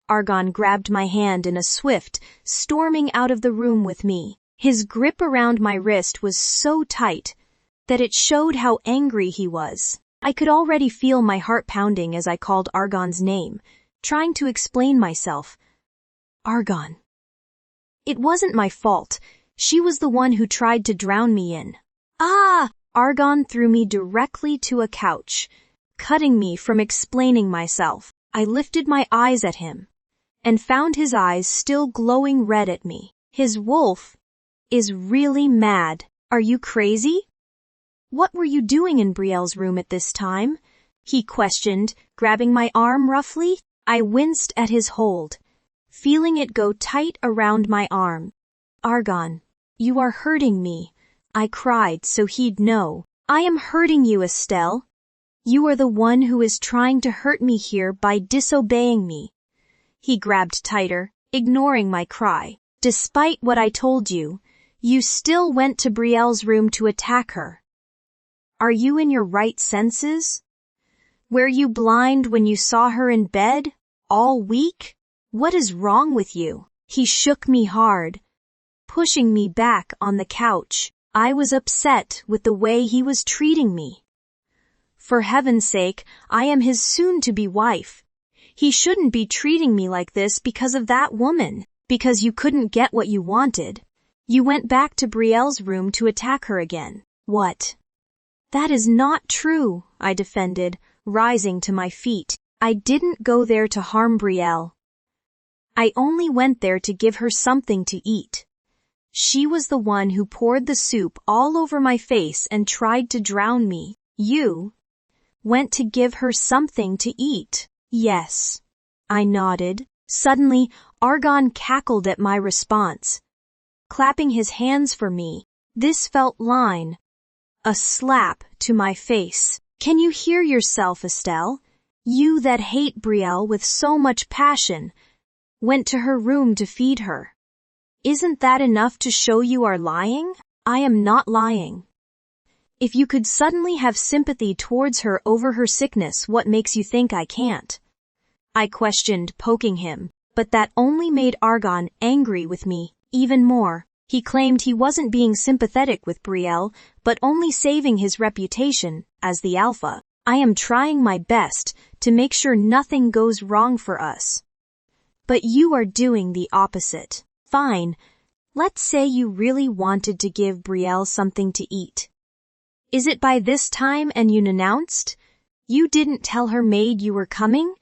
Argon grabbed my hand in a swift, storming out of the room with me. His grip around my wrist was so tight that it showed how angry he was. I could already feel my heart pounding as I called Argon's name, trying to explain myself. Argon. It wasn't my fault. She was the one who tried to drown me in. Ah! Argon threw me directly to a couch, cutting me from explaining myself. I lifted my eyes at him and found his eyes still glowing red at me. His wolf is really mad. Are you crazy? What were you doing in Brielle's room at this time? He questioned, grabbing my arm roughly. I winced at his hold, feeling it go tight around my arm. Argon, you are hurting me, I cried so he'd know. I am hurting you, Estelle. You are the one who is trying to hurt me here by disobeying me. He grabbed tighter, ignoring my cry. Despite what I told you, you still went to Brielle's room to attack her. Are you in your right senses? Were you blind when you saw her in bed, all week? What is wrong with you? He shook me hard, pushing me back on the couch. I was upset with the way he was treating me. For heaven's sake, I am his soon-to-be wife. He shouldn't be treating me like this because of that woman, because you couldn't get what you wanted. You went back to Brielle's room to attack her again. What? That is not true, I defended, rising to my feet. I didn't go there to harm Brielle. I only went there to give her something to eat. She was the one who poured the soup all over my face and tried to drown me. You went to give her something to eat. Yes. I nodded. Suddenly, Argon cackled at my response, clapping his hands for me. This felt line. A slap to my face. Can you hear yourself, Estelle? You that hate Brielle with so much passion, went to her room to feed her. Isn't that enough to show you are lying? I am not lying. If you could suddenly have sympathy towards her over her sickness, what makes you think I can't? I questioned, poking him, but that only made Argon angry with me even more. He claimed he wasn't being sympathetic with Brielle, but only saving his reputation as the alpha. I am trying my best to make sure nothing goes wrong for us. But you are doing the opposite. Fine. Let's say you really wanted to give Brielle something to eat. Is it by this time and you announced? You didn't tell her maid you were coming?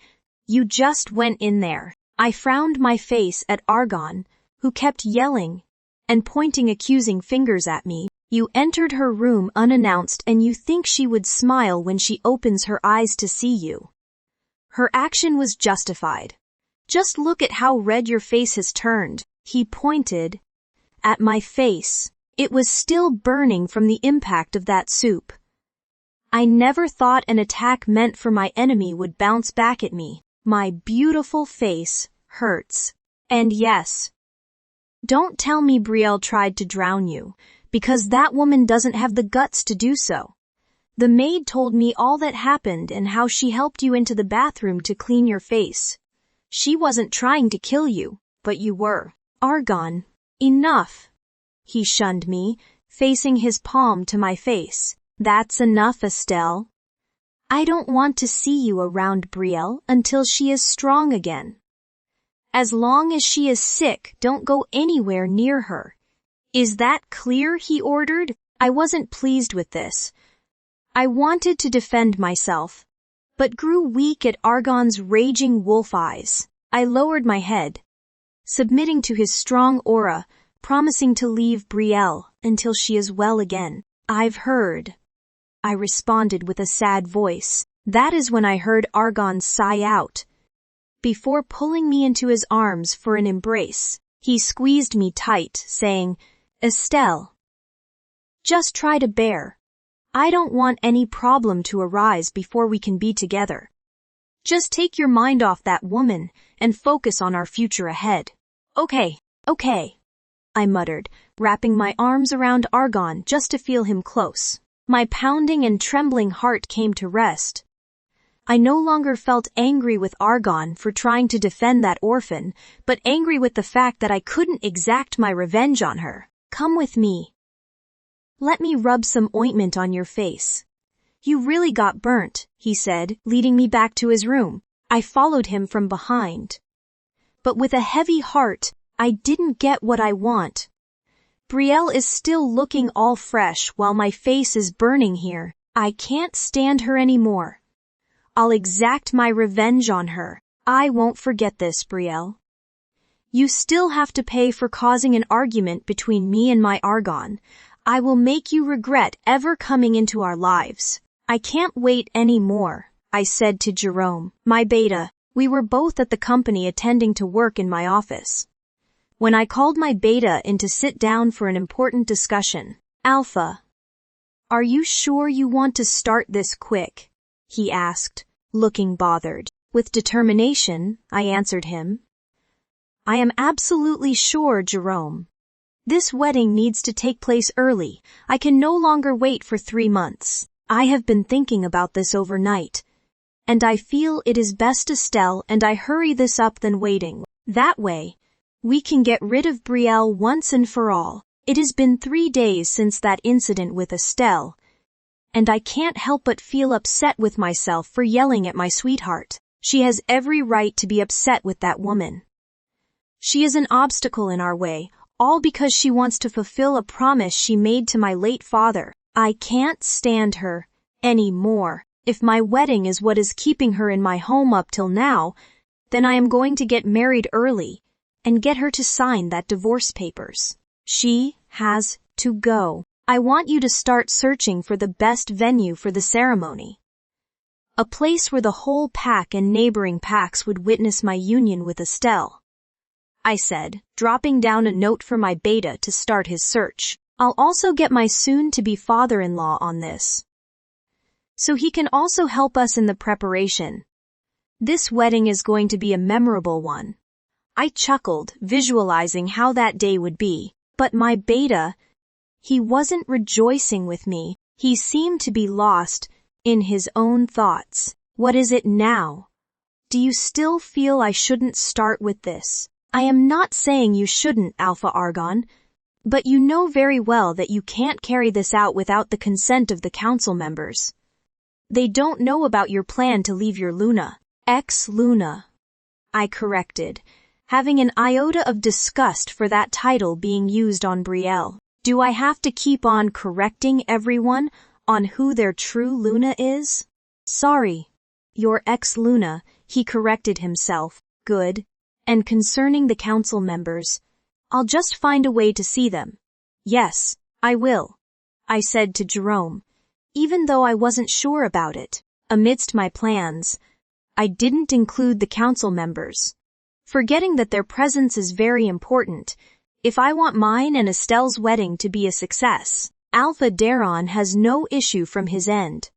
You just went in there. I frowned my face at Argon, who kept yelling and pointing accusing fingers at me. You entered her room unannounced and you think she would smile when she opens her eyes to see you. Her action was justified. Just look at how red your face has turned. He pointed at my face. It was still burning from the impact of that soup. I never thought an attack meant for my enemy would bounce back at me. My beautiful face hurts. And yes, don't tell me Brielle tried to drown you, because that woman doesn't have the guts to do so. The maid told me all that happened and how she helped you into the bathroom to clean your face. She wasn't trying to kill you, but you were. Argon, enough. He shunned me, facing his palm to my face. That's enough, Estelle. I don't want to see you around Brielle until she is strong again. As long as she is sick, don't go anywhere near her. Is that clear? He ordered. I wasn't pleased with this. I wanted to defend myself, but grew weak at Argon's raging wolf eyes. I lowered my head, submitting to his strong aura, promising to leave Brielle until she is well again. I've heard, I responded with a sad voice. That is when I heard Argon sigh out, before pulling me into his arms for an embrace. He squeezed me tight, saying, Estelle, just try to bear. I don't want any problem to arise before we can be together. Just take your mind off that woman and focus on our future ahead. Okay, I muttered, wrapping my arms around Argon just to feel him close. My pounding and trembling heart came to rest. I no longer felt angry with Argon for trying to defend that orphan, but angry with the fact that I couldn't exact my revenge on her. Come with me. Let me rub some ointment on your face. You really got burnt, he said, leading me back to his room. I followed him from behind. But with a heavy heart, I didn't get what I want. Brielle is still looking all fresh while my face is burning here. I can't stand her anymore. I'll exact my revenge on her. I won't forget this, Brielle. You still have to pay for causing an argument between me and my Argon. I will make you regret ever coming into our lives. I can't wait any more, I said to Jerome, my beta. We were both at the company attending to work in my office. When I called my beta in to sit down for an important discussion, Alpha, are you sure you want to start this quick? He asked, looking bothered. With determination, I answered him. I am absolutely sure, Jerome. This wedding needs to take place early. I can no longer wait for 3 months. I have been thinking about this overnight, and I feel it is best, Estelle, and I hurry this up than waiting. That way, we can get rid of Brielle once and for all. It has been 3 days since that incident with Estelle, and I can't help but feel upset with myself for yelling at my sweetheart. She has every right to be upset with that woman. She is an obstacle in our way, all because she wants to fulfill a promise she made to my late father. I can't stand her anymore. If my wedding is what is keeping her in my home up till now, then I am going to get married early and get her to sign that divorce papers. She has to go. I want you to start searching for the best venue for the ceremony. A place where the whole pack and neighboring packs would witness my union with Estelle, I said, dropping down a note for my beta to start his search. I'll also get my soon-to-be father-in-law on this, so he can also help us in the preparation. This wedding is going to be a memorable one. I chuckled, visualizing how that day would be, but my beta, he wasn't rejoicing with me. He seemed to be lost in his own thoughts. What is it now? Do you still feel I shouldn't start with this? I am not saying you shouldn't, Alpha Argon, but you know very well that you can't carry this out without the consent of the council members. They don't know about your plan to leave your Luna. Ex-Luna, I corrected, having an iota of disgust for that title being used on Brielle. Do I have to keep on correcting everyone on who their true Luna is? Sorry, your ex-Luna, he corrected himself. Good. And concerning the council members, I'll just find a way to see them. Yes, I will, I said to Jerome, even though I wasn't sure about it. Amidst my plans, I didn't include the council members, forgetting that their presence is very important if I want mine and Estelle's wedding to be a success. Alpha Daron has no issue from his end.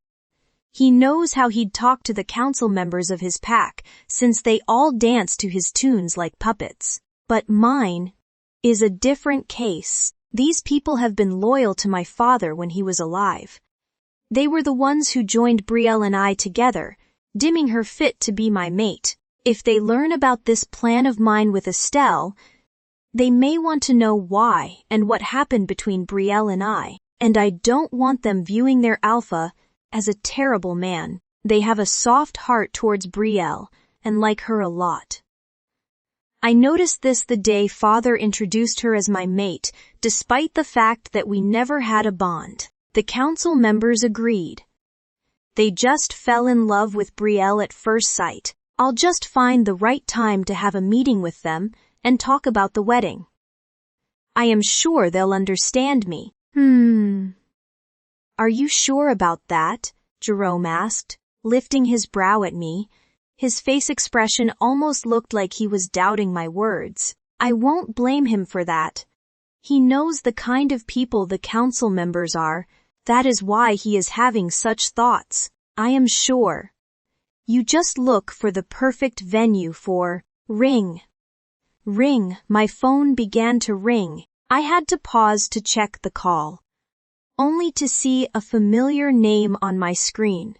He knows how he'd talk to the council members of his pack, since they all dance to his tunes like puppets. But mine is a different case. These people have been loyal to my father when he was alive. They were the ones who joined Brielle and I together, deeming her fit to be my mate. If they learn about this plan of mine with Estelle, they may want to know why and what happened between Brielle and I don't want them viewing their Alpha as a terrible man. They have a soft heart towards Brielle and like her a lot. I noticed this the day Father introduced her as my mate, despite the fact that we never had a bond. The council members agreed. They just fell in love with Brielle at first sight. I'll just find the right time to have a meeting with them and talk about the wedding. I am sure they'll understand me. Are you sure about that? Jerome asked, lifting his brow at me. His face expression almost looked like he was doubting my words. I won't blame him for that. He knows the kind of people the council members are. That is why he is having such thoughts. I am sure. You just look for the perfect venue for ring. Ring. My phone began to ring. I had to pause to check the call, only to see a familiar name on my screen,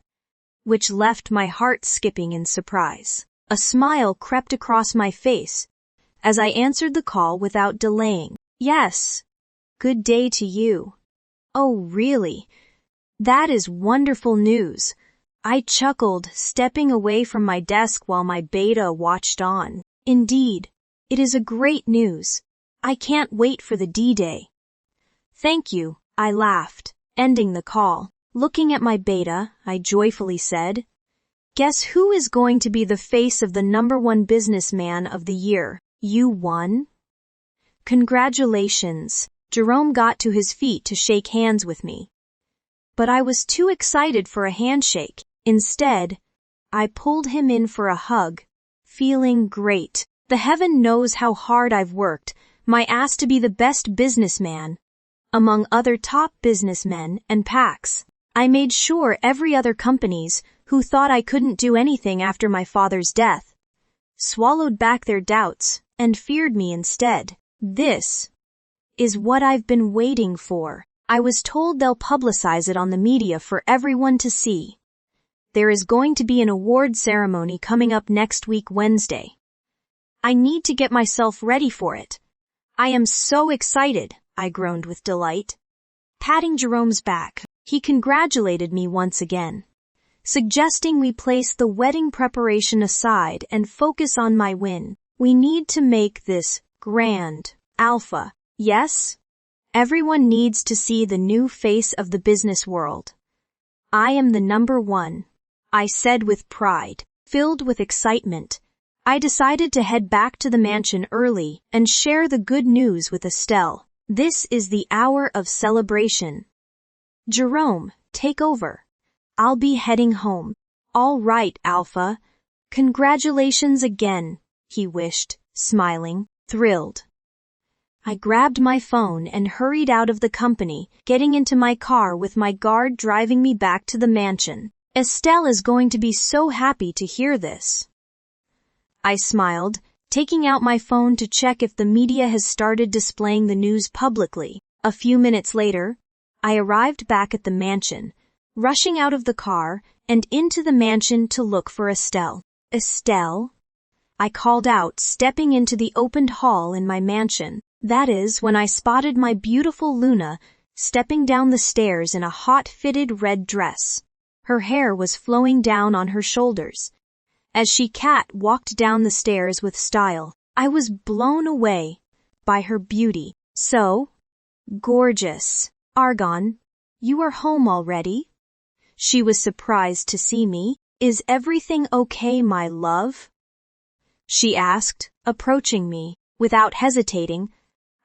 which left my heart skipping in surprise. A smile crept across my face as I answered the call without delaying. Yes. Good day to you. Oh, really? That is wonderful news. I chuckled, stepping away from my desk while my beta watched on. Indeed, it is a great news. I can't wait for the D-Day. Thank you, I laughed, ending the call. Looking at my beta, I joyfully said, guess who is going to be the face of the #1 businessman of the year? You won? Congratulations. Jerome got to his feet to shake hands with me. But I was too excited for a handshake. Instead, I pulled him in for a hug, feeling great. The heaven knows how hard I've worked my ass to be the best businessman among other top businessmen and PACs. I made sure every other companies who thought I couldn't do anything after my father's death swallowed back their doubts and feared me instead. This is what I've been waiting for. I was told they'll publicize it on the media for everyone to see. There is going to be an award ceremony coming up next week Wednesday. I need to get myself ready for it. I am so excited, I groaned with delight. Patting Jerome's back, he congratulated me once again, suggesting we place the wedding preparation aside and focus on my win. We need to make this grand, alpha. Yes? Everyone needs to see the new face of the business world. I am the #1, I said with pride. Filled with excitement, I decided to head back to the mansion early and share the good news with Estelle. This is the hour of celebration. Jerome, take over. I'll be heading home. All right, Alpha. Congratulations again, he wished, smiling, thrilled. I grabbed my phone and hurried out of the company, getting into my car with my guard driving me back to the mansion. Estelle is going to be so happy to hear this. I smiled, taking out my phone to check if the media has started displaying the news publicly. A few minutes later, I arrived back at the mansion, rushing out of the car and into the mansion to look for Estelle. Estelle? I called out, stepping into the opened hall in my mansion. That is when I spotted my beautiful Luna stepping down the stairs in a hot-fitted red dress. Her hair was flowing down on her shoulders. As she walked down the stairs with style, I was blown away by her beauty. So gorgeous. Argon, you are home already? She was surprised to see me. Is everything okay, my love? She asked, approaching me. Without hesitating,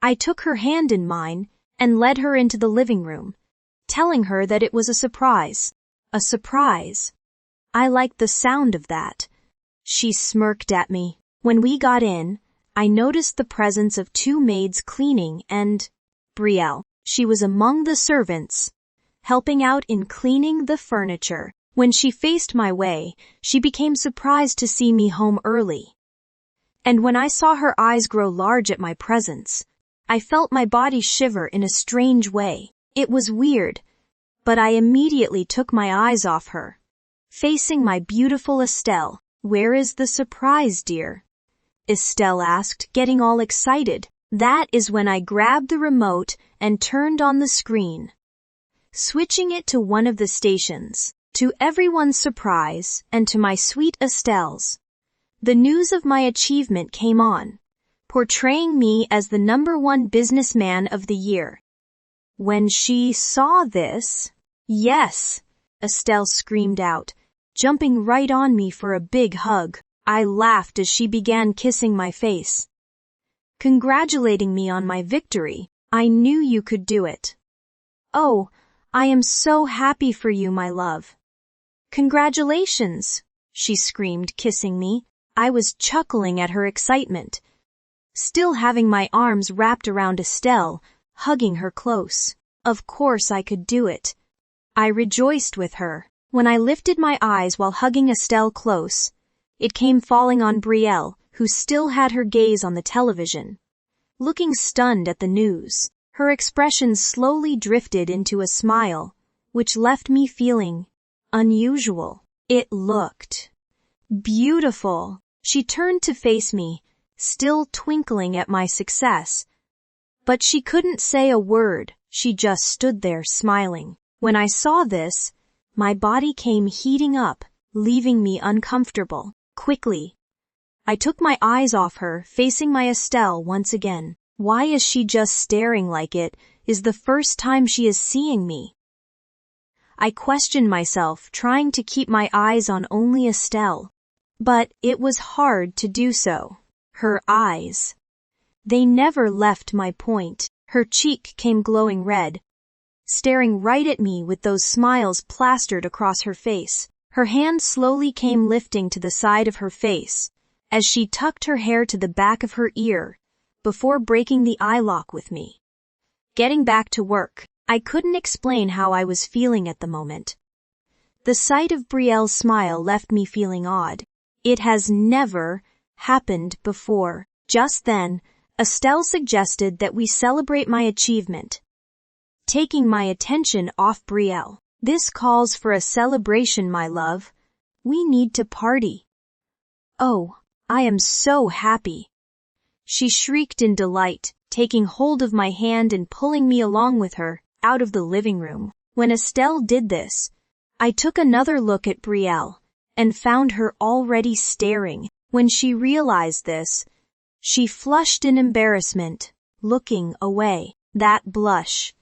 I took her hand in mine and led her into the living room, telling her that it was a surprise. A surprise. I liked the sound of that. She smirked at me. When we got in, I noticed the presence of 2 maids cleaning and Brielle. She was among the servants, helping out in cleaning the furniture. When she faced my way, she became surprised to see me home early. And when I saw her eyes grow large at my presence, I felt my body shiver in a strange way. It was weird, but I immediately took my eyes off her. Facing my beautiful Estelle. Where is the surprise, dear? Estelle asked, getting all excited. That is when I grabbed the remote and turned on the screen, switching it to one of the stations. To everyone's surprise, and to my sweet Estelle's, the news of my achievement came on, portraying me as the #1 businessman of the year. When she saw this, yes, Estelle screamed out, jumping right on me for a big hug. I laughed as she began kissing my face, congratulating me on my victory. I knew you could do it. Oh, I am so happy for you, my love. Congratulations, she screamed, kissing me. I was chuckling at her excitement, still having my arms wrapped around Estelle, hugging her close. Of course I could do it. I rejoiced with her. When I lifted my eyes while hugging Estelle close, it came falling on Brielle, who still had her gaze on the television, looking stunned at the news. Her expression slowly drifted into a smile, which left me feeling unusual. It looked beautiful. She turned to face me, still twinkling at my success. But she couldn't say a word. She just stood there smiling. When I saw this, my body came heating up, leaving me uncomfortable. Quickly, I took my eyes off her, facing my Estelle once again. Why is she just staring like it is the first time she is seeing me? I questioned myself, trying to keep my eyes on only Estelle. But it was hard to do so. Her eyes. They never left my point. Her cheek came glowing red, staring right at me with those smiles plastered across her face. Her hand slowly came lifting to the side of her face, as she tucked her hair to the back of her ear, before breaking the eye lock with me. Getting back to work, I couldn't explain how I was feeling at the moment. The sight of Brielle's smile left me feeling odd. It has never happened before. Just then, Estelle suggested that we celebrate my achievement, taking my attention off Brielle. This calls for a celebration, my love. We need to party. Oh, I am so happy. She shrieked in delight, taking hold of my hand and pulling me along with her out of the living room. When Estelle did this, I took another look at Brielle and found her already staring. When she realized this, she flushed in embarrassment, looking away. That blush.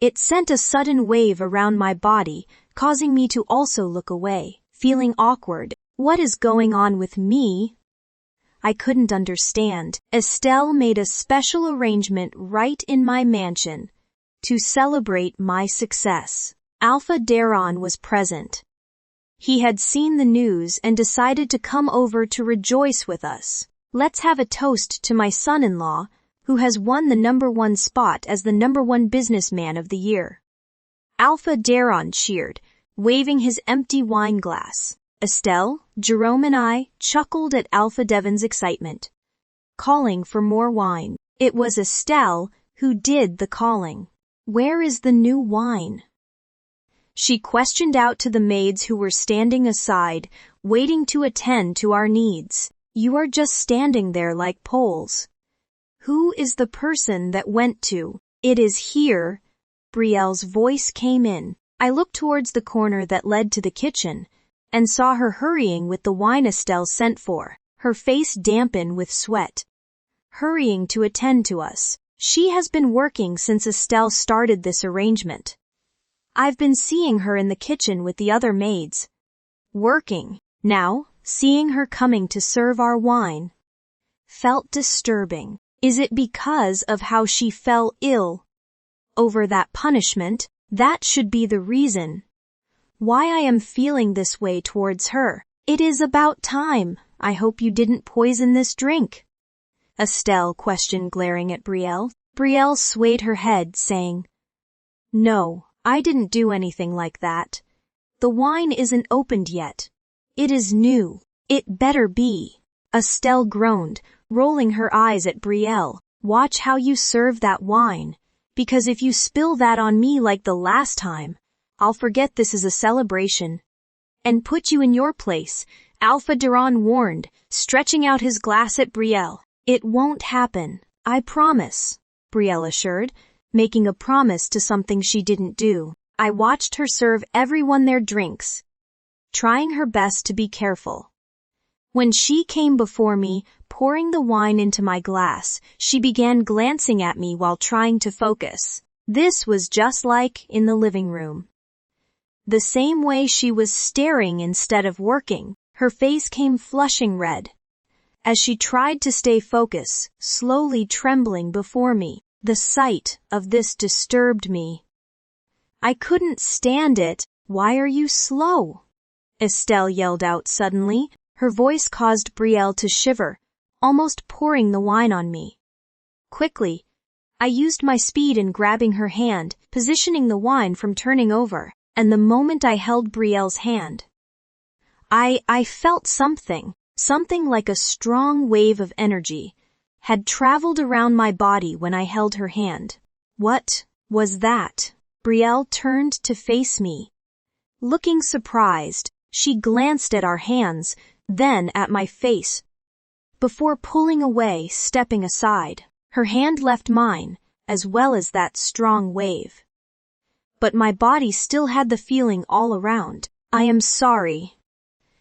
It sent a sudden wave around my body, causing me to also look away, feeling awkward. What is going on with me? I couldn't understand. Estelle made a special arrangement right in my mansion to celebrate my success. Alpha Daron was present. He had seen the news and decided to come over to rejoice with us. Let's have a toast to my son-in-law, who has won the #1 spot as the #1 businessman of the year. Alpha Daron cheered, waving his empty wine glass. Estelle, Jerome and I chuckled at Alpha Devon's excitement, calling for more wine. It was Estelle who did the calling. Where is the new wine? She questioned out to the maids who were standing aside, waiting to attend to our needs. You are just standing there like poles. Who is the person that went to? It is here. Brielle's voice came in. I looked towards the corner that led to the kitchen and saw her hurrying with the wine Estelle sent for, her face dampened with sweat, hurrying to attend to us. She has been working since Estelle started this arrangement. I've been seeing her in the kitchen with the other maids, working. Now, seeing her coming to serve our wine felt disturbing. Is it because of how she fell ill over that punishment? That should be the reason why I am feeling this way towards her. It is about time. I hope you didn't poison this drink, Estelle questioned, glaring at Brielle. Brielle swayed her head, saying, No, I didn't do anything like that. The wine isn't opened yet. It is new. It better be. Estelle groaned, rolling her eyes at Brielle. Watch how you serve that wine, because if you spill that on me like the last time, I'll forget this is a celebration and put you in your place, Alpha Daron warned, stretching out his glass at Brielle. It won't happen, I promise, Brielle assured, making a promise to something she didn't do. I watched her serve everyone their drinks, trying her best to be careful. When she came before me, pouring the wine into my glass, she began glancing at me while trying to focus. This was just like in the living room. The same way she was staring instead of working. Her face came flushing red as she tried to stay focused, slowly trembling before me. The sight of this disturbed me. I couldn't stand it. Why are you slow? Estelle yelled out suddenly. Her voice caused Brielle to shiver, almost pouring the wine on me. Quickly, I used my speed in grabbing her hand, positioning the wine from turning over, and the moment I held Brielle's hand, I felt something like a strong wave of energy had traveled around my body when I held her hand. What was that? Brielle turned to face me. Looking surprised, she glanced at our hands, then at my face, before pulling away, stepping aside. Her hand left mine, as well as that strong wave. but my body still had the feeling all around. I am sorry.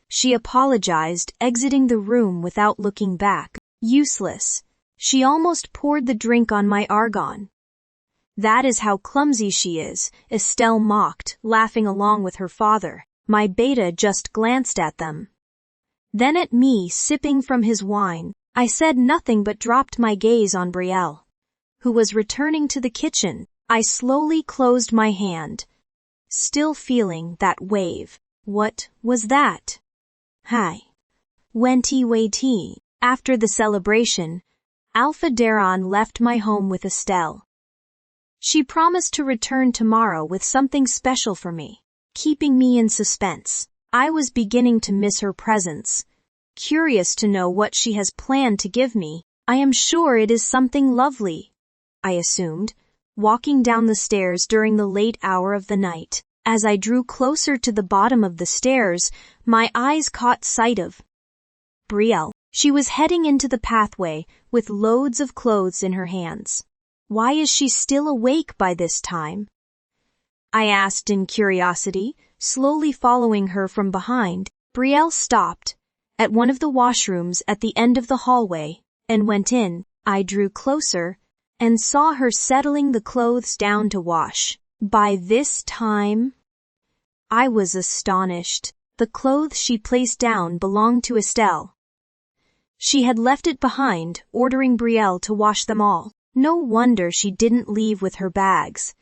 She apologized, exiting the room without looking back. Useless. She almost poured the drink on my argon. That is how clumsy she is, Estelle mocked, laughing along with her father. My beta just glanced at them. Then at me, sipping from his wine. I said nothing but dropped my gaze on Brielle, who was returning to the kitchen. I slowly closed my hand, still feeling that wave. What was that? Hi. Waity. After the celebration, Alpha Daron left my home with Estelle. She promised to return tomorrow with something special for me, keeping me in suspense. I was beginning to miss her presence, curious to know what she has planned to give me. I am sure it is something lovely, I assumed, walking down the stairs during the late hour of the night. As I drew closer to the bottom of the stairs, my eyes caught sight of Brielle. She was heading into the pathway with loads of clothes in her hands. Why is she still awake by this time? I asked in curiosity, slowly following her from behind. Brielle stopped at one of the washrooms at the end of the hallway and went in. I drew closer and saw her settling the clothes down to wash. By this time, I was astonished. The clothes she placed down belonged to Estelle. She had left it behind, ordering Brielle to wash them all. No wonder she didn't leave with her bags.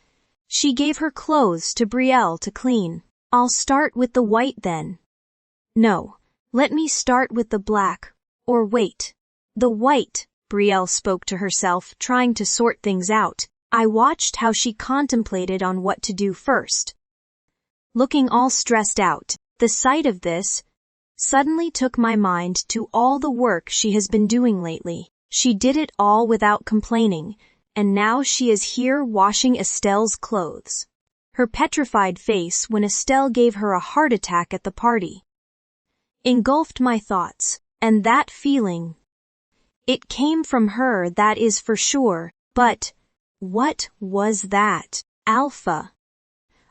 She gave her clothes to Brielle to clean. I'll start with the white then. No, let me start with the black. Or wait. The white, Brielle spoke to herself, trying to sort things out. I watched how she contemplated on what to do first. Looking all stressed out, the sight of this suddenly took my mind to all the work she has been doing lately. She did it all without complaining, and now she is here washing Estelle's clothes. Her petrified face when Estelle gave her a heart attack at the party engulfed my thoughts, and that feeling. It came from her, that is for sure, but what was that? Alpha.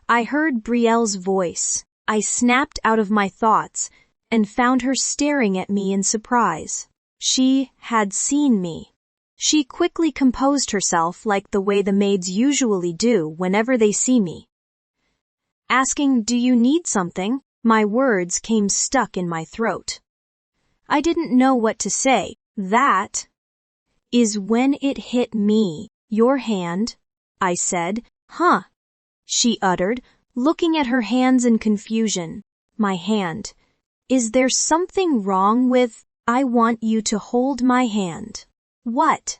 I heard Brielle's voice. I snapped out of my thoughts and found her staring at me in surprise. She had seen me. She quickly composed herself like the way the maids usually do whenever they see me. Asking, "Do you need something?" My words came stuck in my throat. I didn't know what to say. That is when it hit me. Your hand, I said. Huh? She uttered, looking at her hands in confusion. My hand. Is there something wrong with... I want you to hold my hand. What?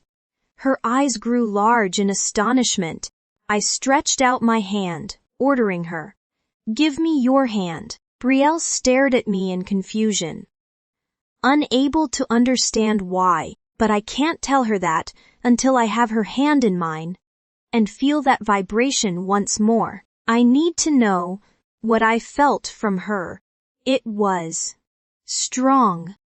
Her eyes grew large in astonishment. I stretched out my hand, ordering her. Give me your hand. Brielle stared at me in confusion. Unable to understand why, but I can't tell her that until I have her hand in mine and feel that vibration once more. I need to know what I felt from her. It was strong.